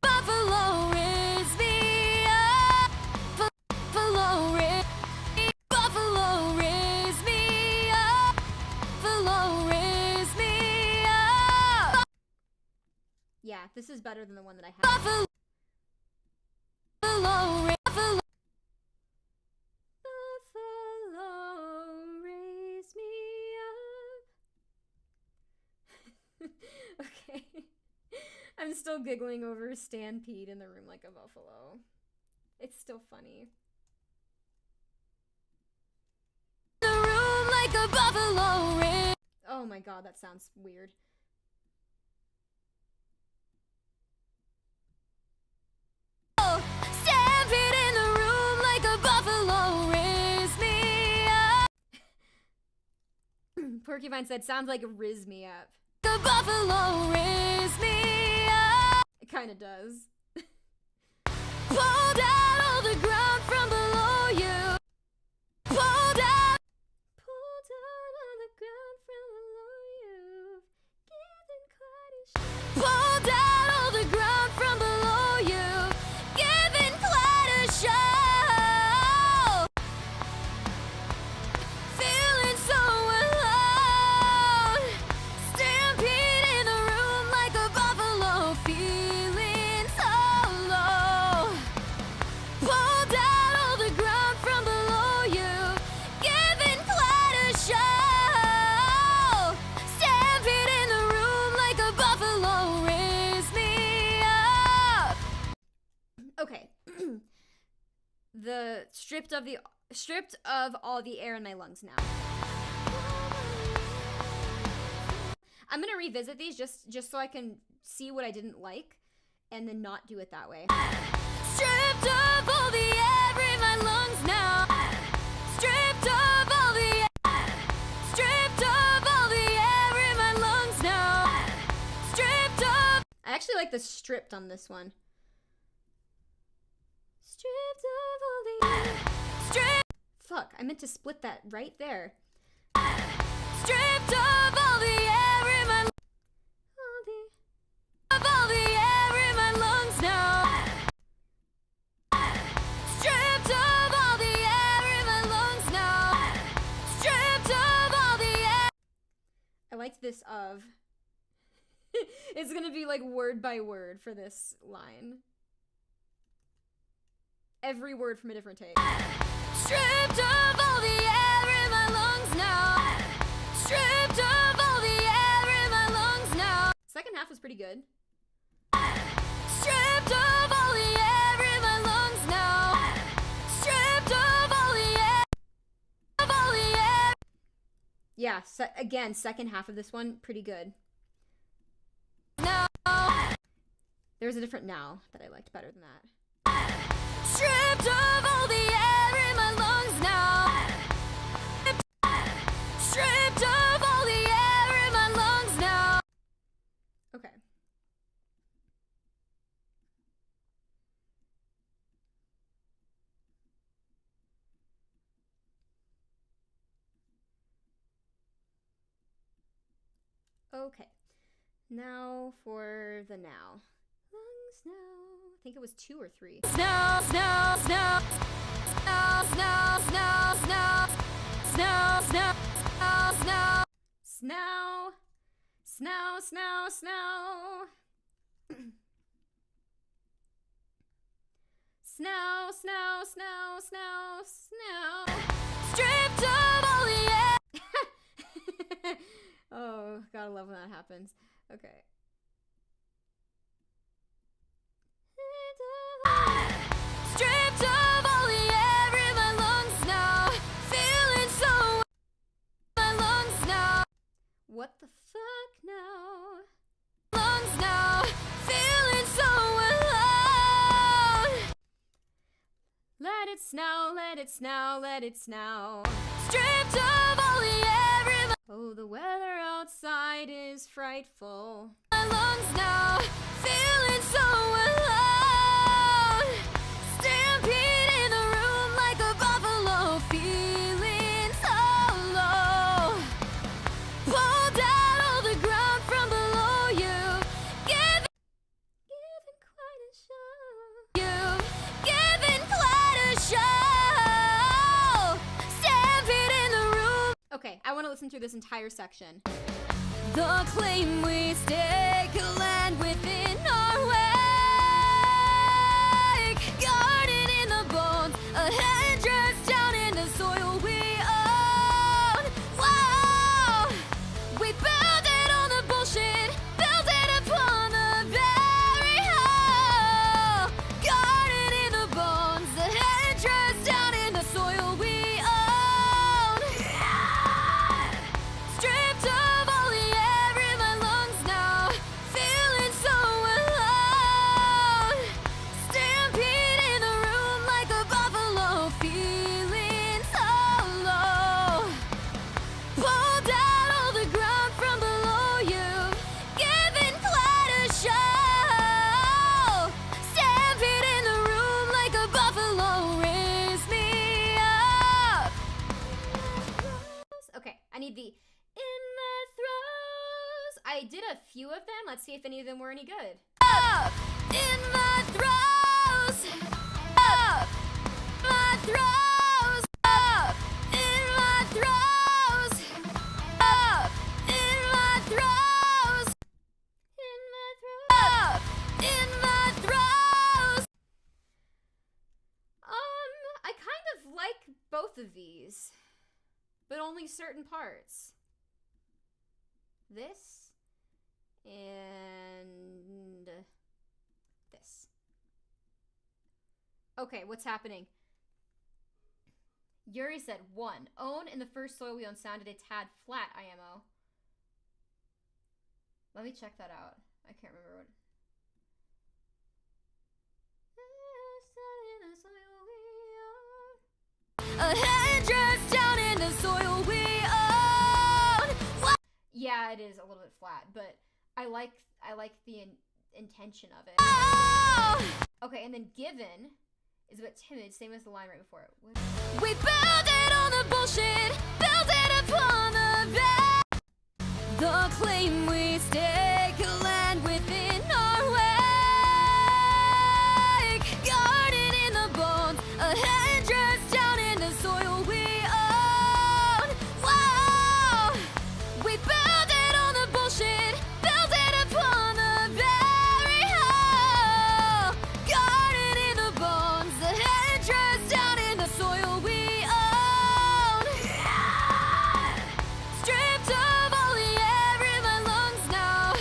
Buffalo, raise me up. Buffalo, raise me. Buffalo, raise me up. Buffalo, raise me up. Yeah, this is better than the one that I had. Buffalo, Buffalo, Buffalo, raise me up. Okay. I'm still giggling over stampede in the room like a buffalo. It's still funny. the room like a buffalo, raise. Oh my god, that sounds weird. Stampede in the room like a buffalo, raise me up. Porcupine said, sounds like riz me up. The buffalo, raise me up. It kind of does. Pulled out all the ground from below you. Pulled out. Pulled out on the ground from below you. Given quite a show. Pulled out all the ground from below you. Giving quite a show. Feeling so alone. Stampede in the room like a buffalo. Feeling so low. Pulled out all the ground from below you. Giving quite a show. Stampede in the room like a buffalo. Raise me up. Okay. The stripped of all the air in my lungs now. I'm gonna revisit these just so I can see what I didn't like and then not do it that way. Stripped of all the air in my lungs now. Stripped of all the air. Stripped of all the air in my lungs now. Stripped of. I actually like the stripped on this one. Stripped of all the air. Stripped. Fuck, I meant to split that right there. Stripped of all the air in my. Of all the air in my lungs now. Stripped of all the air in my lungs now. Stripped of all the air. I liked this of. It's gonna be like word by word for this line. Every word from a different take. Stripped of all the air in my lungs now. Stripped of all the air in my lungs now. Second half was pretty good. Stripped of all the air in my lungs now. Stripped of all the air. Of all the air. Yeah, again, second half of this one, pretty good. No. There was a different now that I liked better than that. Stripped of all the air in my lungs now. Stripped of all the air in my lungs now. Okay. Okay. Now for the now. Lungs now. I think it was 2 or 3. Snow, snow, snow. Snow, snow, snow, snow. Snow, snow, snow, snow. Snow. Snow, snow, snow. Snow, snow, snow, snow, snow. Stripped of all the air. Oh, gotta love when that happens. Okay. Stripped of all the air in my lungs now. Feeling so my lungs now. What the fuck now? Lungs now. Feeling so alone. Let it snow, let it snow, let it snow. Stripped of all the air in Oh, the weather outside is frightful. my lungs now. Feeling so alone. Stampede in the room like a buffalo. Feeling so low. Pulled out all the ground from below you. Given quite a show. You've given quite a show. Stampede in the room. Okay, I want to listen through this entire section. The claim we stake land within our wake. Garden in the bones, a headdress down in the soil we own. Wow, we build it on the bullshit, build it upon the very whole. Garden in the bones, a headdress down in the soil we own. Stripped of all the air in my lungs now. Feeling so alone. Stampede in the room like a buffalo. Feeling so low. Pulled out all the ground from below you. Given quite a show. Stampede in the room like a buffalo. Raise me up. Okay, I need the in my throes. I did a few of them. Let's see if any of them were any good. Up in my throes. Up my throes. Up in my throes. Up in my throes. In my throes. Up in my throes. I kind of like both of these, but only certain parts. This and this. Okay, what's happening? Yuri said 1. Own in the first soil we own sounded a tad flat, IMO. Let me check that out. I can't remember what. A headdress down in the soil we own. Yeah, it is a little bit flat, but I like the intention of it. Oh! Okay, and then given is a bit timid, same as the line right before it. What? We build it on the bullshit, build it upon the back. The claim we stake land within our wake. Garden in the bones, a headdress down in the soil we own. Wow, we build it on the bullshit, build it upon the very whole. Garden in the bones, a headdress down in the soil we own. Stripped of all the air in my lungs now.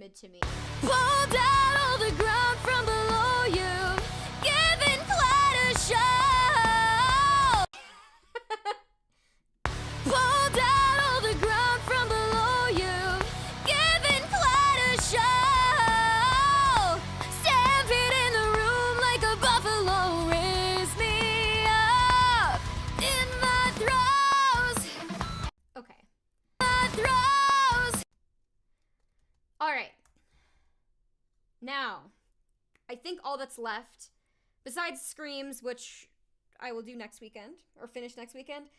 timid to me. Pull down all the ground from below you, giving quite a show. Pull down all the ground from below you, giving quite a show. Stampede in the room like a buffalo, raise me up in my throes. Okay. My throes. All right. Now, I think all that's left, besides screams, which I will do next weekend, or finish next weekend,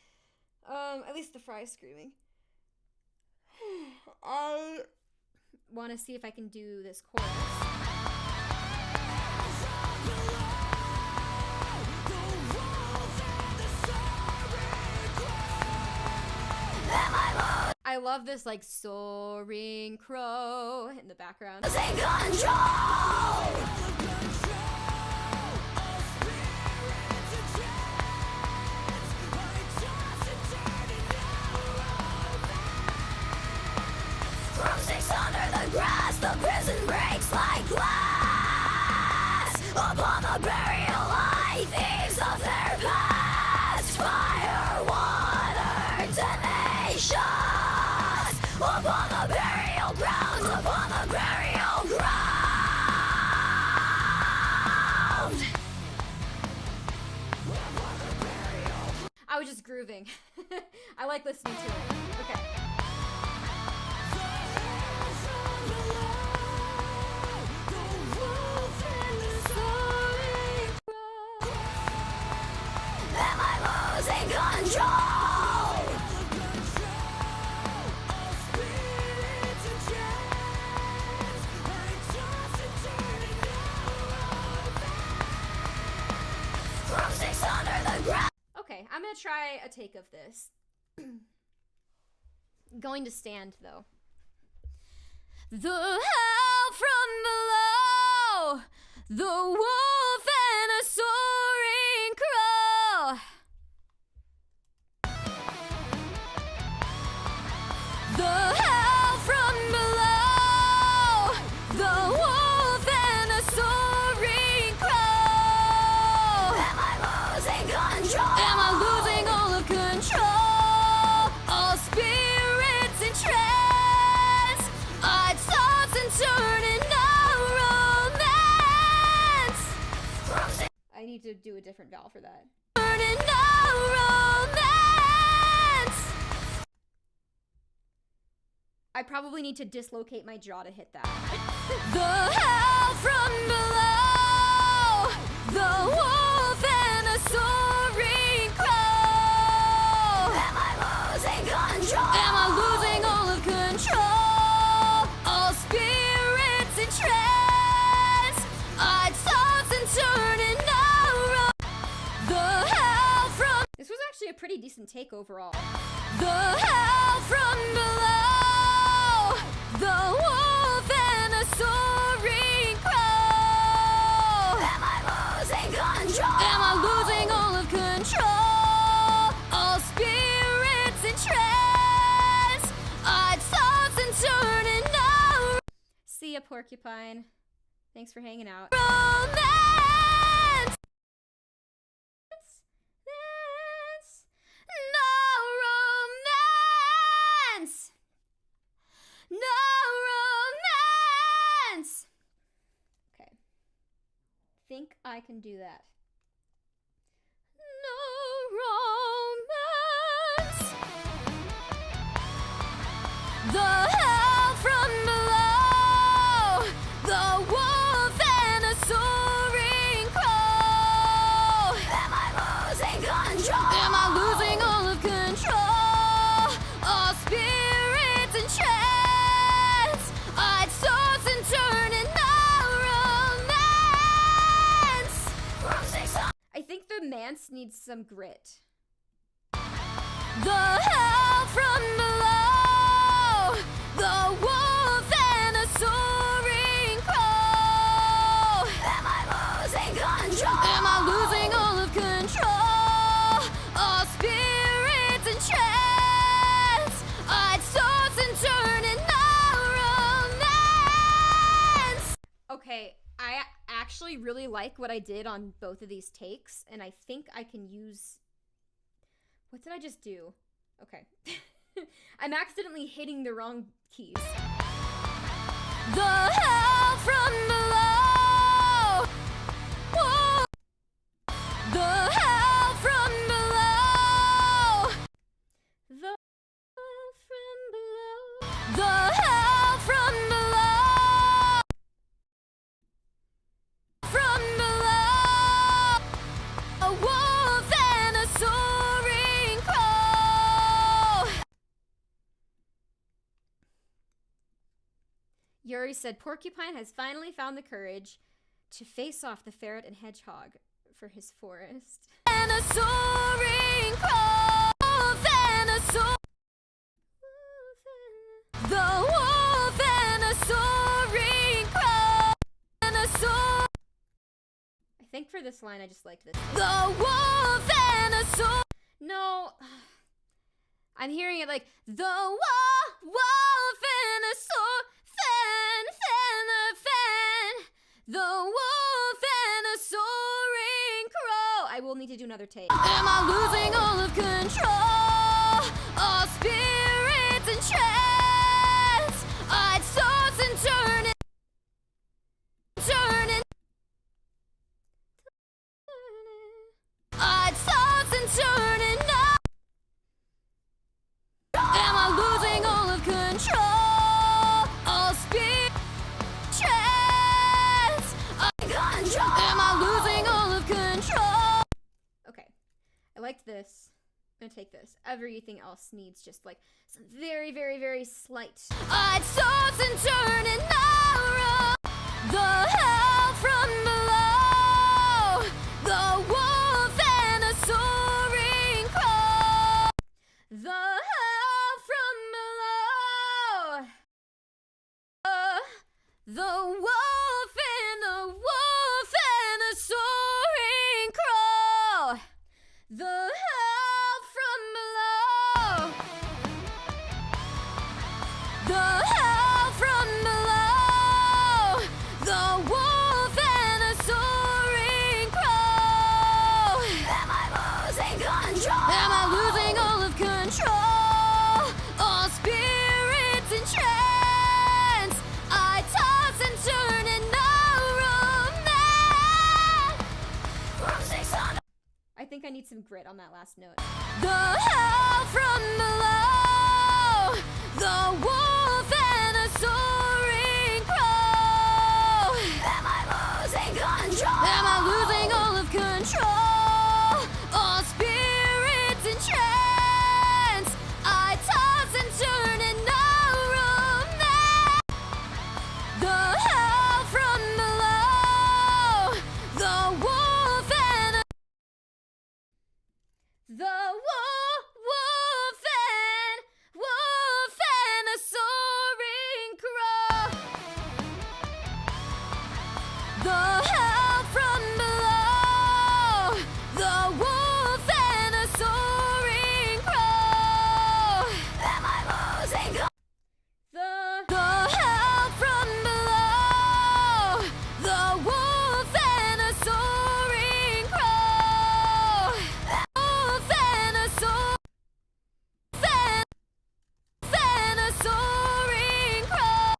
at least the fry screaming. I want to see if I can do this chorus. I love this like soaring crow in the background. Take control. From six under the grass, the prison breaks like glass. Upon the burial lie, thieves of their past. Fire, water, tenacious. Upon the burial ground, upon the burial ground. I was just grooving. I like listening to it. Okay. Am I losing control? From six under the ground. Okay, I'm gonna try a take of this. Going to stand though. The hell from below, the wolf and a soaring crow. The hell from below, the wolf and a soaring crow. Am I losing control? Am I losing all of control? All spirits in trance. I toss and turn in no romance. I need to do a different vowel for that. Turn in no romance. I probably need to dislocate my jaw to hit that. The hell from below, the wolf and a soaring crow. Am I losing control? Am I losing all of control? All spirits in trance. I toss and turn in no the hell from. This was actually a pretty decent take overall. The hell from below, the wolf and a soaring crow. Am I losing control? Am I losing all of control? All spirits in trance. I toss and turn in no. See ya, porcupine. Thanks for hanging out. Romance. No romance. No romance. Okay. Think I can do that. No romance. The hell from below, the wolf and a soaring crow. Am I losing control? Am I losing all of control? All spirits in trance. I toss and turn in no romance. From six under. I think the manse needs some grit. The hell from below, the wolf and a soaring crow. Am I losing control? Am I losing all of control? All spirits in trance. I toss and turn in no I actually really like what I did on both of these takes, and I think I can use... What did I just do? Okay. I'm accidentally hitting the wrong keys. The hell from below! Whoa! The hell from below! The hell from below! The hell from below! From below! A wolf and a soaring crow! Yuri said Porcupine has finally found the courage to face off the ferret and hedgehog for his forest. And a soaring crow, and a the wolf and a soaring crow, and a I think for this line I just liked this. The wolf and a No, I'm hearing it like the wolf and a the wolf and a soaring crow. I will need to do another take. Am I losing all of control? All spirits and trance. I'd toss and turn I'd toss and turn now. Am I losing all of control? All spirit trance. Am I losing all of control? Okay, I liked this. I'm gonna take this. Everything else needs just like some very, very, very slight. I'd toss and turn and narrow. The hell from below. The wolf and a soaring crow. The hell from below. The wolf and a soaring crow. The hell from below. The hell from below. The wolf and a soaring crow. Am I losing control? Am I losing all of control? All spirits in trance. I toss and turn and I think I need some grit on that last note. The hell from below. The wolf and a soaring crow. Am I losing control? Am I losing all of control? All spirits in trance. I toss and turn and no room there. The hell from below. The wolf and wolf and a soaring crow. The hell from below. The wolf and a soaring crow. Am I losing? The hell from below. The wolf and a soaring crow. Wolf and a soaring crow.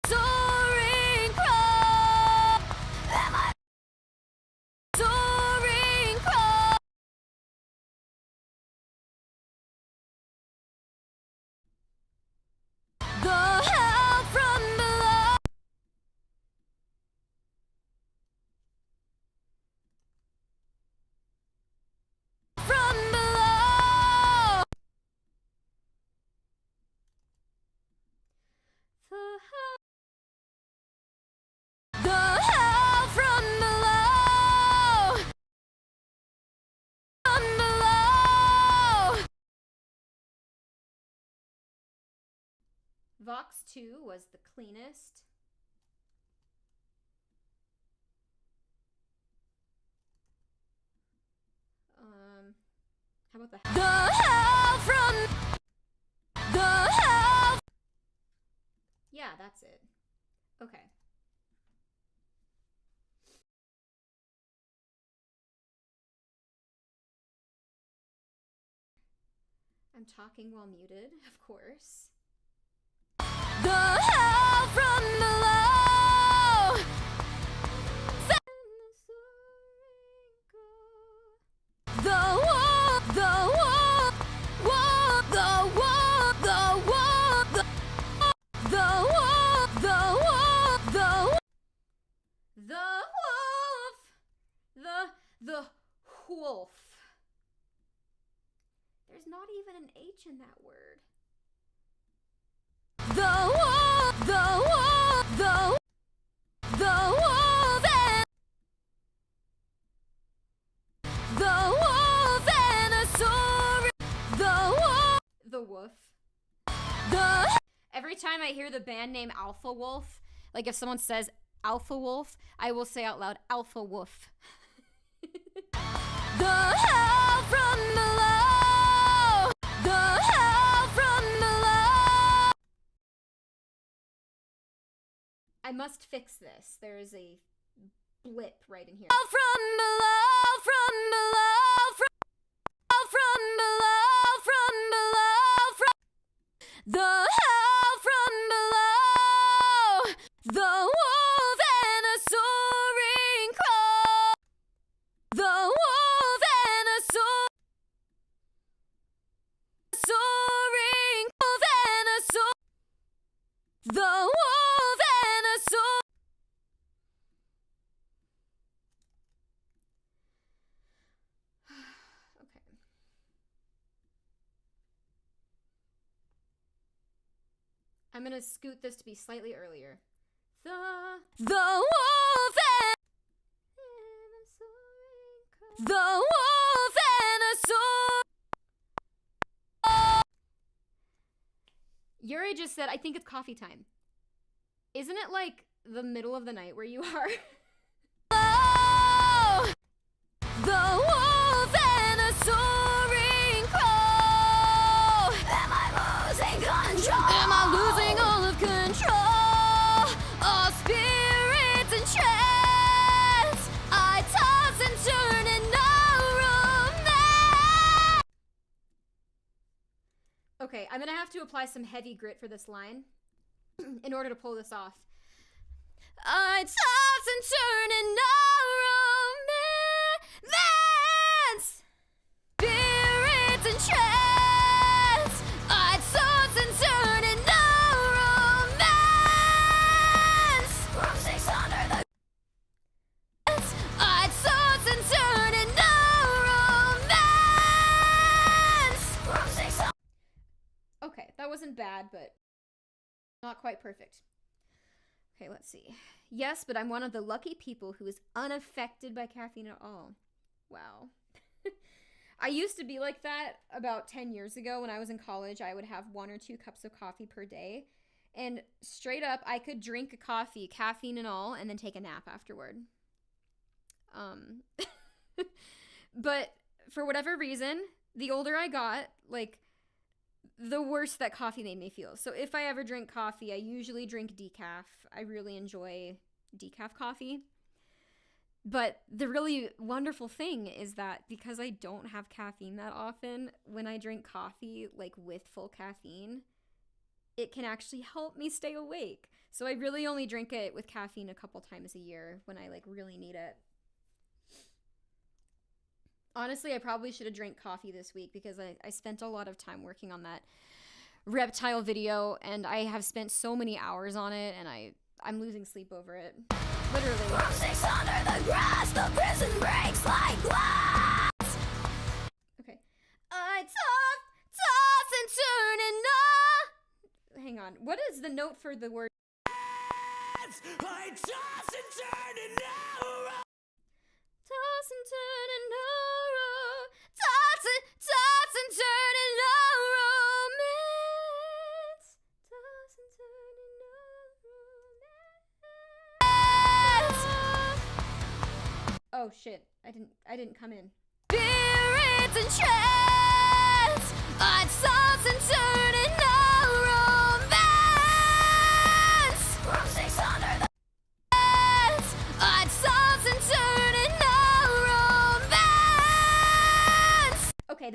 Soaring crow. Am I soaring crow? The hell from below. From below. The hell from below. From below. Vox 2 was the cleanest. How about the hell from Yeah, that's it. Okay. I'm talking while muted, of course. The hell from below. The wolf, the wolf, wolf, the wolf, the wolf, the wolf, the wolf, the wolf. The wolf. The wolf. There's not even an H in that word. The wolf, the wolf, the wolf and the wolf and a sword. The wolf. The wolf. The Every time I hear the band name Alpha Wolf, like if someone says Alpha Wolf, I will say out loud, Alpha Wolf. The hell from below. The hell from below. I must fix this. There is a blip right in here. From below, from below, from below, from below, from the hell from below. The wolf and a soaring crow. The wolf and a soaring wolf and a the wolf and a Okay. I'm gonna scoot this to be slightly earlier. The wolf and the wolf and a Yuri just said, I think it's coffee time. Isn't it like the middle of the night where you are? The wolf and a soaring crow. Am I losing control? Am I losing all of control? All spirits and trance. I toss and turn in no romance. Okay, I'm gonna have to apply some heavy grit for this line in order to pull this off. I toss and turn in no romance. Spirits and trance. I toss and turn in no romance. From 600 the I toss and turn in no romance. From 600. Okay, that wasn't bad, but not quite perfect. Okay, let's see. Yes, but I'm one of the lucky people who is unaffected by caffeine at all. Wow. I used to be like that about 10 years ago when I was in college. I would have 1 or 2 cups of coffee per day. And straight up, I could drink a coffee, caffeine and all, and then take a nap afterward. But for whatever reason, the older I got, like, the worse that coffee made me feel. So if I ever drink coffee, I usually drink decaf. I really enjoy decaf coffee. But the really wonderful thing is that because I don't have caffeine that often, when I drink coffee, like with full caffeine, it can actually help me stay awake. So I really only drink it with caffeine a couple times a year when I like really need it. Honestly, I probably should have drank coffee this week because I spent a lot of time working on that reptile video and I have spent so many hours on it and I'm losing sleep over it. Literally. From 6 under the grass, the prison breaks like glass. Okay. I toss and turn and Hang on. What is the note for the word? I toss and turn and Toss and turn and no toss and turn and no romance. Toss and turn and no romance. Oh shit. I didn't come in. Spirits and trance. I toss and turn and no romance.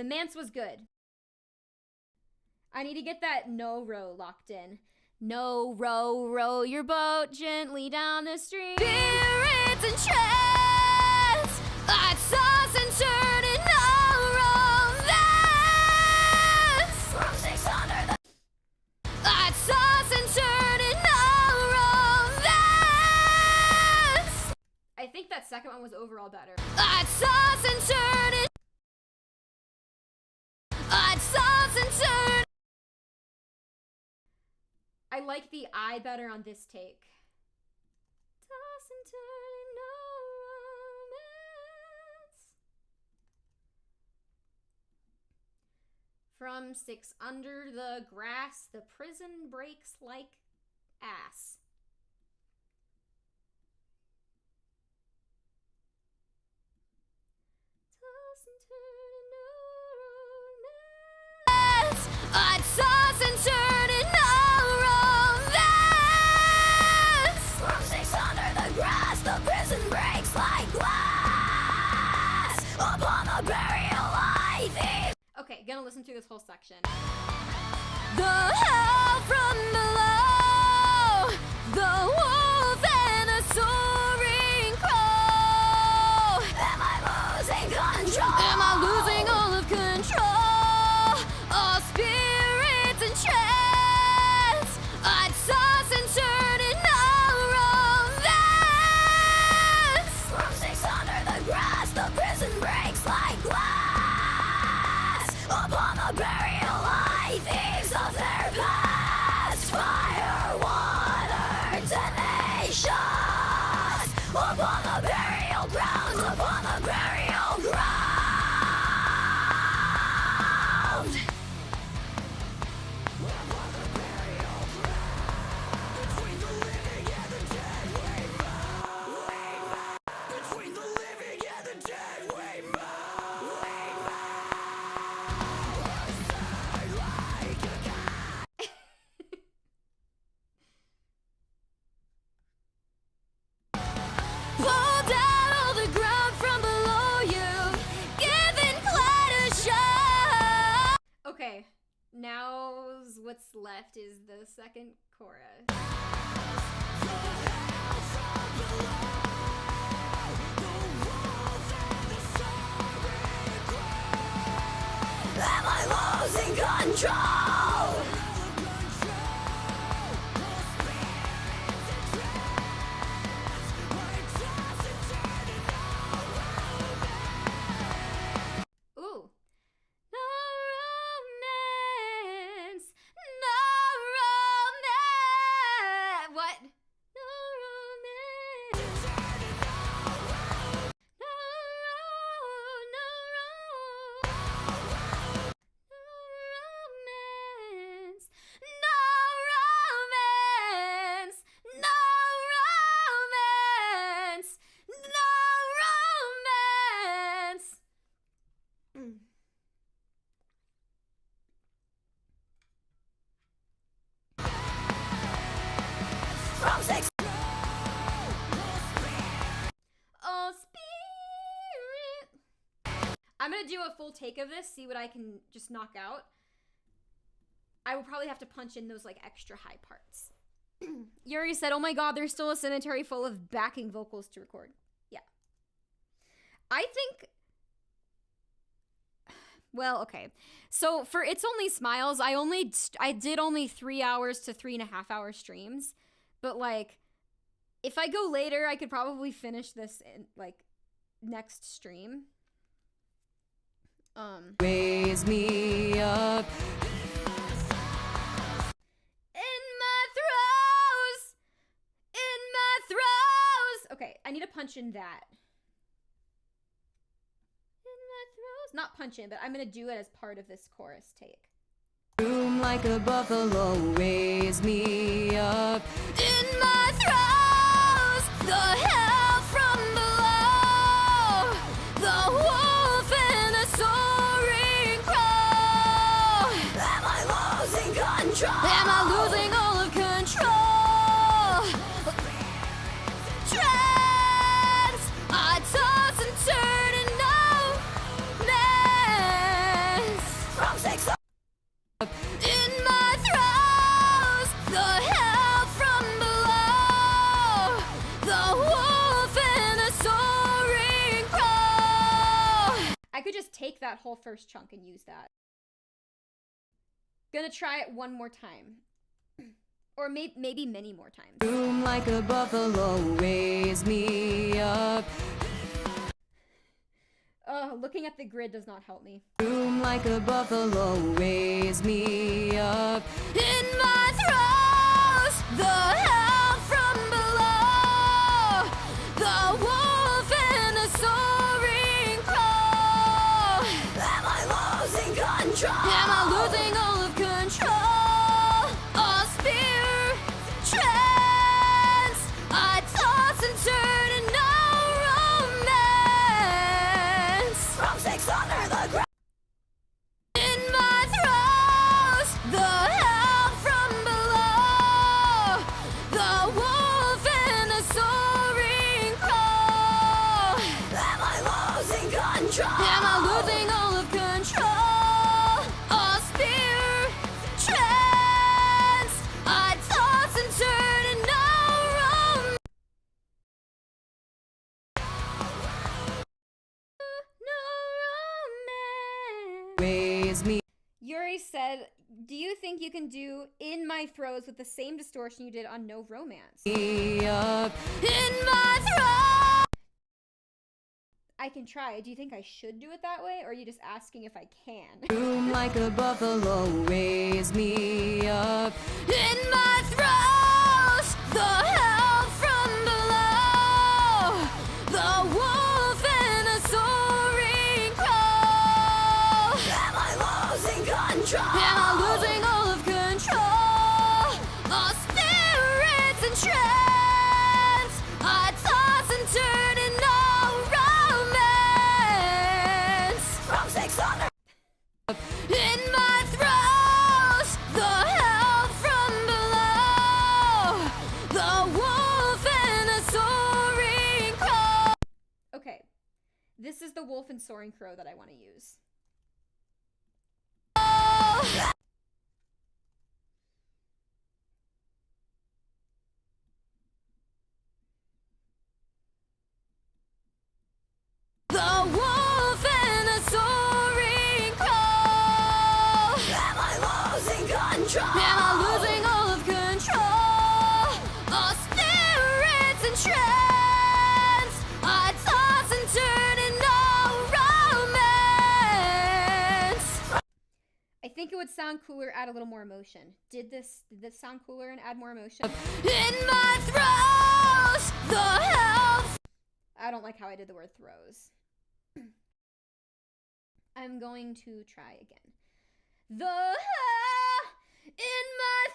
manse was good. I need to get that no row locked in. No row, row your boat gently down the stream. Spirits and trance, I'd toss and turn in no romance. From 600 I'd toss and turn in no romance. I think that second one was overall better. I'd toss and turn in. I'd toss and turn. I like the I better on this take. Toss and turn, no romance. From 6 under the grass, the prison breaks like ass. Toss and turn, no romance. I toss and turn in no romance. From 6 under the grass, the prison breaks like glass. Upon the burial life. Okay, gonna listen through this whole section. The hell from below, the wolf and the soaring crow. Am I losing control? Am I losing all of control? All spirits and trance, I toss and turn in no romance. From 6 under the grass, the prison breaks like glass. Upon the burial life eaves of their past. Fire, water, tenacious. Upon the burial grounds, upon the burial ground. Upon the burial ground. Between the living and the dead we moan. Between the living and the dead we moan. Like a cat. Pull down all the ground from below you, giving quite a shot. Okay, now what's left is the second chorus. Am I losing control? Ooh. No romance. No romance. What? No romance. No romance. No romance. No romance. No romance. From 6. Oh, spirit. I'm gonna do a full take of this, see what I can just knock out. I will probably have to punch in those like extra high parts. Yuri said, oh my god, there's still a cemetery full of backing vocals to record. Yeah. I think... Well, okay. So for It's Only Smiles, I did only 3 hours to 3.5 hour streams. But like, if I go later, I could probably finish this in like next stream. Raise me up in my throes. Okay, I need to punch in that. In my throes, not punch in, but I'm gonna do it as part of this chorus take. Room like a buffalo, raise me up in my throes. The hell from below, the wolf and the soaring crow. Am I losing control? Am I losing all of control? Trance, I toss and turn and no man. take that whole first chunk and use that. Gonna try it one more time. Or maybe many more times. Boom like a buffalo, raise me up. Looking at the grid does not help me. Boom like a buffalo, raise me up. In my throes, the hell from below. The wolf and the soaring crow. Am I losing control? Am I losing all of control? All spear, trance. I toss and turn and no romance. From 6 under the ground. In my throes, the hell from below. The wolf and the soaring crow. Am I losing control? Am I losing all of control? All spear, trance. I toss and turn and no romance. No romance. Raise me Yuri said, do you think you can do In My Throes with the same distortion you did on No Romance? up. In my throat. I can try. Do you think I should do it that way, or are you just asking if I can? Boom like a buffalo, raise me up. In my throes, the hell from below. The wolf and the soaring crow. Am I losing control? Am I losing all of control? All spirits and trance. I toss and turn and no romance. From 600. In my throes, the hell from below. The wolf and the soaring crow. Okay. This is the Wolf and Soaring Crow that I want to use. The wolf and the soaring crow. Am I losing control? Am I losing all of control? All spirits and trance. I toss and turn and no romance. I think it would sound cooler, add a little more emotion. Did this sound cooler and add more emotion? In my throes, the hell. I don't like how I did the word throws. I'm going to try again. The In my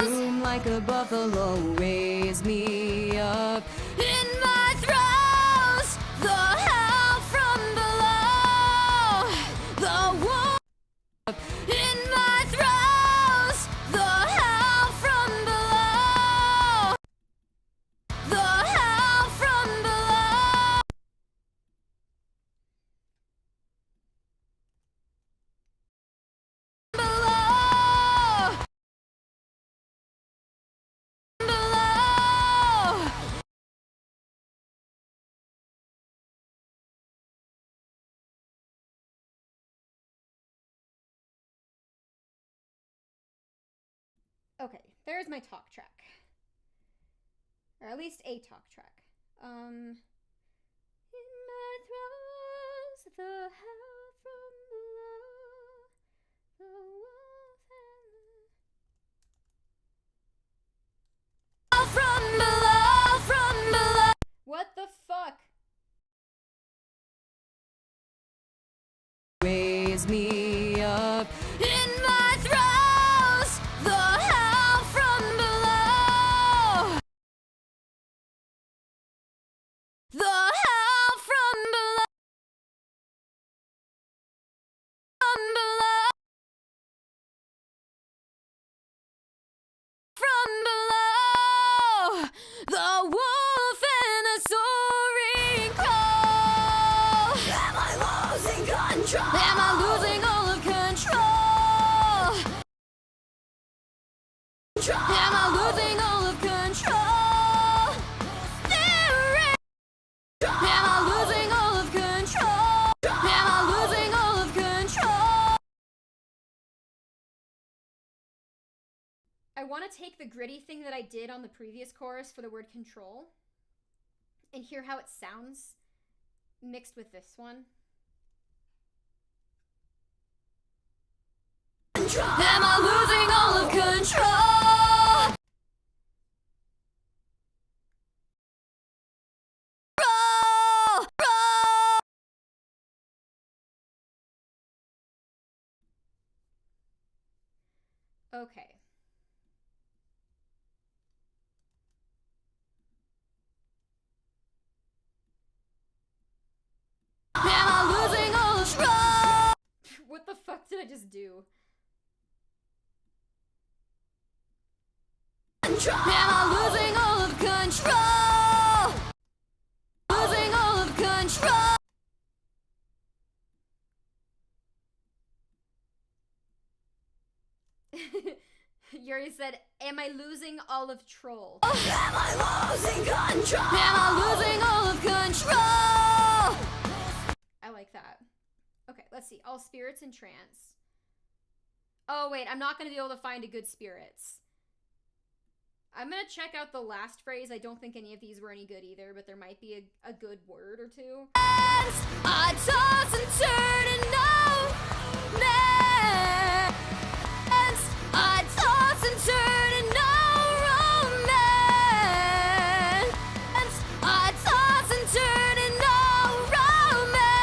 throes, boom like a buffalo, raise me up. In my throes, the hell from below. The wolf. In my throes, the hell from below. The hell from below. Below. Below. Okay, there's my talk track. Or at least a talk track. In my throes, the hell from below, the wolf and From below, from below. What the fuck? Raise me up. In my throes, the hell from below. The hell from below. From below. From below. The wolf and the soaring crow. Am I losing control? Am I losing all of control? Am I losing all of control? Am I losing all of control? I want to take the gritty thing that I did on the previous chorus for the word control and hear how it sounds mixed with this one. Am I losing all of control? Okay. Am I losing all control? What the fuck did I just do? Am I losing all of control? Losing all of control. Yuri said, am I losing all of troll? Am I losing control? Am I losing all of control? I like that. Okay, let's see. All spirits in trance. Oh, wait, I'm not going to be able to find a good spirits. I'm going to check out the last phrase. I don't think any of these were any good either, but there might be a good word or two. I toss and turn and no man. I toss and turn and no romance. I toss and turn and no romance.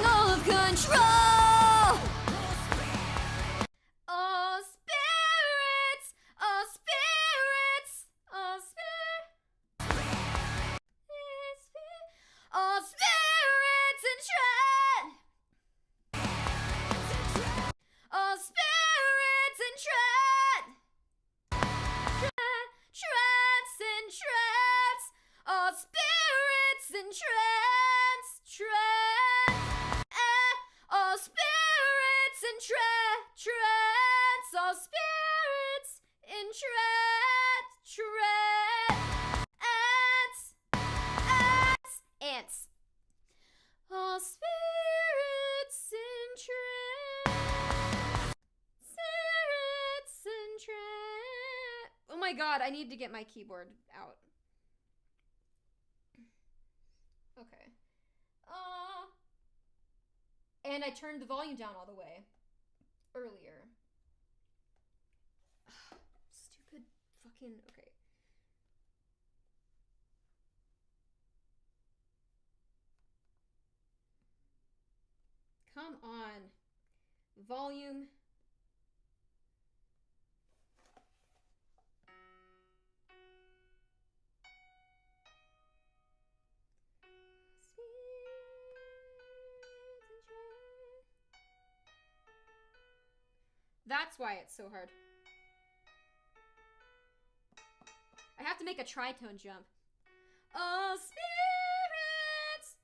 All of control. Oh spirits, oh spirits, oh spirits, oh spirits in trance. Oh spirits in trance. Trance in trance. Oh spirits in trance. Trance. Oh spirits in trance. Oh spirits in trance. Ants. Oh spirits in trance. Spirits in trance. Oh my god, I need to get my keyboard out. Okay. And I turned the volume down all the way earlier. Stupid fucking. Okay. Come on. Volume. That's why it's so hard. I have to make a tritone jump. Oh, spirits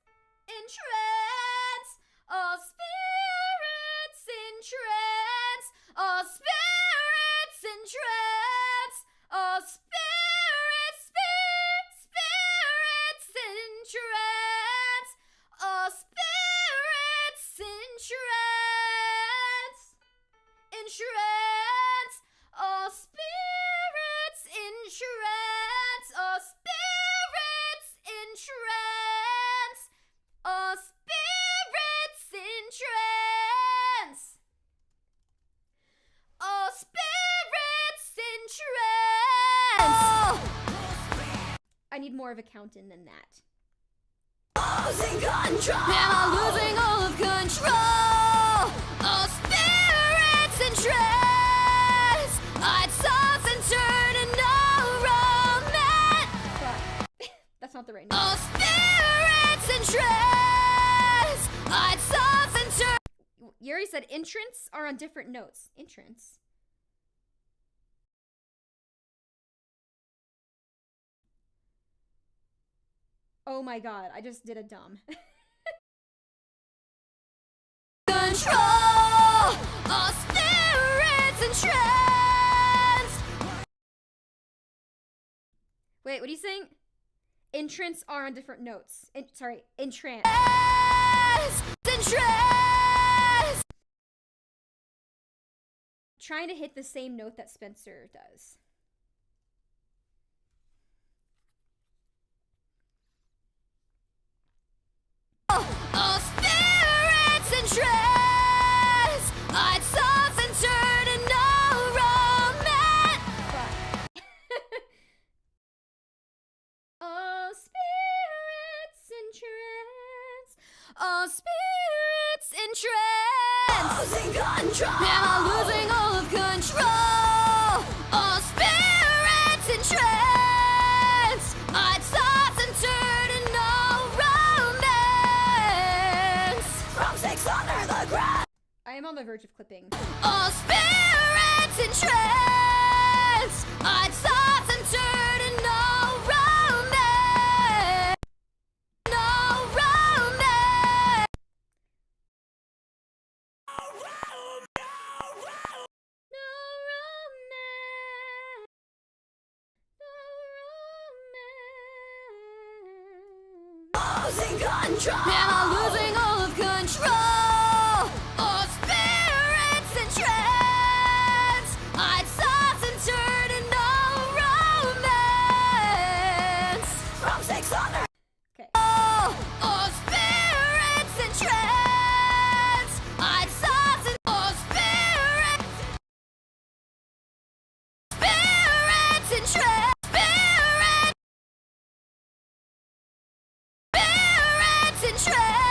in trance. Oh, spirits in trance. Oh, spirits in trance. Oh, spirits in trance. Oh, spirits in trance. In trance. Oh, spirits in trance. Oh, spirits in trance. Oh, spirits in trance. Oh, spirits in trance. I need more of a count-in than that. Losing control. Am I losing all of control? Oh, spirits in trance. I toss and turn and no romance. That's not the right note. Oh, spirits in trance. I toss and turn. Yuri said entrance are on different notes. Entrance. Oh my god, I just did a dumb. Control. Oh, spirits in trance. Wait, what are you saying? Entrance are on different notes. Sorry, entrance. In trance. trying to hit the same note that Spencer does. Oh, spirits and trance, I'd toss and turn and no romance. Oh, spirits and trance. Oh, spirits in trance, losing control. Am I losing all of control? Oh, spirits in trance, I'd toss and turn and no romance. From 6 under the ground. I am on the verge of clipping. Oh, spirits in trance, I'd toss and turn and no romance. No romance. No romance. No romance. Losing control. Am I losing all of control? Oh, spirits in trance, I'd toss and turn and no romance. From 600. Okay. Oh, spirits in trance, I'd toss and oh, spirits in trance, spirits in trance.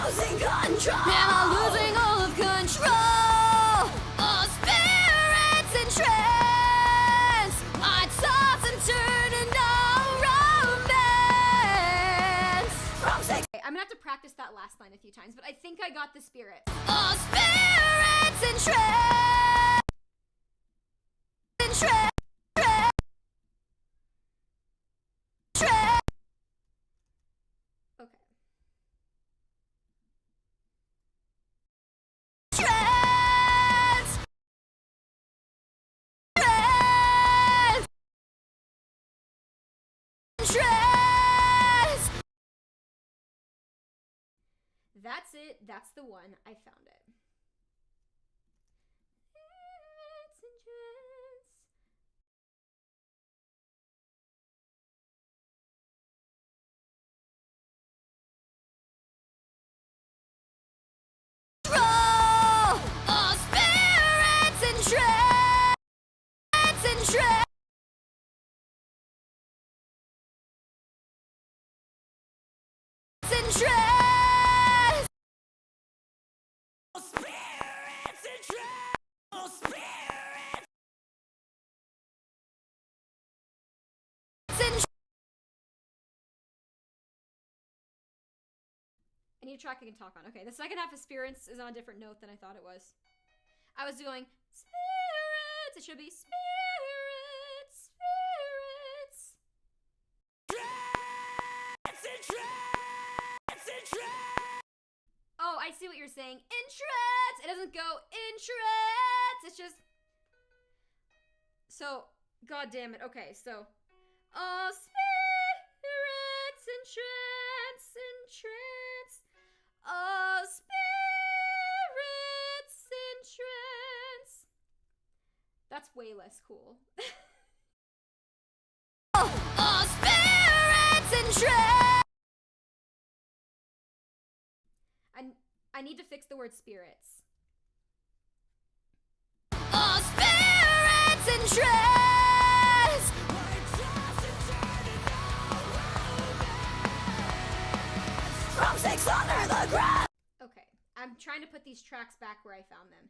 Losing control. Am I losing all of control? Oh, spirits in trance, I toss and turn and no romance. From 6. Okay, I'm gonna have to practice that last line a few times, but I think I got the spirit. Oh, spirits in trance. In trance. Okay. Trance. Trance. Trance. That's it. That's the one. I found it. Spirits and trance. Oh, spirits in trance, in trance. In trance. Oh, spirits in trance. Oh, spirits in trance. I need a track I can talk on. Okay, the second half of spirits is on a different note than I thought it was. I was doing spirits. It should be spirits, spirits. Trance in trance, in trance. Oh, I see what you're saying. In trance. It doesn't go in trance. It's just. So, god damn it. Okay, so. Oh, spirits in trance, in trance. Oh, spirits in trance. That's way less cool. Oh, spirits in trance. I need to fix the word spirits. Oh, spirits in trance. From 6 under the ground. Okay, I'm trying to put these tracks back where I found them.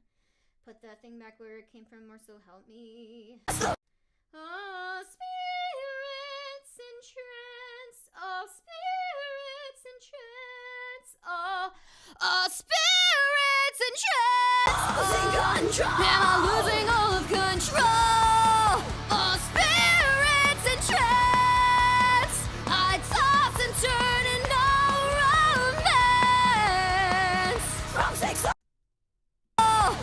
Put that thing back where it came from, or so help me. Oh, spirits in trance. Oh, spirits in trance. Oh, spirits in trance. Losing control. Am I losing all of control? Oh, spirits in trance. I toss and turn and no romance. From 6. Oh,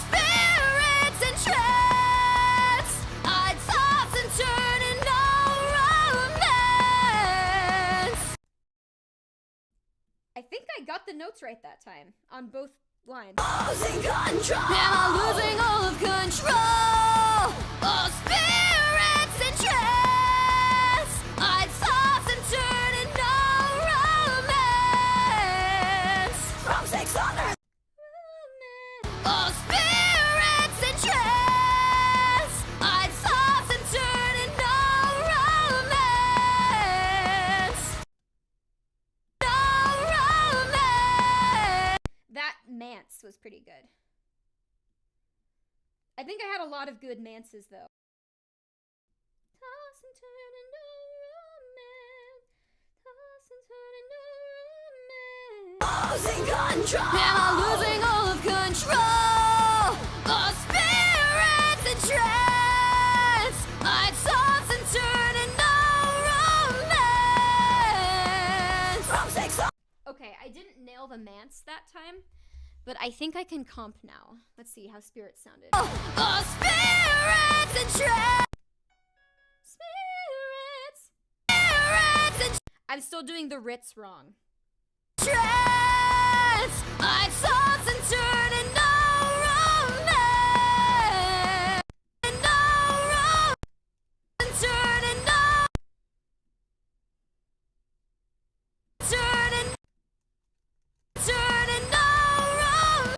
spirits in trance. I toss and turn and no romance. notes right that time on both lines. Losing control. Am I losing all of control? All spirits in trance. I toss and turn in no romance. From 600. All spirits in trance. I toss and turn in no romance. No romance. That Mance was pretty good. I think I had a lot of good Mances though. Toss and turn and no romance. Toss and turn and no romance. Losing control. Am I losing all of control? All spirits in trance. I toss and turn in no romance. From 600. Okay, I didn't nail the Mance that time, but I think I can comp now. Let's see how Spirits sounded. All spirits in trance. Spirits. Spirits in I'm still doing the Ritz wrong. trance. I toss and turn in no romance. In no romance. And turn in no. Turn in. Turn in no romance.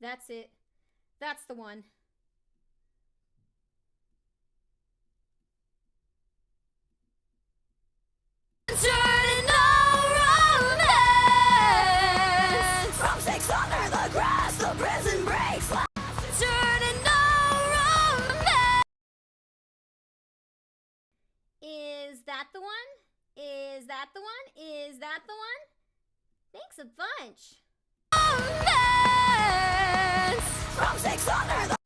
That's it. That's the one. Turn in no romance. From 600 the grass, the prison breaks. Turn in no romance. Is that the one? Is that the one? Is that the one? Thanks a bunch. Romance. From 600 the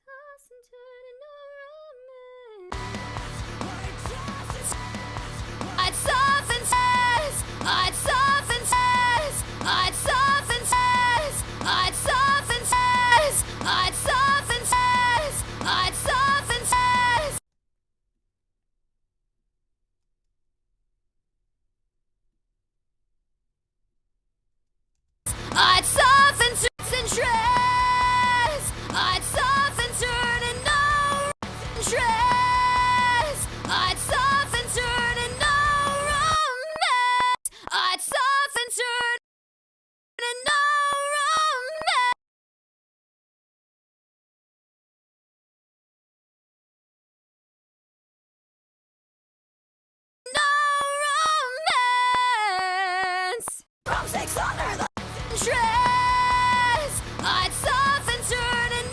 Toss and turn and no romance. I toss and says, I toss and says, I toss and says, I toss and says, I toss and says, I toss and says. I toss and trance. I toss and turn and no trance. I toss and turn and no romance. I toss and turn and no romance. No romance. From 600 the trance. I toss and turn and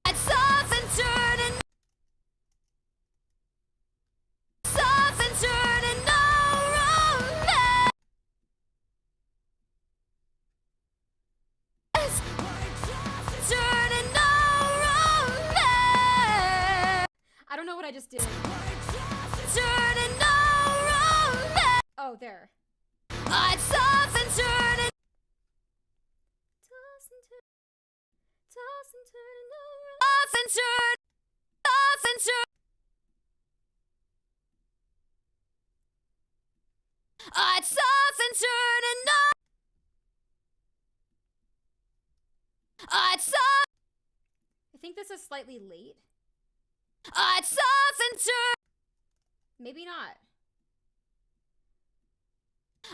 I toss and turn and toss and turn and no romance. Turn and no romance. I don't know what I just did. Turn and no romance. Oh, there. I toss and turn and Toss and turn. Toss and turn and no romance. toss and turn. Toss and turn. I toss and turn and no. I toss. I think this is slightly late. I toss and turn. Maybe not.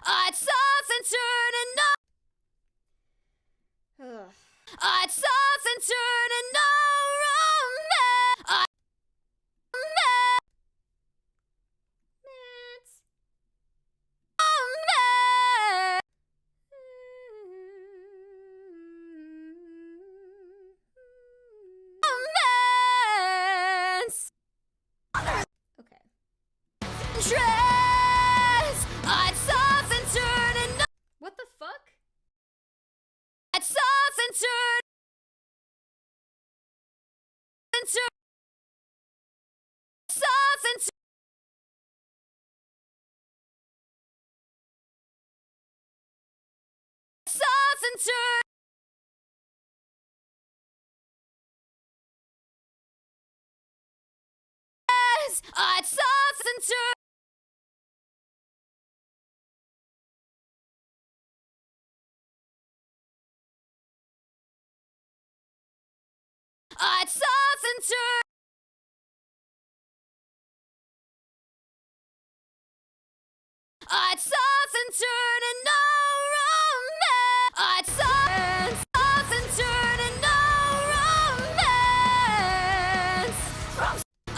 I toss and turn and no. Ugh. I toss and turn and no romance. I Mance. romance. Trance, I'd toss and turn and What the fuck? I'd toss and turn and turn, toss and turn, toss and turn. I'd toss and turn. I'd toss and turn. I'd toss and turn and no romance. I'd toss and turn and no romance.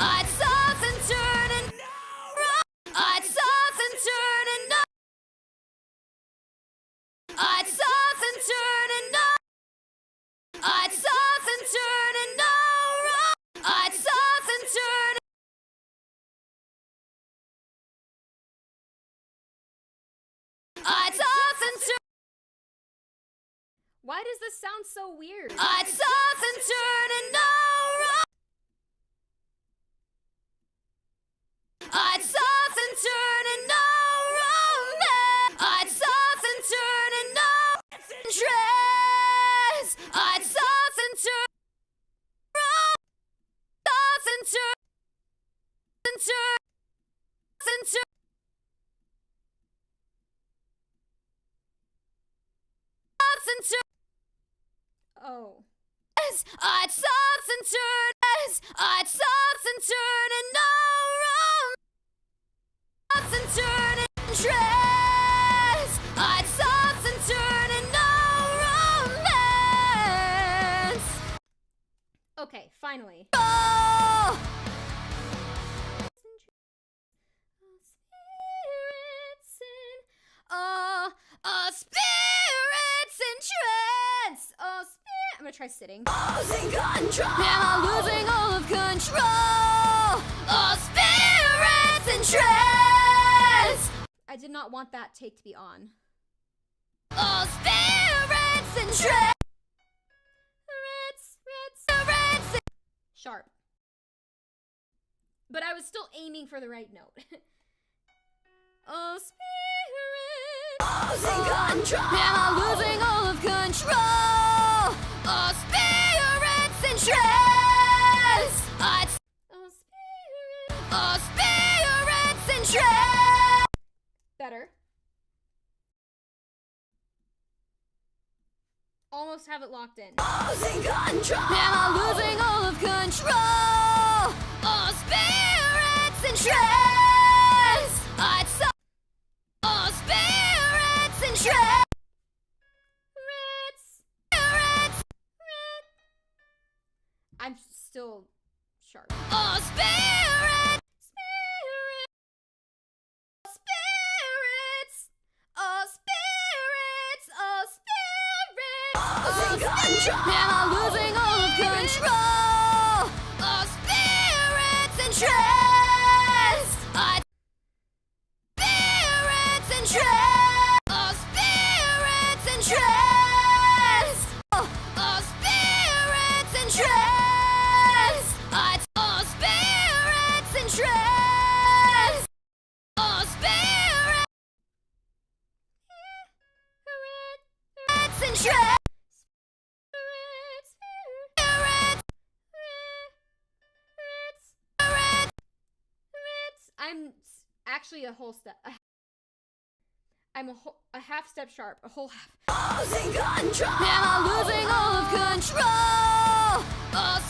I'd toss and turn and no romance. I'd toss and turn and no. I'd toss and turn and no. I'd toss and turn and no romance. I'd toss and turn. I'd toss and turn. Why does this sound so weird? I'd toss and turn and no romance. I'd toss and turn and no romance. I'd toss and turn and no trance. I'd toss and turn. Toss and turn and turn and turn. Toss and turn. Oh. I'd toss and turn. I'd toss and turn and no romance. Toss and turn and trance. I'd toss and turn and no romance. Okay, finally. Oh! Spirits in Spirits in trance. I'm gonna try sitting. Losing control. Am I losing all of control? Spirits in trance. I did not want that take to be on. Spirits in trance. Spirits in Sharp. But I was still aiming for the right note. Spirits. losing control. Am I losing all of control? Spirits in trance. Spirits in trance. Better. Almost have it locked in. Losing control. Am I losing all of control? Spirits in trance. Spirits in trance. I'm still sharp. Spirits. Spirits. Spirits. Losing control. Am I losing all of control? Spirits in trance. Spirits in trance. Spirits in trance. Spirits in trance. Spirits in trance. Spirits in trance. I'm actually a whole step. I'm a half step sharp. A whole half. Losing control. Am I losing all of control?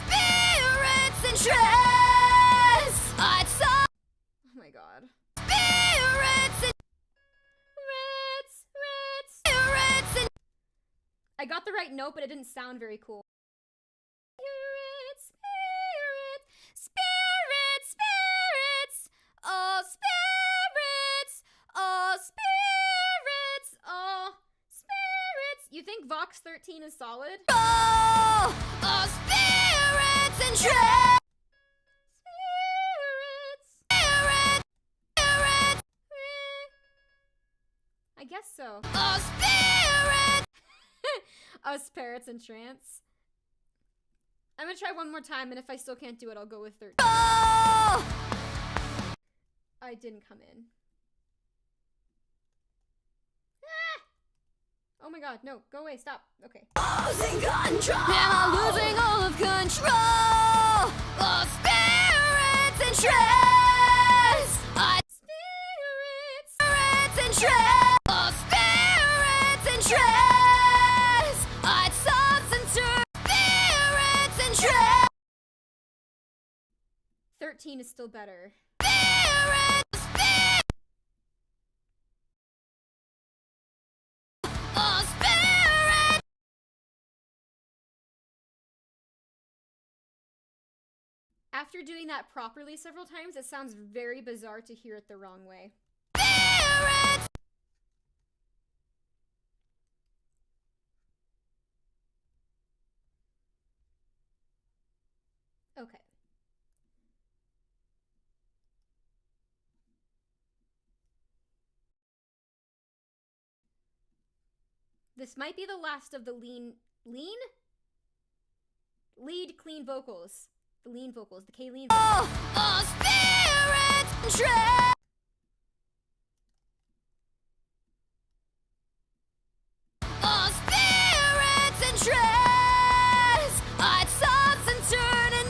Spirits in trance. Oh my god. Spirits in spirits in. I got the right note, but it didn't sound very cool. Spirits. Spirits. Spirits. You think Vox 13 is solid? Spirits in trance. Spirits. I guess so. A spirit! Us parrots in trance. I'm gonna try one more time, and if I still can't do it, I'll go with 13. Oh! I didn't come in. Oh my god, no, go away, stop. Okay. Losing control! Am I losing all of control? Of spirits and trance! Spirits and trance! Of spirits and trance! I'd substitute spirits and trance! 13 is still better. After doing that properly several times, it sounds very bizarre to hear it the wrong way. Okay. This might be the last of the lead clean vocals. The lean vocals, the K-lean vocals. Oh, spirits and spirits and trance! I'd substitute and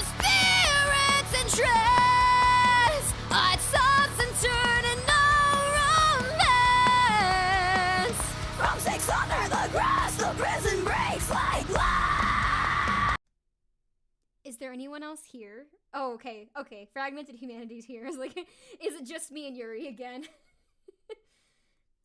spirits and trance! I'd substitute and no romance! From 6 under the grass, the prison breaks like glass! Is there anyone else here? Oh, okay, okay. Fragmented Humanity's here. I was like, is it just me and Yuri again?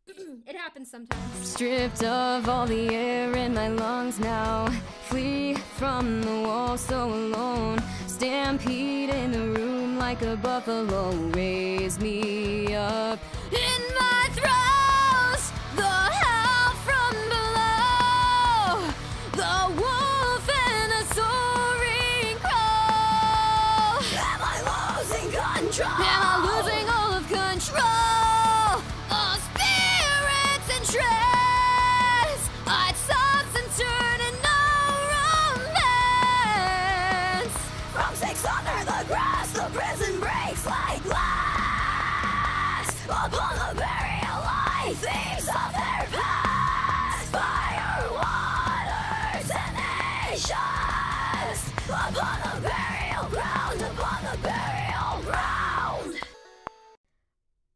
It happens sometimes. Stripped of all the air in my lungs now. Flee from the wall so alone. Stampede in the room like a buffalo. Raise me up in my throes. The howl from below. The wolf and a soaring crow. Am I losing control? Am I losing all of control? Oh, spirits and trance. I'd substitute and no romance. From 6 under the grass, the prison breaks like glass. Upon the burial line, thieves of their past. Fire, waters, and nations. Upon the burial ground, upon the burial ground.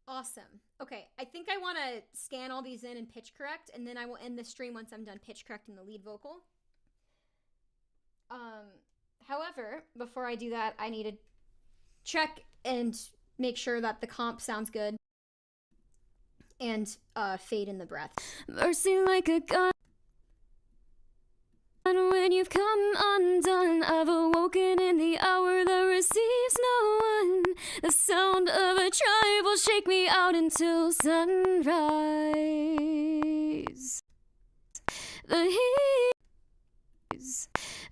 Awesome. Okay, I think I want to scan all these in and pitch correct, and then I will end the stream once I'm done pitch correcting the lead vocal. However, before I do that, I need to check and make sure that the comp sounds good. And fade in the breath. Mercy like a gun. And when you've come undone, I've awoken in the hour that receives no one. The sound of a tribe will shake me out until sunrise.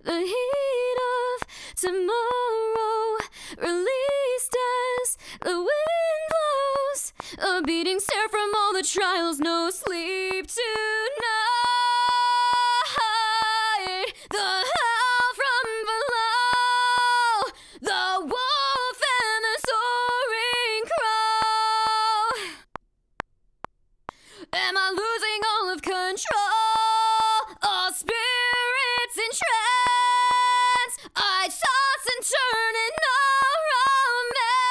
The heat of tomorrow released as the wind blows. A beating stare from all the trials, no sleep tonight. The howl from below, the wolf and the soaring crow. Am I losing all of control? All spirits in trance. I toss and turn in no romance.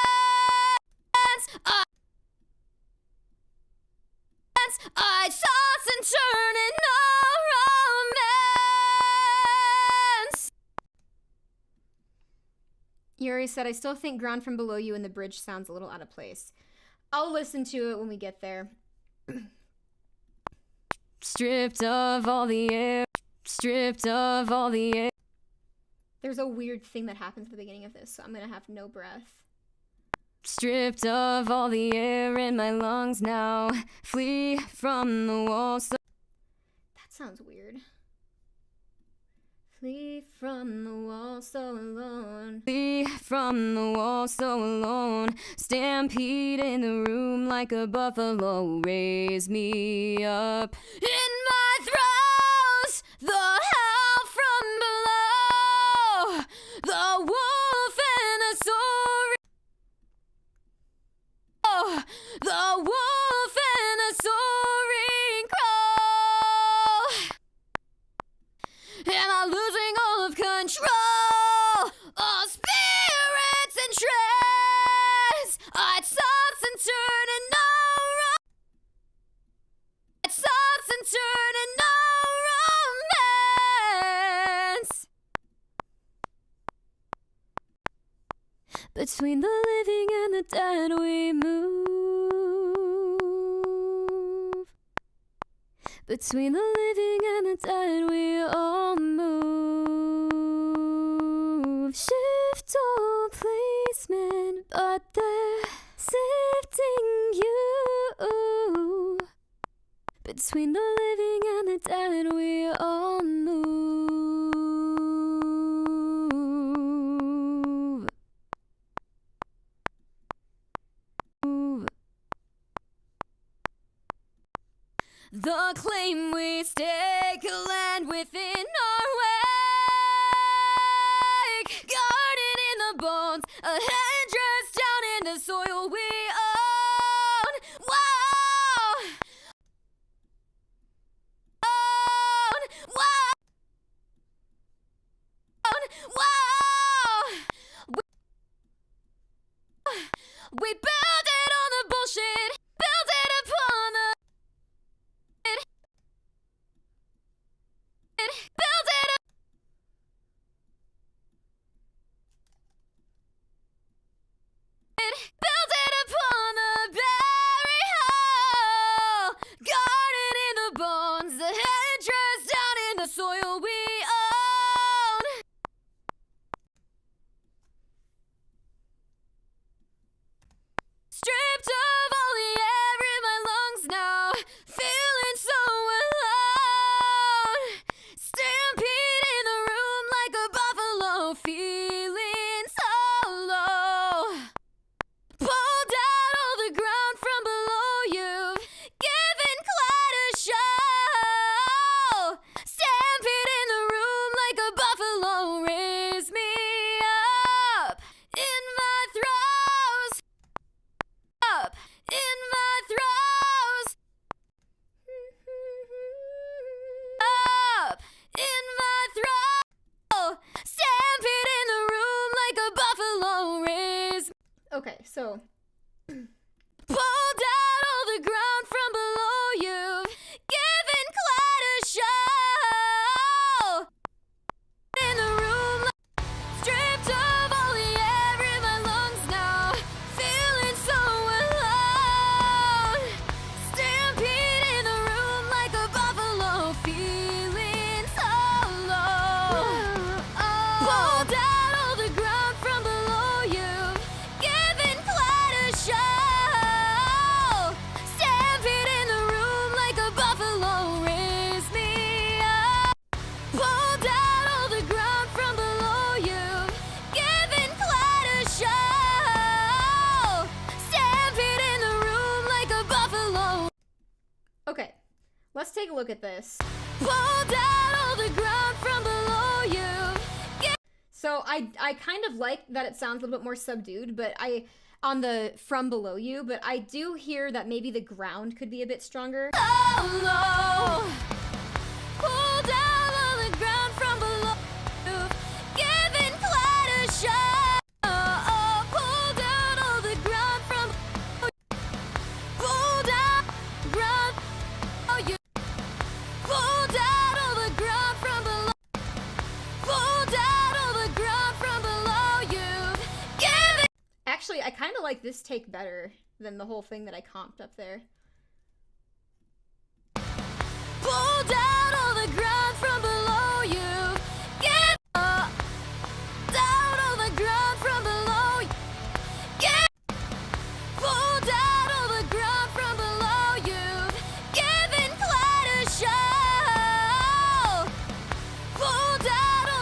I toss and turn in no romance. Yuri said, I still think ground from below you in the bridge sounds a little out of place. I'll listen to it when we get there. Stripped of all the air. Stripped of all the air. There's a weird thing that happens at the beginning of this, so I'm gonna have no breath. Stripped of all the air in my lungs now. Flee from the walls. That sounds weird. Flee from the wall so alone. Flee from the wall so alone. Stampede in the room like a buffalo. Raise me up in my throes. The hell from below. The wolf and the soaring. Oh, the wolf and the soaring crow. Am I losing all of control? All spirits and treads. I toss and turn and no romance. I toss and turn and no romance. Between the living and the dead we move. Between the living and the dead we all move. Shift all placement, but they're sifting you. Between the living and the dead we all move. The claim we stake land within our wake. Garden in the bones, a headdress down in the soil we own. Wow! Wow! Wow! We build it on the bullshit, build it upon the build it up. Build it upon the burial. Garden in the bones, the headdress down in the soil we own. Stripped of all the air in my lungs now, feeling so alone. Stampede in the room like a buffalo, feeling so low. Pulled out all the ground from below you, given quite a show. Stampede in the room like a buffalo, raise me up in my throes. Up in my throes. Up in my throat. Stampede in the room like a buffalo, raise. Okay, so pulled out all the ground from below you, given quite a show. In the room, stripped of all the air in my lungs now, feeling so alone. Stampede in the room like a buffalo, feeling so low. Pulled out all the ground from below you, given quite a show. Stampede in the room like a buffalo, raise me up. Pulled out all the ground from below you, given quite a show. Stampede in the room like a buffalo. Okay, let's take a look at this. Pulled out all the ground from below you. So I kind of like that it sounds a little bit more subdued, but on the from below you, but I do hear that maybe the ground could be a bit stronger. Oh, low. Pulled out all the ground from below you, given quite a show. Pulled out all the ground from pulled out ground. Oh, you pulled out all the ground from below. Pulled out all the ground from below you. Given. Actually, I kind of like this take better than the whole thing that I comped up there. Pulled out all the ground from below you. Give down all the ground from below you. Give pulled out all the ground from below you. Given quite a show. Pulled out all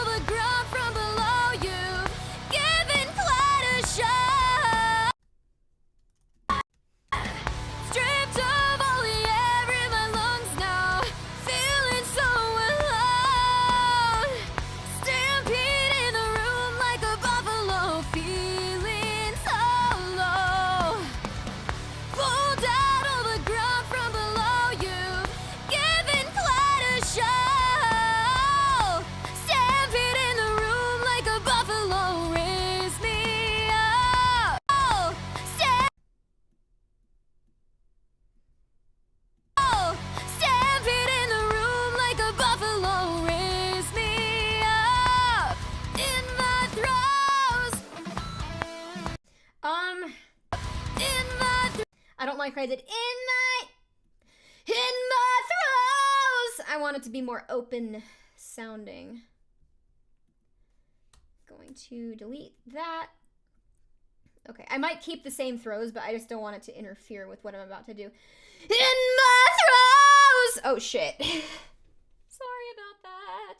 I cried it in my throes. I want it to be more open sounding. Going to delete that. Okay, I might keep the same throws, but I just don't want it to interfere with what I'm about to do. In my throes! Oh shit. Sorry about that.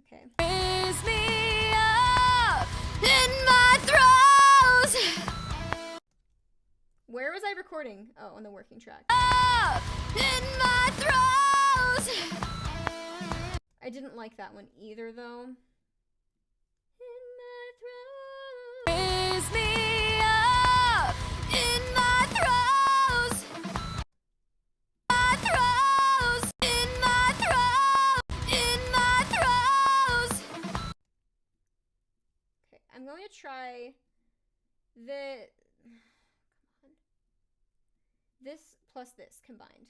Okay. Raise me up in my throes! Where was I recording? Oh, on the working track. Up in my throes! I didn't like that one either, though. In my throes. Raise me up in my throes. My throes. In my throes. In my throes. Okay, I'm going to try this plus this combined.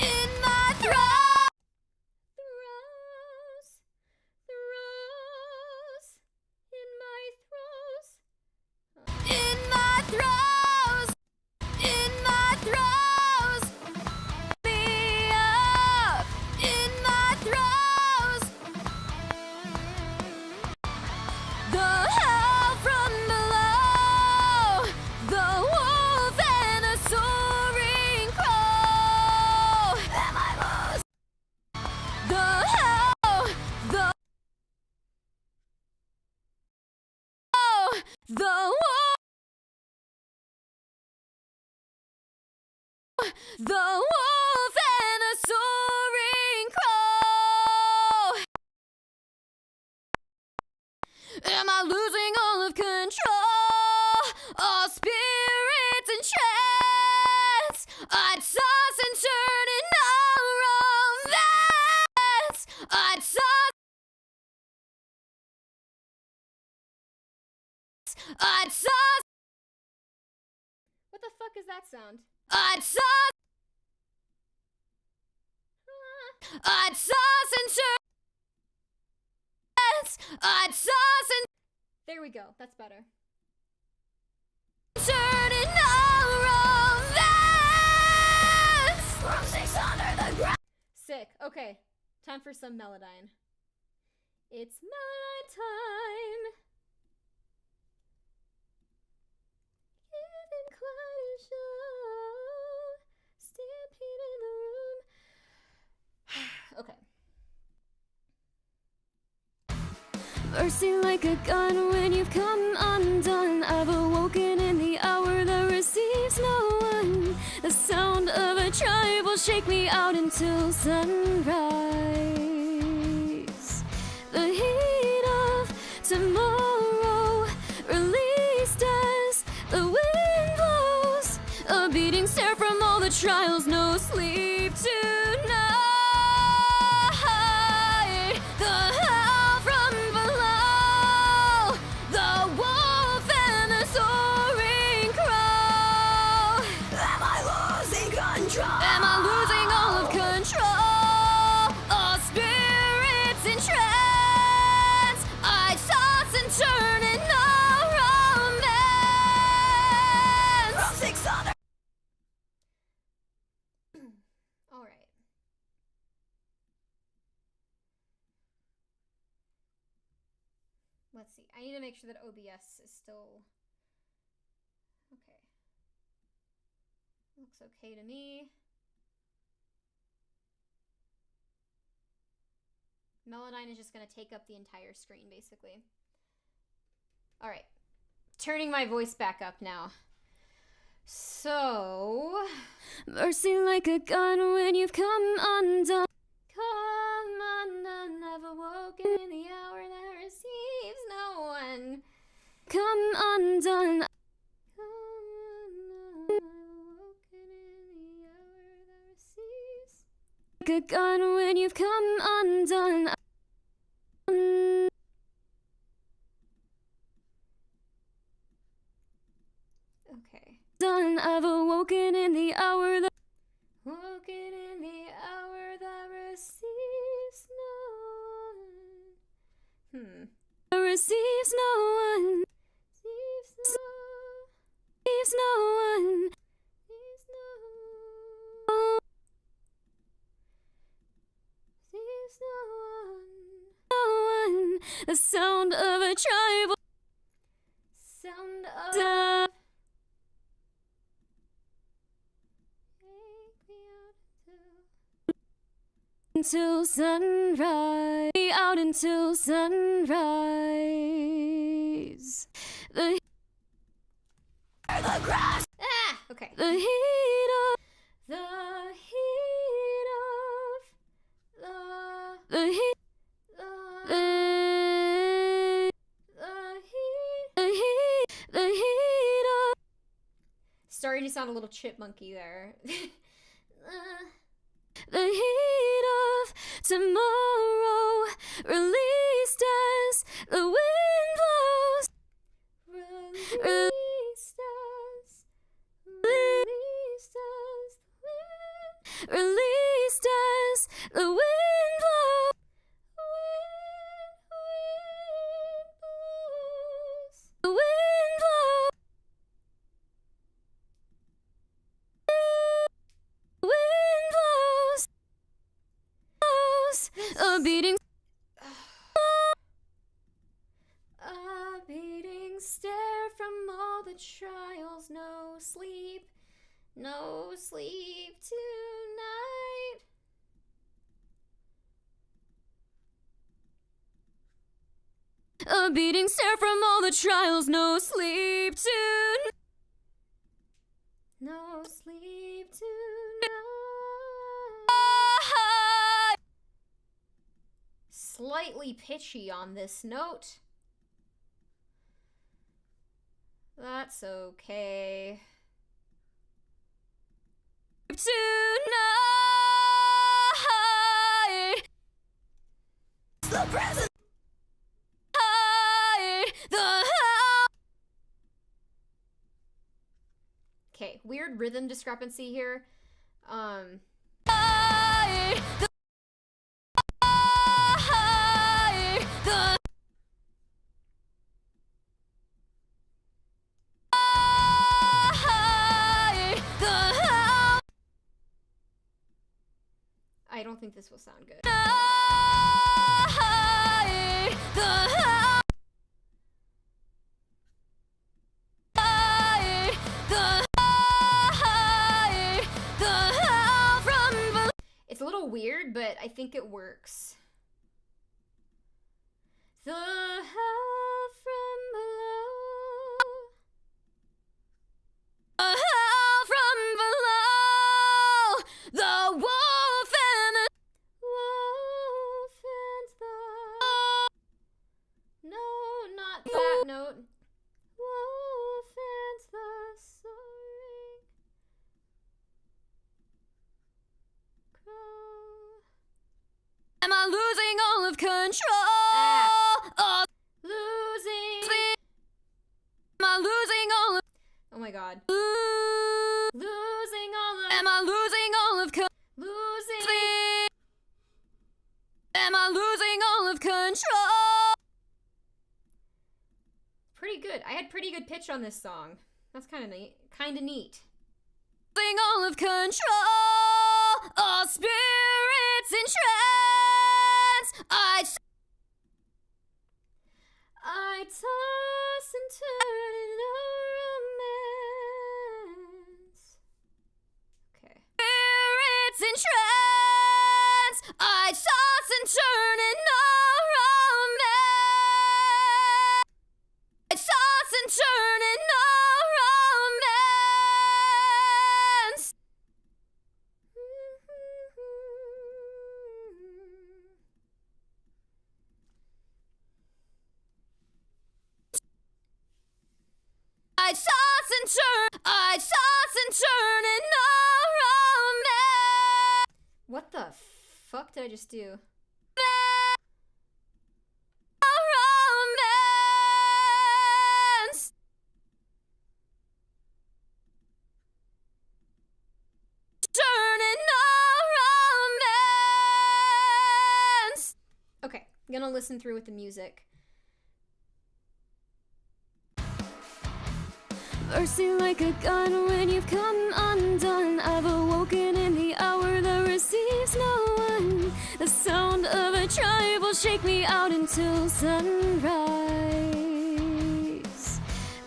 In my throes, throes, in my throes, in my throes, in my throes, me up, in my throes, the hell from below, the wolf and a soaring crow. Am I lost? The hell, the wolf, the wolf and a soaring crow. Am I losing all of control? All spirits in trance. I'd toss and turn in no romance. I'd toss. I'd toss. What the fuck is that sound? I'd toss. I'd toss and turn. I'd toss and. There we go. That's better. Turn in no romance. From 600 the ground. Sick. Okay. Time for some Melodyne. It's Melodyne time. Giving quite a show. Stampede in the room. Okay. Mercy like a gun when you've come undone. I've awoken in the hour that receives no one. The sound of a tribe will shake me out until sunrise. The heat of tomorrow released as the wind blows. A beating stare from all the trials, no sleep tonight. The hell from below, the wolf and the soaring crow. Am I losing control? Am I losing all of control? All spirits in trance. I toss and turn in no romance. From 600. All right. Let's see. I need to make sure that OBS is still okay. Looks okay to me. Melodyne is just going to take up the entire screen, basically. All right. Turning my voice back up now. So, mercy like a gun when you've come undone. Come undone, I've awoken in the hour that receives no one. Come undone. Come undone, I've awoken in the hour that receives. Like a gun when you've come undone. Okay. Done, I've awoken in the hour that. Woken in the hour that receives no one. Receives no one. Receives no one. Receives no one. The sound of a tribal. Sound of. Until sunrise, out until sunrise. The grass. Okay. The heat of the heat. The heat of. Starting to sound a little chipmunky there. The heat of tomorrow, released as the wind blows. Released as the wind. Released as the wind blows. The wind blows. Wind blows. A beating. A beating stare from all the trials. No sleep tonight. A beating stare from all the trials. No sleep tonight. No sleep tonight. Slightly pitchy on this note. That's okay. Tonight. The present. Okay, weird rhythm discrepancy here. I don't think this will sound good. It's a little weird, but I think it works. The hell from below. The hell from below. The wolf and the No, not that note. Wolf and the soaring crow. Am I losing all of control? Losing. Am I losing all of? Oh my god. Losing all of? Am I losing all of Losing. Am I losing all of control? Pretty good. I had pretty good pitch on this song. That's kind of neat. Losing all of control. All spirits in trance. I toss and turn in a romance. Okay. Spirits in trance. I toss and turn in a romance. I toss and turn in a romance. I toss and turn in a romance. What the fuck did I just do? A romance. Turn in a romance. Okay, I'm gonna listen through with the music. Bursting like a gun when you've come undone. I've awoken in the hour that receives no one. The sound of a tribe will shake me out until sunrise.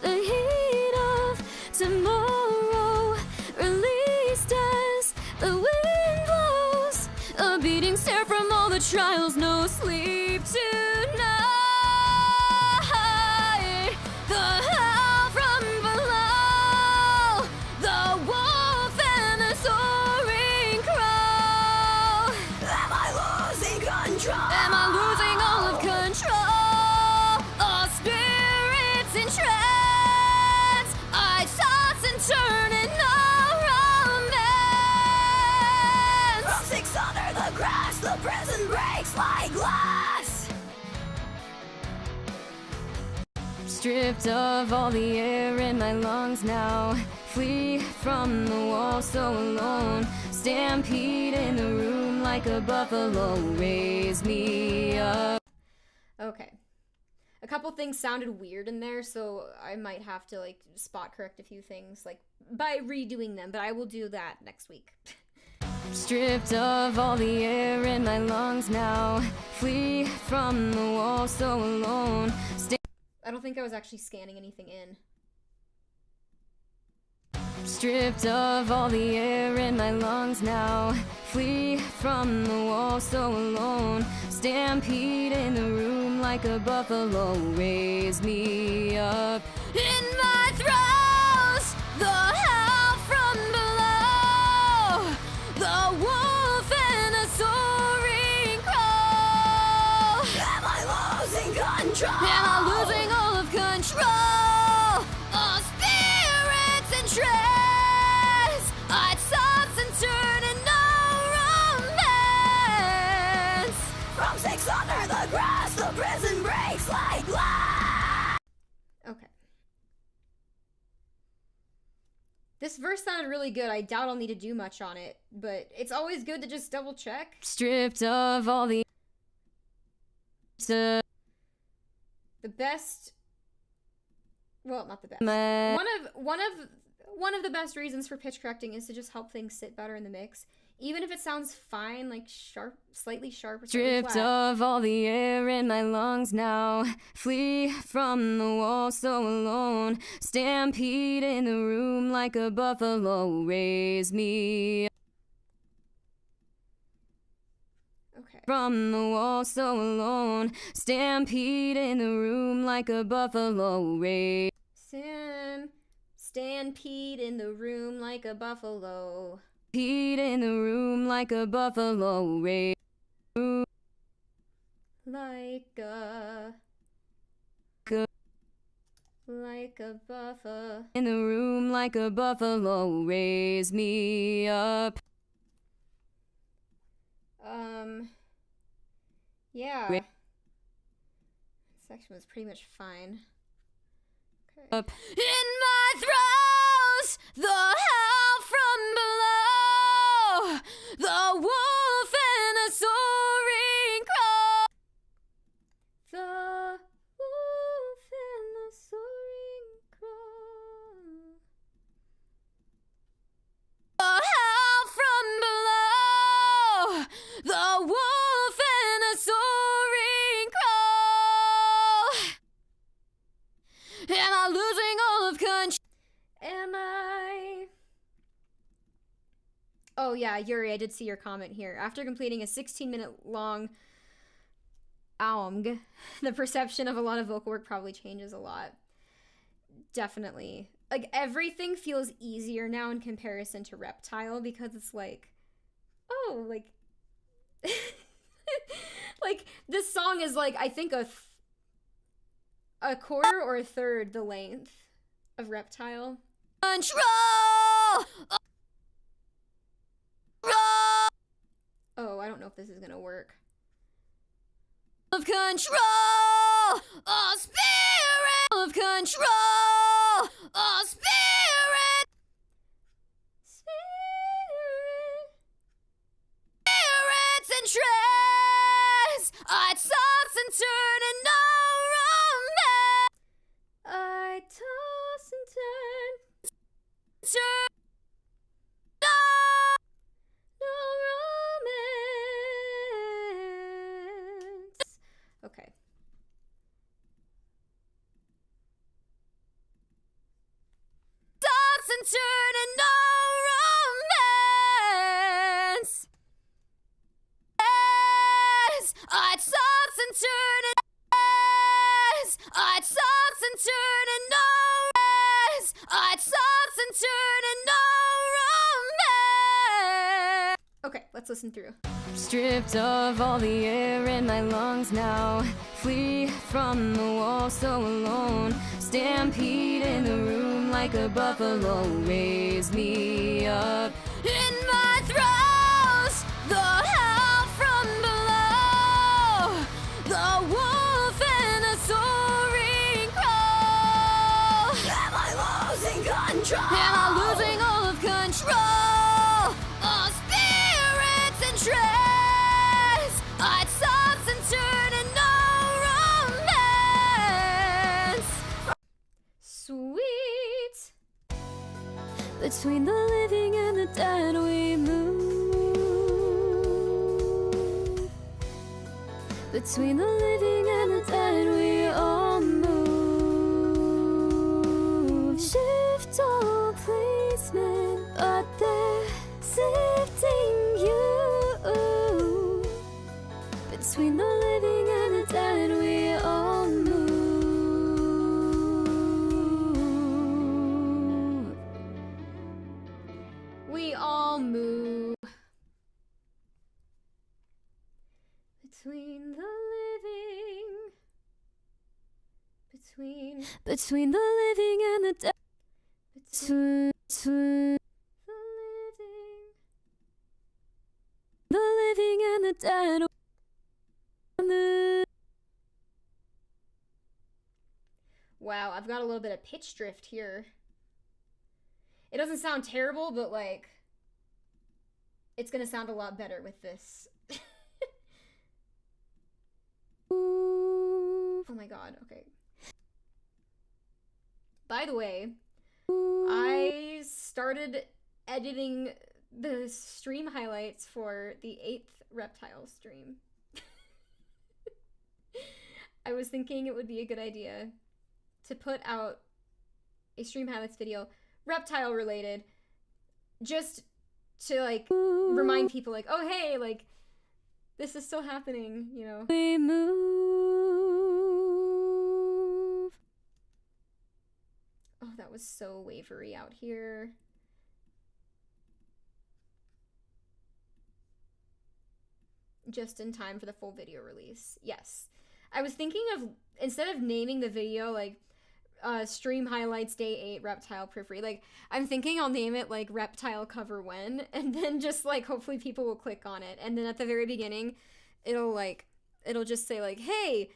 The heat of tomorrow released as the wind blows. A beating stare from all the trials, no sleep tonight. The howl from below, the wolf and the soaring crow. Am I losing control? Am I losing all of control? All spirits in trance, I toss and turn in no romance. From 6 under the grass, the prison breaks like glass. Stripped of all the air in my lungs now, flee from the wall so alone. Stampede in the room like a buffalo, raise me up. Okay. A couple things sounded weird in there, so I might have to like spot correct a few things like by redoing them, but I will do that next week. Stripped of all the air in my lungs now, flee from the wall so alone. I don't think I was actually scanning anything in. Stripped of all the air in my lungs now, flee from the wall so alone. Stampede in the room like a buffalo, raise me up. In my throes, the howl from below, the wolf and the soaring crow. Am I losing control? Am I losing all of control? All spirits in trance, I toss and turn in no romance. From 6 under the grass, the prison breaks like glass. Okay. This verse sounded really good. I doubt I'll need to do much on it, but it's always good to just double check. Stripped of all the The best, well, not the best. One of the best reasons for pitch correcting is to just help things sit better in the mix, even if it sounds fine, like sharp, slightly sharp or slightly Stripped flat. of all the air in my lungs now, flee from the wall so alone. Stampede in the room like a buffalo, raise me Okay. from the wall so alone. Stampede in the room like a buffalo, raise. Stampede in the room like a buffalo. Stampede in the room like a buffalo, raise. Like a buffer. In the room like a buffalo, raise me up. Yeah. Wait. This section was pretty much fine. Okay. Up. In my throes, the howl from below, the wolf and the soaring crow. The wolf and the soaring crow. The howl from below, the wolf and the soaring crow. Am I losing all of control? Am I? Oh yeah, Yuri, I did see your comment here. After completing a 16-minute long AOMG, the perception of a lot of vocal work probably changes a lot. Definitely. Like, everything feels easier now in comparison to Reptile, because it's like, oh, like, like, this song is like, I think a quarter or a third the length of Reptile. Control! Oh, I don't know if this is gonna work. Of control! All spirit! Of control! All spirit! Spirits and trance! I toss turn and no romance. I toss and turn. Turn. No romance. Okay. Toss and turn and no romance. I toss and turn and I toss and turn and no romance. I toss and turn and no romance. Okay, let's listen through. Stripped of all the air in my lungs now. Flee from the wall so alone. Stampede in the room like a buffalo. Raise me up in my throes. The howl from below. The wolf and the soaring crow. Am I losing control? Am I losing all of control? Of spirits and trance. I toss and turn and no romance. Sweet. Between the living and the dead we move. Between the living and the dead we all move. Shift all placement, but they're sifting you. Between the living and the dead we all move. We all move. Between the living. Between the living and the dead. Between Between the living. the living and the dead. Wow, I've got a little bit of pitch drift here. It doesn't sound terrible, but like, it's gonna sound a lot better with this. Oh my god, okay. By the way, I started editing the stream highlights for the 8th reptile stream. I was thinking it would be a good idea to put out a stream highlights video, reptile related, just to like remind people like, oh hey, like this is still happening, you know. We move. Oh, that was so wavery out here. Just in time for the full video release. Yes. I was thinking of, instead of naming the video like stream highlights day 8 reptile periphery, like I'm thinking I'll name it like reptile cover when, and then just like hopefully people will click on it, and then at the very beginning it'll just say like, hey,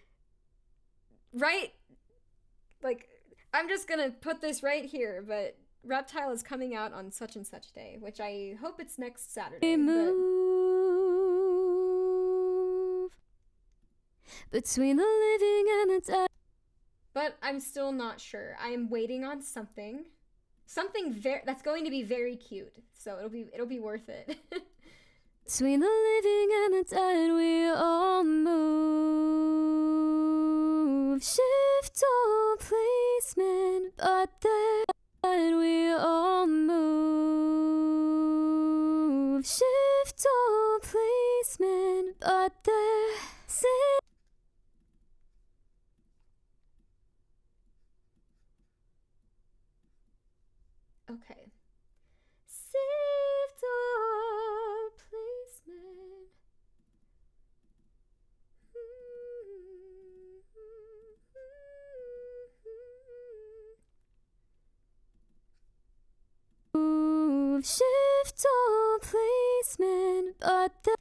right, like I'm just gonna put this right here, but reptile is coming out on such and such day, which I hope it's next Saturday. We move. Between the living and the dead. But I'm still not sure. I am waiting on something that's going to be very cute. So it'll be worth it. Between the living and the dead we all move. Shift all placement, but then we all move. Shift all placement, but then Okay. Shift all placement. move. Shift all placement, but then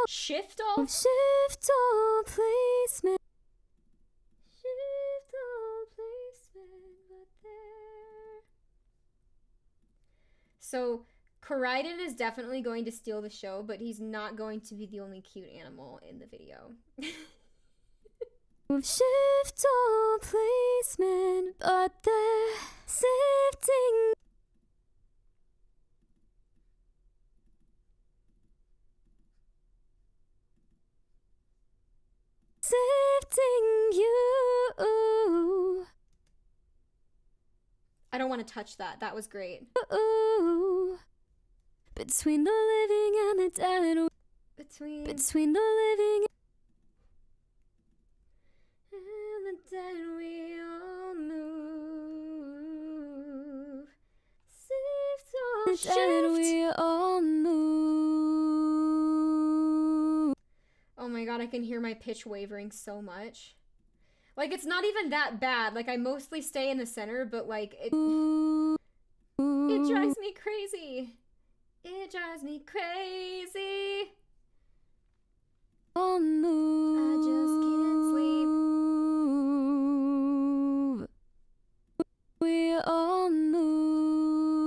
Shift all shift all placement. Shift all placement, but there. So Koraiden is definitely going to steal the show, but he's not going to be the only cute animal in the video. Shift all placement, but they're sifting. Sifting you. I don't want to touch that. That was great. Between the living and the dead. Between the living and the dead, we all move. Sift all the dead, we all move. Oh my god, I can hear my pitch wavering so much. Like, it's not even that bad. Like, I mostly stay in the center, but like, it drives me crazy. It drives me crazy. All move. I just can't sleep. We all move.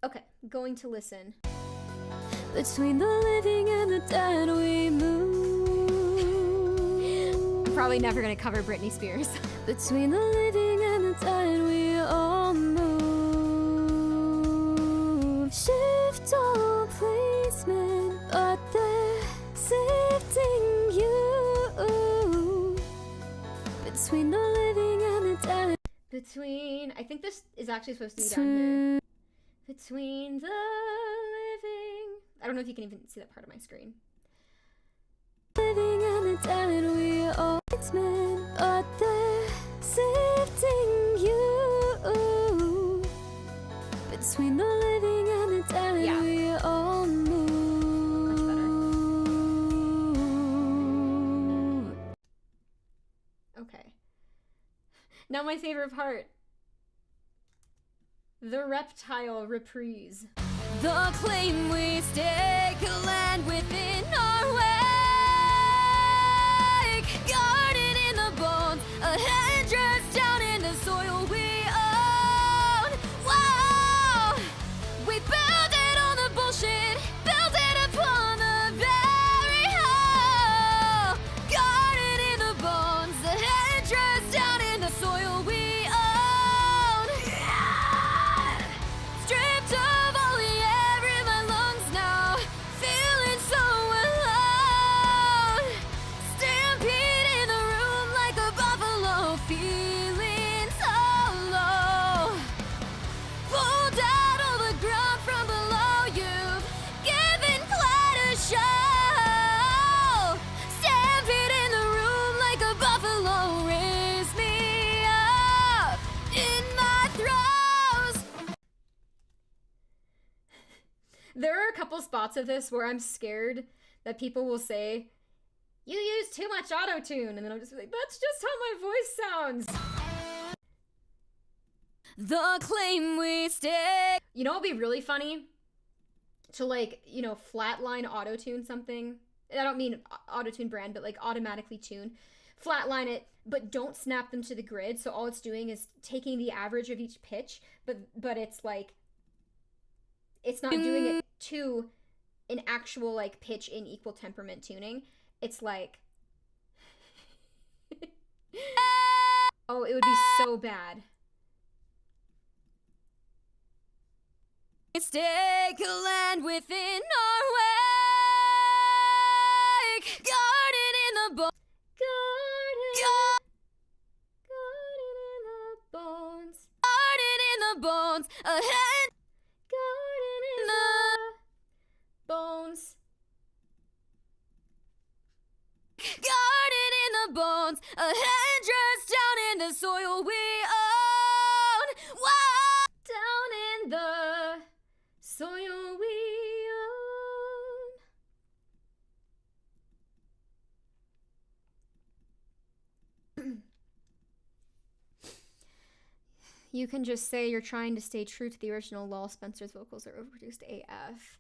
Okay, going to listen. Between the living and the dead, we move. I'm probably never gonna cover Britney Spears. Between the living and the dead, we all move. Shift all placement, but they're sifting you. Between the living and the dead. I think this is actually supposed to be down here. Between the living. I don't know if you can even see that part of my screen. Living and the dead, we all men, but they're sifting you. Between the living and the dead, we all move. Much better. Okay. Now my favorite part. The reptile reprise. The claim we stake a land within our wake, guarded in the bones, a headdress down in the soil we own. Wow, we built it on the bullshit, built it upon the very hole, guarded in the bones, the headdress down in the soil we own. Stripped of all the air in my lungs now, feeling so alone. Stampede in the room like a buffalo, feeling so low. Pulled out all the ground from below, you've given quite a show. Stampede in the room like a buffalo, raise me up in my throes. There are a couple spots of this where I'm scared that people will say, "You use too much auto-tune," and then I'll just be like, "That's just how my voice sounds." The claim we stake. You know what would be really funny? To, like, you know, flatline auto-tune something. I don't mean auto-tune brand, but like automatically tune. Flatline it, but don't snap them to the grid, so all it's doing is taking the average of each pitch, but it's like, it's not doing it to an actual like pitch in equal temperament tuning. It's like, oh, it would be so bad. Stake a land within our wake, guarded in the bones. Guarded in the bones. Guarded in the bones, a head Guarded in the bones. guarded in the bones, a headdress down in the soil we own. Wow. Down in the soil we own. You can just say you're trying to stay true to the original. Lol, Spencer's vocals are overproduced AF.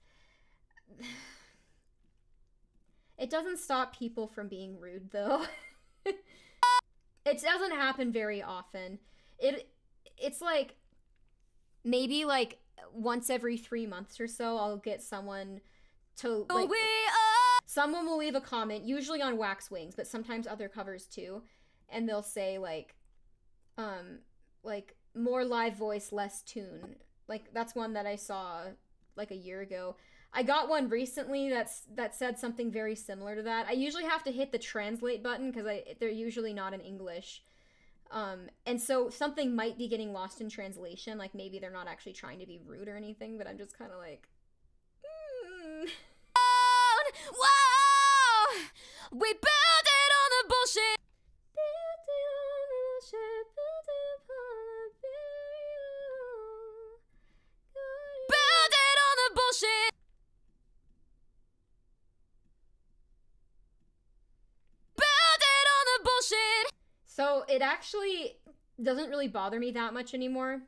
It doesn't stop people from being rude, though. It doesn't happen very often. It's like, maybe like once every 3 months or so, I'll get someone to, like, someone will leave a comment, usually on Wax Wings, but sometimes other covers too, and they'll say, like, more live voice, less tune. Like, that's one that I saw, like, a year ago. I got one recently that said something very similar to that. I usually have to hit the translate button because they're usually not in English. And so something might be getting lost in translation. Like, maybe they're not actually trying to be rude or anything, but I'm just kind of like, Wow! We built it on the bullshit. Built it on the bullshit. Built it upon the burial. Built it on the bullshit. Built it on the bullshit. so it actually doesn't really bother me that much anymore.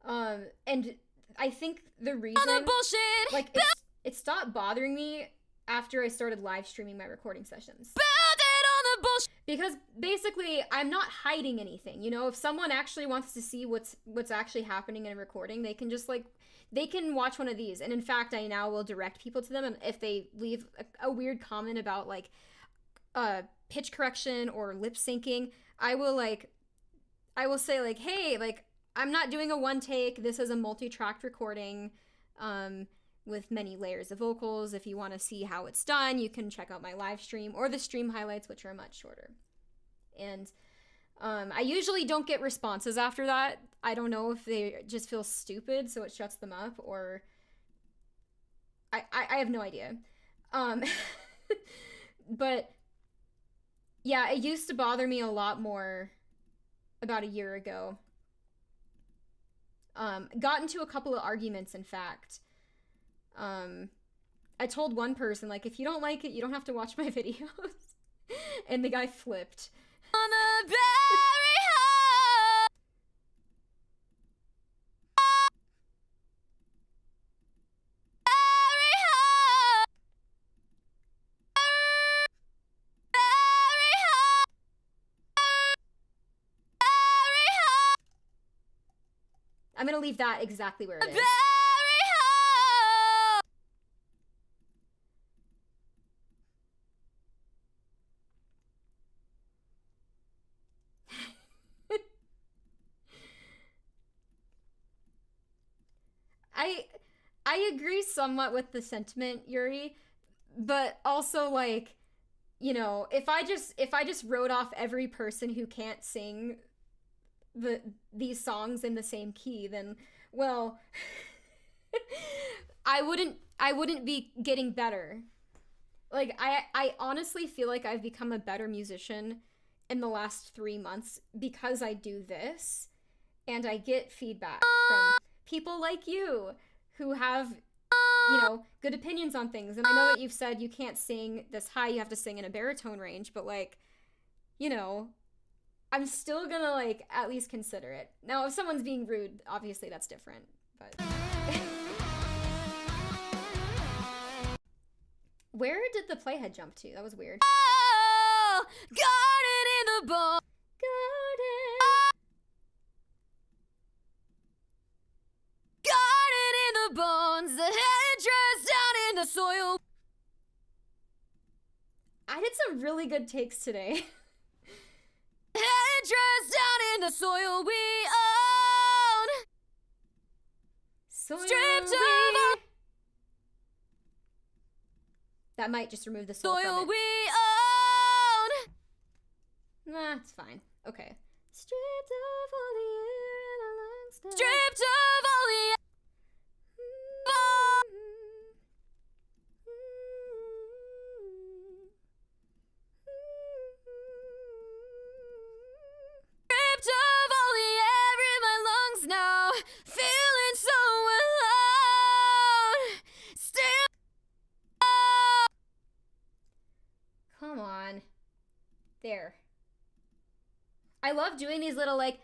And I think the reason, On the bullshit. like, it stopped bothering me after I started live streaming my recording sessions. Built it on the bullshit. Because basically, I'm not hiding anything. You know, if someone actually wants to see what's actually happening in a recording, they can just, like, they can watch one of these. And in fact, I now will direct people to them. And if they leave a weird comment about, like, pitch correction or lip syncing, I will say, like, hey, like, I'm not doing a one take. This is a multi-tracked recording with many layers of vocals. If you want to see how it's done, you can check out my live stream or the stream highlights, which are much shorter. And I usually don't get responses after that. I don't know if they just feel stupid, so it shuts them up, or I have no idea. But yeah, it used to bother me a lot more about a year ago. Got into a couple of arguments, in fact. I told one person, like, if you don't like it, you don't have to watch my videos. And the guy flipped. On the very high. Very high. Very high. Very high. I'm gonna leave that exactly where it is. Very high. I agree somewhat with the sentiment, Yuri, but also, like, you know, if I just wrote off every person who can't sing these songs in the same key, then, well, I wouldn't be getting better. Like, I honestly feel like I've become a better musician in the last 3 months because I do this, and I get feedback from people like you who have, you know, good opinions on things. And I know that you've said you can't sing this high, you have to sing in a baritone range, but, like, you know, I'm still gonna, like, at least consider it. Now, if someone's being rude, obviously that's different, but... Where did the playhead jump to? That was weird. Oh, guarded in the bone. Garden. Guarded in the bones. The headdress down in the soil. I did some really good takes today. Headdress down in the soil we own. Soil Stripped we- of That might just remove the soul soil from it. we own. Nah, it's fine. Okay. Stripped of all the air in my lungs now. Stripped of all the stripped of all the air in my lungs now. Feeling so alone. Still. Come on. There. I love doing these little, like,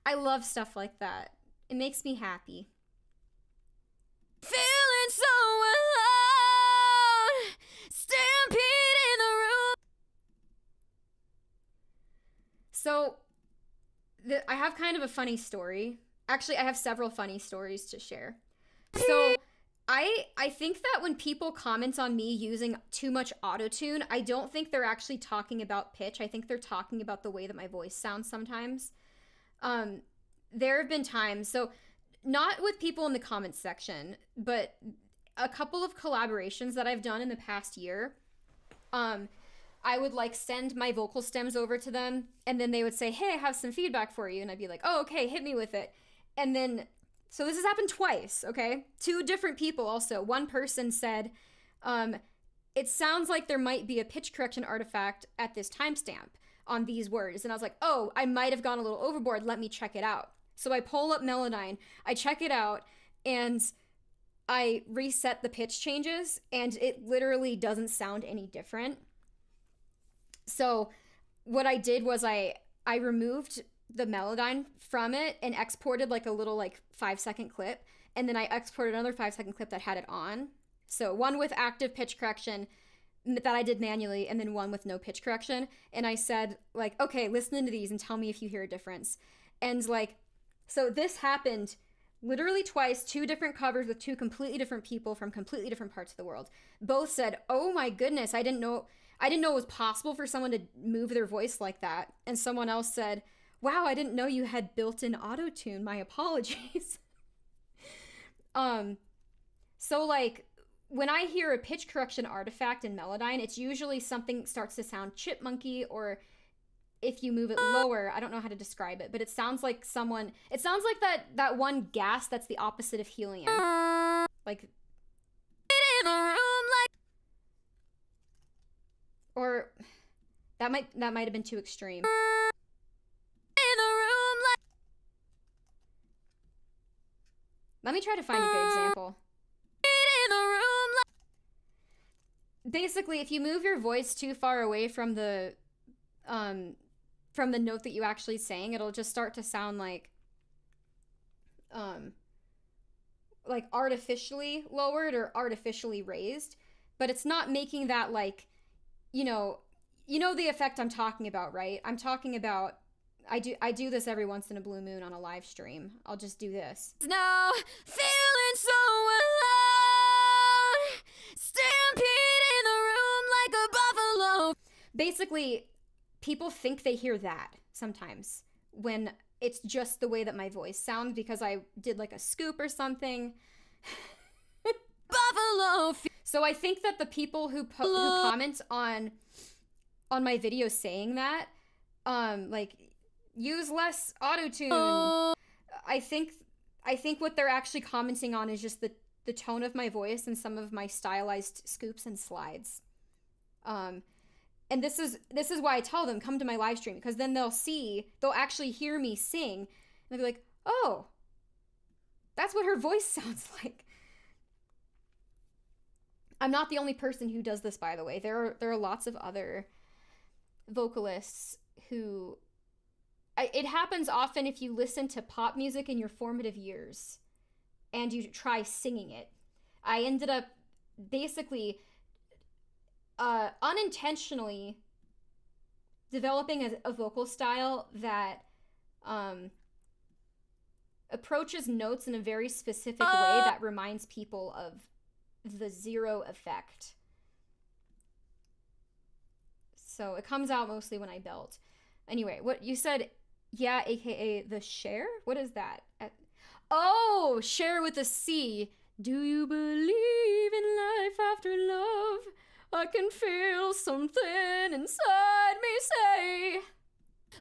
I love stuff like that. It makes me happy. Feeling so alone. Stampede in the room. So, I have kind of a funny story. Actually, I have several funny stories to share. So I think that when people comment on me using too much autotune, I don't think they're actually talking about pitch. I think they're talking about the way that my voice sounds sometimes. There have been times, so not with people in the comments section, but a couple of collaborations that I've done in the past year. I would like send my vocal stems over to them, and then they would say, hey, I have some feedback for you. And I'd be like, oh, okay, hit me with it. And then, so this has happened twice, okay? 2 different people also. One person said, it sounds like there might be a pitch correction artifact at this timestamp on these words. And I was like, oh, I might have gone a little overboard. Let me check it out. So I pull up Melodyne, I check it out, and I reset the pitch changes, and it literally doesn't sound any different. So what I did was I removed the Melodyne from it and exported like a little like 5-second clip, and then I exported another 5-second clip that had it on. So one with active pitch correction that I did manually, and then one with no pitch correction. And I said like, okay, listen to these and tell me if you hear a difference. And like, so this happened literally twice, 2 different covers with 2 completely different people from completely different parts of the world. Both said, oh my goodness, I didn't know it was possible for someone to move their voice like that. And someone else said, wow, I didn't know you had built-in auto-tune. My apologies. So like when I hear a pitch correction artifact in Melodyne, it's usually something starts to sound chipmunky, or if you move it lower, I don't know how to describe it, but it sounds like that one gas that's the opposite of helium. Like, or that might have been too extreme. Let me try to find a good example. Basically, if you move your voice too far away from the note that you actually sang, it'll just start to sound like artificially lowered or artificially raised, but it's not making that like, you know the effect I'm talking about, right? I'm talking about, I do this every once in a blue moon on a live stream. I'll just do this. Now, feeling so alone, stampede in the room like a buffalo. Basically, people think they hear that sometimes when it's just the way that my voice sounds because I did like a scoop or something. Buffalo. So I think that the people who comment on my videos saying that, like, use less autotune. I think what they're actually commenting on is just the tone of my voice and some of my stylized scoops and slides. And this is why I tell them, come to my live stream, because then they'll actually hear me sing, and they'll be like, oh, that's what her voice sounds like. I'm not the only person who does this, by the way. There are lots of other vocalists who... It happens often if you listen to pop music in your formative years and you try singing it. I ended up basically unintentionally developing a vocal style that approaches notes in a very specific way that reminds people of the zero effect. So it comes out mostly when I belt. Anyway, what you said, yeah, aka the share? What is that? Oh, share with a C. Do you believe in life after love? I can feel something inside me say,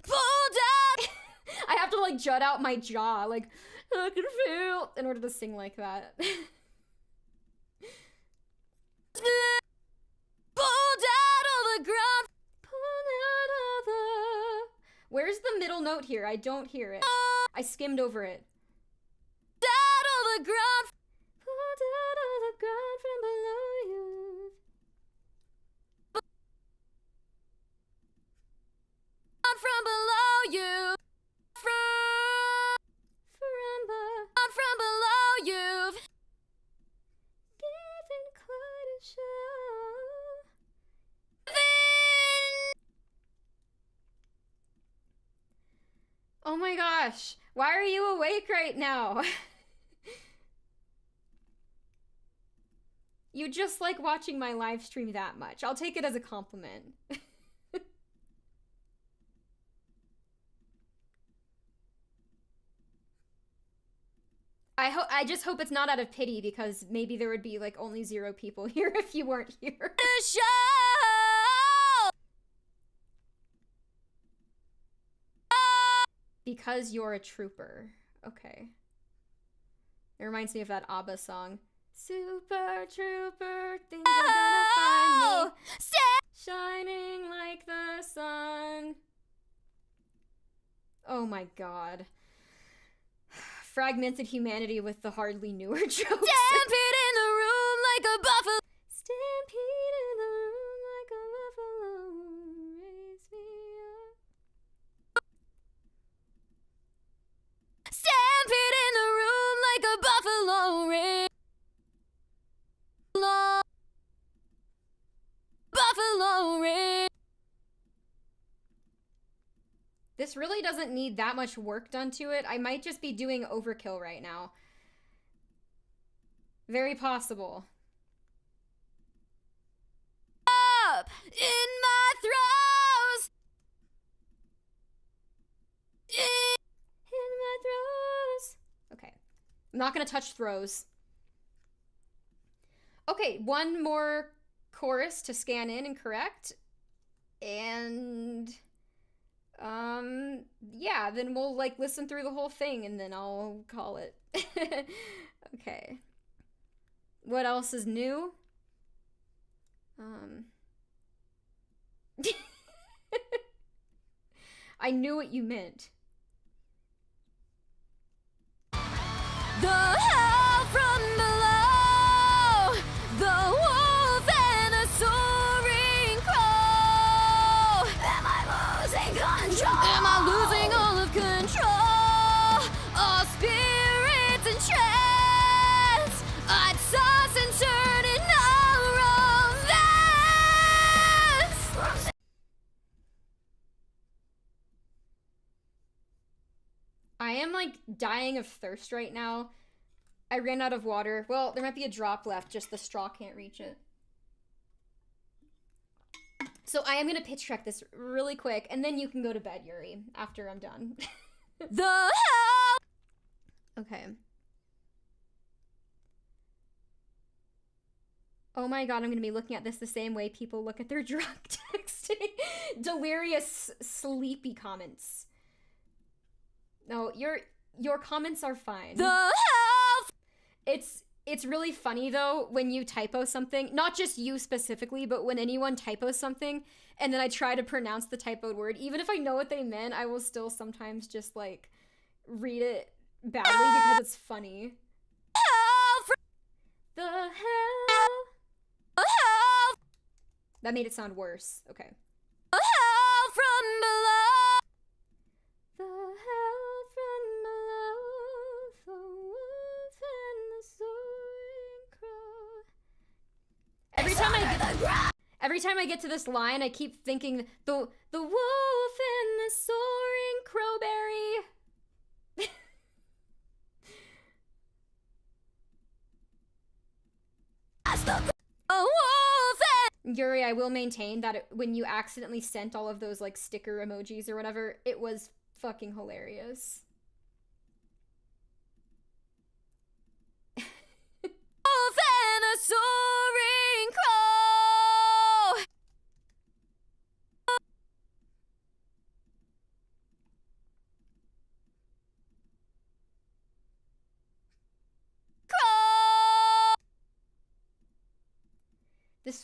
pull down. I have to like jut out my jaw, like, I can feel, in order to sing like that. Pulled out of the ground. Pulled out of the... Where's the middle note here? I don't hear it. I skimmed over it. Out of the ground. Pulled out of the ground from below you. From below you. From below you. Giving quite a show. Oh my god, gosh, why are you awake right now? You just like watching my live stream that much. I'll take it as a compliment. I just hope it's not out of pity, because maybe there would be like only 0 people here if you weren't here. Because you're a trooper. Okay. It reminds me of that ABBA song. Super trooper, things are gonna find me. Shining like the sun. Oh my god. Fragmented humanity with the hardly newer jokes. Stampede in the room like a buffalo. Stampede in the room like a buffalo. Raise me up. Stampede in the room like a buffalo. Buffalo ring. This really doesn't need that much work done to it. I might just be doing overkill right now. Very possible. Up in my throes. In my throws. Okay. I'm not gonna touch throws. Okay, one more chorus to scan in and correct. And yeah, then we'll like listen through the whole thing and then I'll call it. Okay. What else is new? I knew what you meant. The hell from below, the wolf and the soaring crow. Am I losing control? Am I losing all of control? All spirits in trance. I'd toss and turn in all romance. I am like dying of thirst right now. I ran out of water. Well, there might be a drop left, just the straw can't reach it. So I am gonna pitch track this really quick, and then you can go to bed, Yuri, after I'm done. The hell. Okay. Oh my god, I'm gonna be looking at this the same way people look at their drunk texting. Delirious, sleepy comments. No, your comments are fine. The hell. It's really funny though when you typo something, not just you specifically, but when anyone typos something and then I try to pronounce the typoed word, even if I know what they meant, I will still sometimes just like read it badly because it's funny. The hell. The hell. That made it sound worse. Okay. The hell from below. The hell from below, the wolf and the soaring crow. Every time I get to this line, I keep thinking the wolf and the soaring crowberry. A wolf and Yuri, I will maintain that when you accidentally sent all of those like sticker emojis or whatever, it was fucking hilarious. wolf and a soaring crow.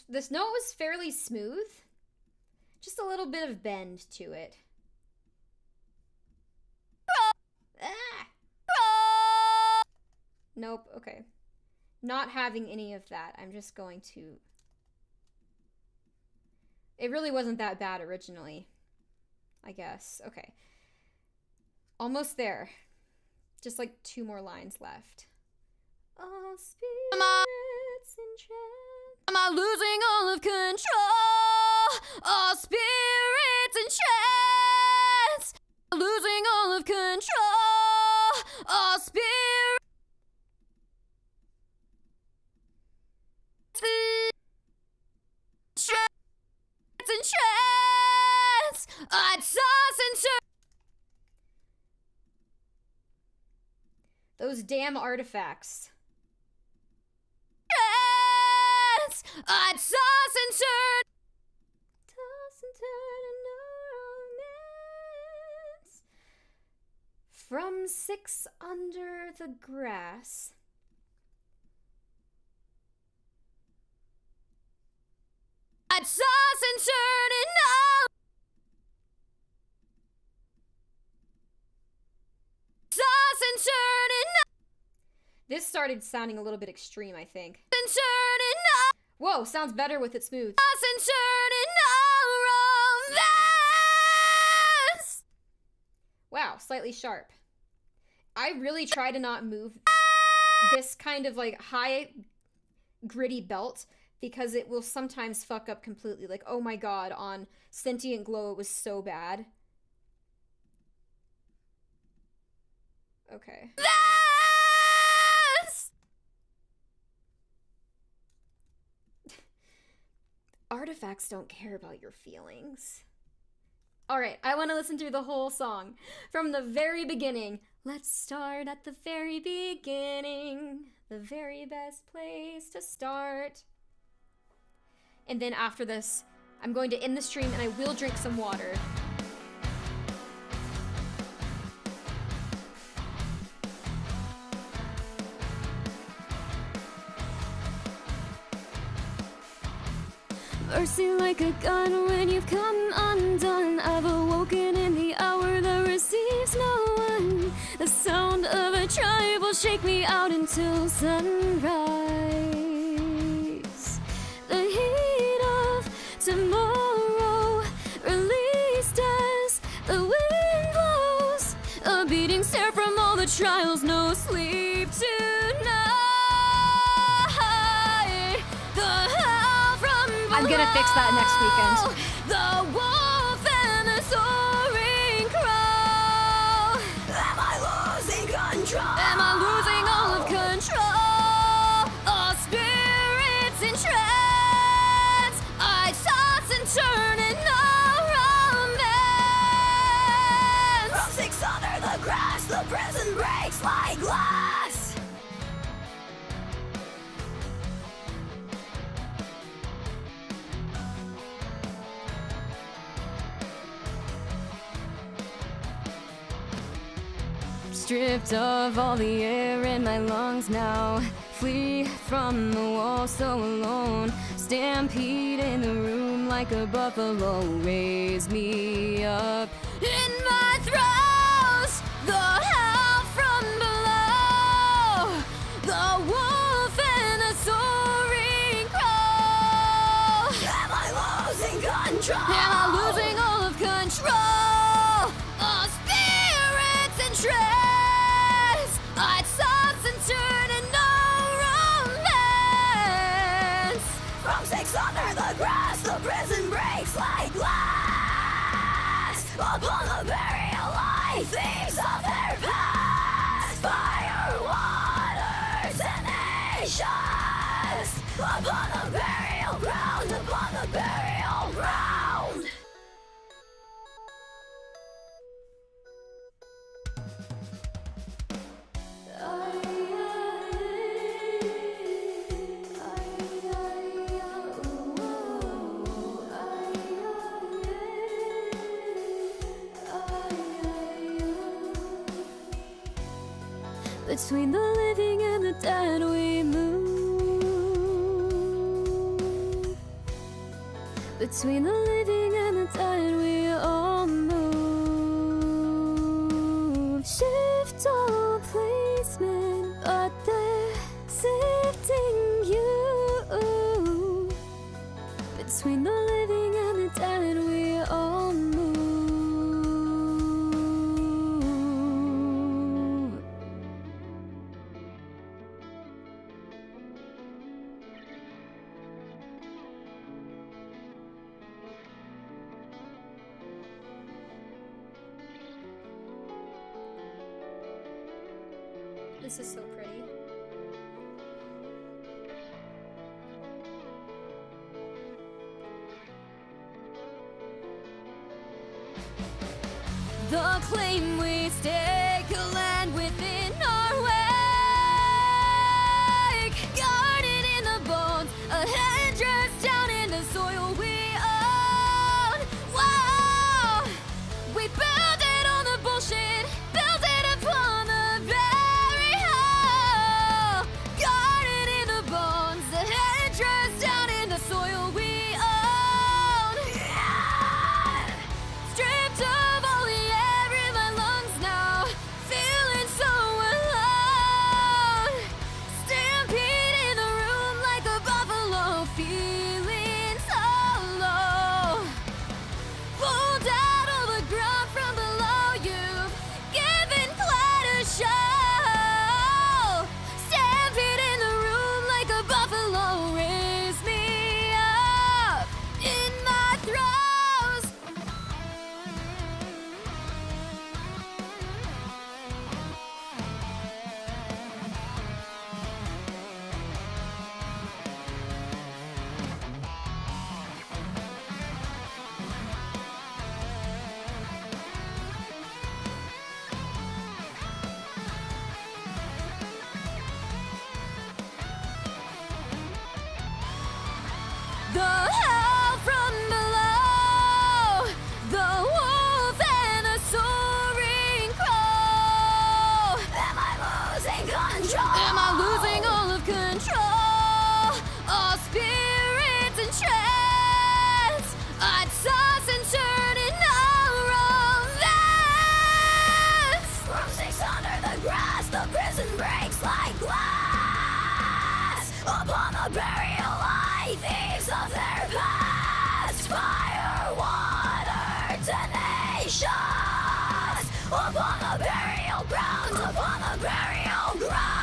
This note was fairly smooth. Just a little bit of bend to it. Ah! Nope, okay. Not having any of that. I'm just going to... It really wasn't that bad originally, I guess. Okay. Almost there. Just like 2 more lines left. All spirits in trance. Am I losing all of control? All spirits in trance. Losing all of control. Those damn artifacts. Yes, I toss and turn. Toss and turn in a romance. From 6 under the grass. I toss and turn in all. Toss and turn in all. This started sounding a little bit extreme, I think. And turn in all. Whoa, sounds better with it smooth. Toss and turn in all romance. Wow, slightly sharp. I really try to not move this kind of like high gritty belt because it will sometimes fuck up completely. Like, oh my god, on Sentient Glow it was so bad. Okay. Yes. Artifacts don't care about your feelings. Alright, I want to listen through the whole song. From the very beginning. Let's start at the very beginning. The very best place to start. And then after this, I'm going to end the stream and I will drink some water. Mercy like a gun when you've come undone. I've awoken in the hour that receives no one. The sound of a tribe will shake me out until sunrise. The heat of tomorrow released as the wind blows. A beating stare from all the trials, no sleep tonight. I'm gonna fix that next weekend. The wolf and the soaring crow. Am I losing control? Am I losing all of control? All spirits in trance. I toss and turn in no romance. From 6 under the grass, the prison breaks like glass. Stripped of all the air in my lungs now. Flee from the wall so alone. Stampede in the room like a buffalo. Raise me up in my throes. The howl from below. The wolf and the soaring crow. Am I losing control? Am I losing all of control? All spirits in trance. I toss and turn in no romance. From 6 under the grass, the prison breaks like glass. Upon the burial lie, thieves of their past. Fire, waters, and ashes. Upon the burial ground, upon the burial ground. Between the living and the dead we move. Between the living and the dead we all move. Shift all placement, but they're sifting you. Between the living and the dead we all move. This is so pretty. The claim we stake a land within our way. the burial life, thieves of their past. Fire, water, tenacious. Upon the burial ground, upon the burial ground.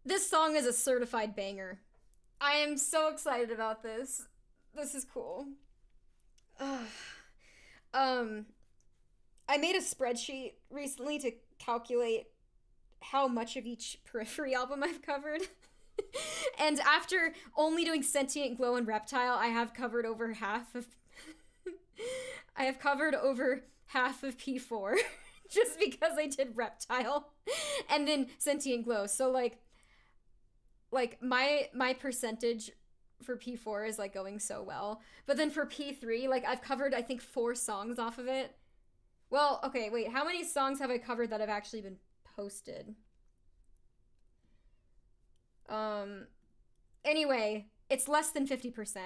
This song is a certified banger. I am so excited about this. This is cool. I made a spreadsheet recently to calculate how much of each Periphery album I've covered. And after only doing Sentient Glow and Reptile, I have covered over half of I have covered over half of P4 just because I did Reptile and then Sentient Glow. So like my percentage for P4 is like going so well. But then for P3, like I've covered I think 4 songs off of it. Well, okay, wait, how many songs have I covered that have actually been posted? Anyway, it's less than 50%.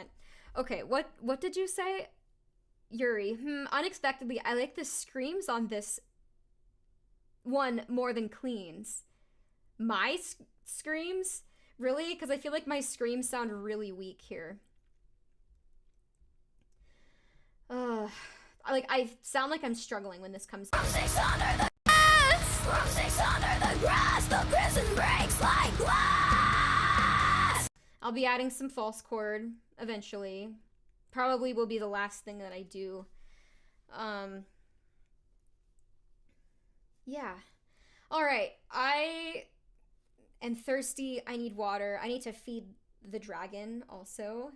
Okay, what did you say? Yuri, unexpectedly, I like the screams on this one more than Clean's. My screams? Really? Because I feel like my screams sound really weak here. Like, I sound like I'm struggling when this comes down. From 6 under the grass, from 6 under the grass, the prison breaks like glass. I'll be adding some false chord eventually. Probably will be the last thing that I do. Yeah. Alright, I am thirsty. I need water. I need to feed the dragon also.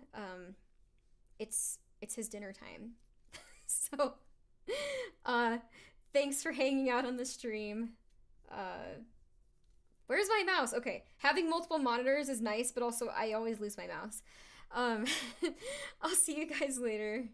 It's his dinner time. So, thanks for hanging out on the stream. Where's my mouse? Okay, having multiple monitors is nice, but also I always lose my mouse. I'll see you guys later.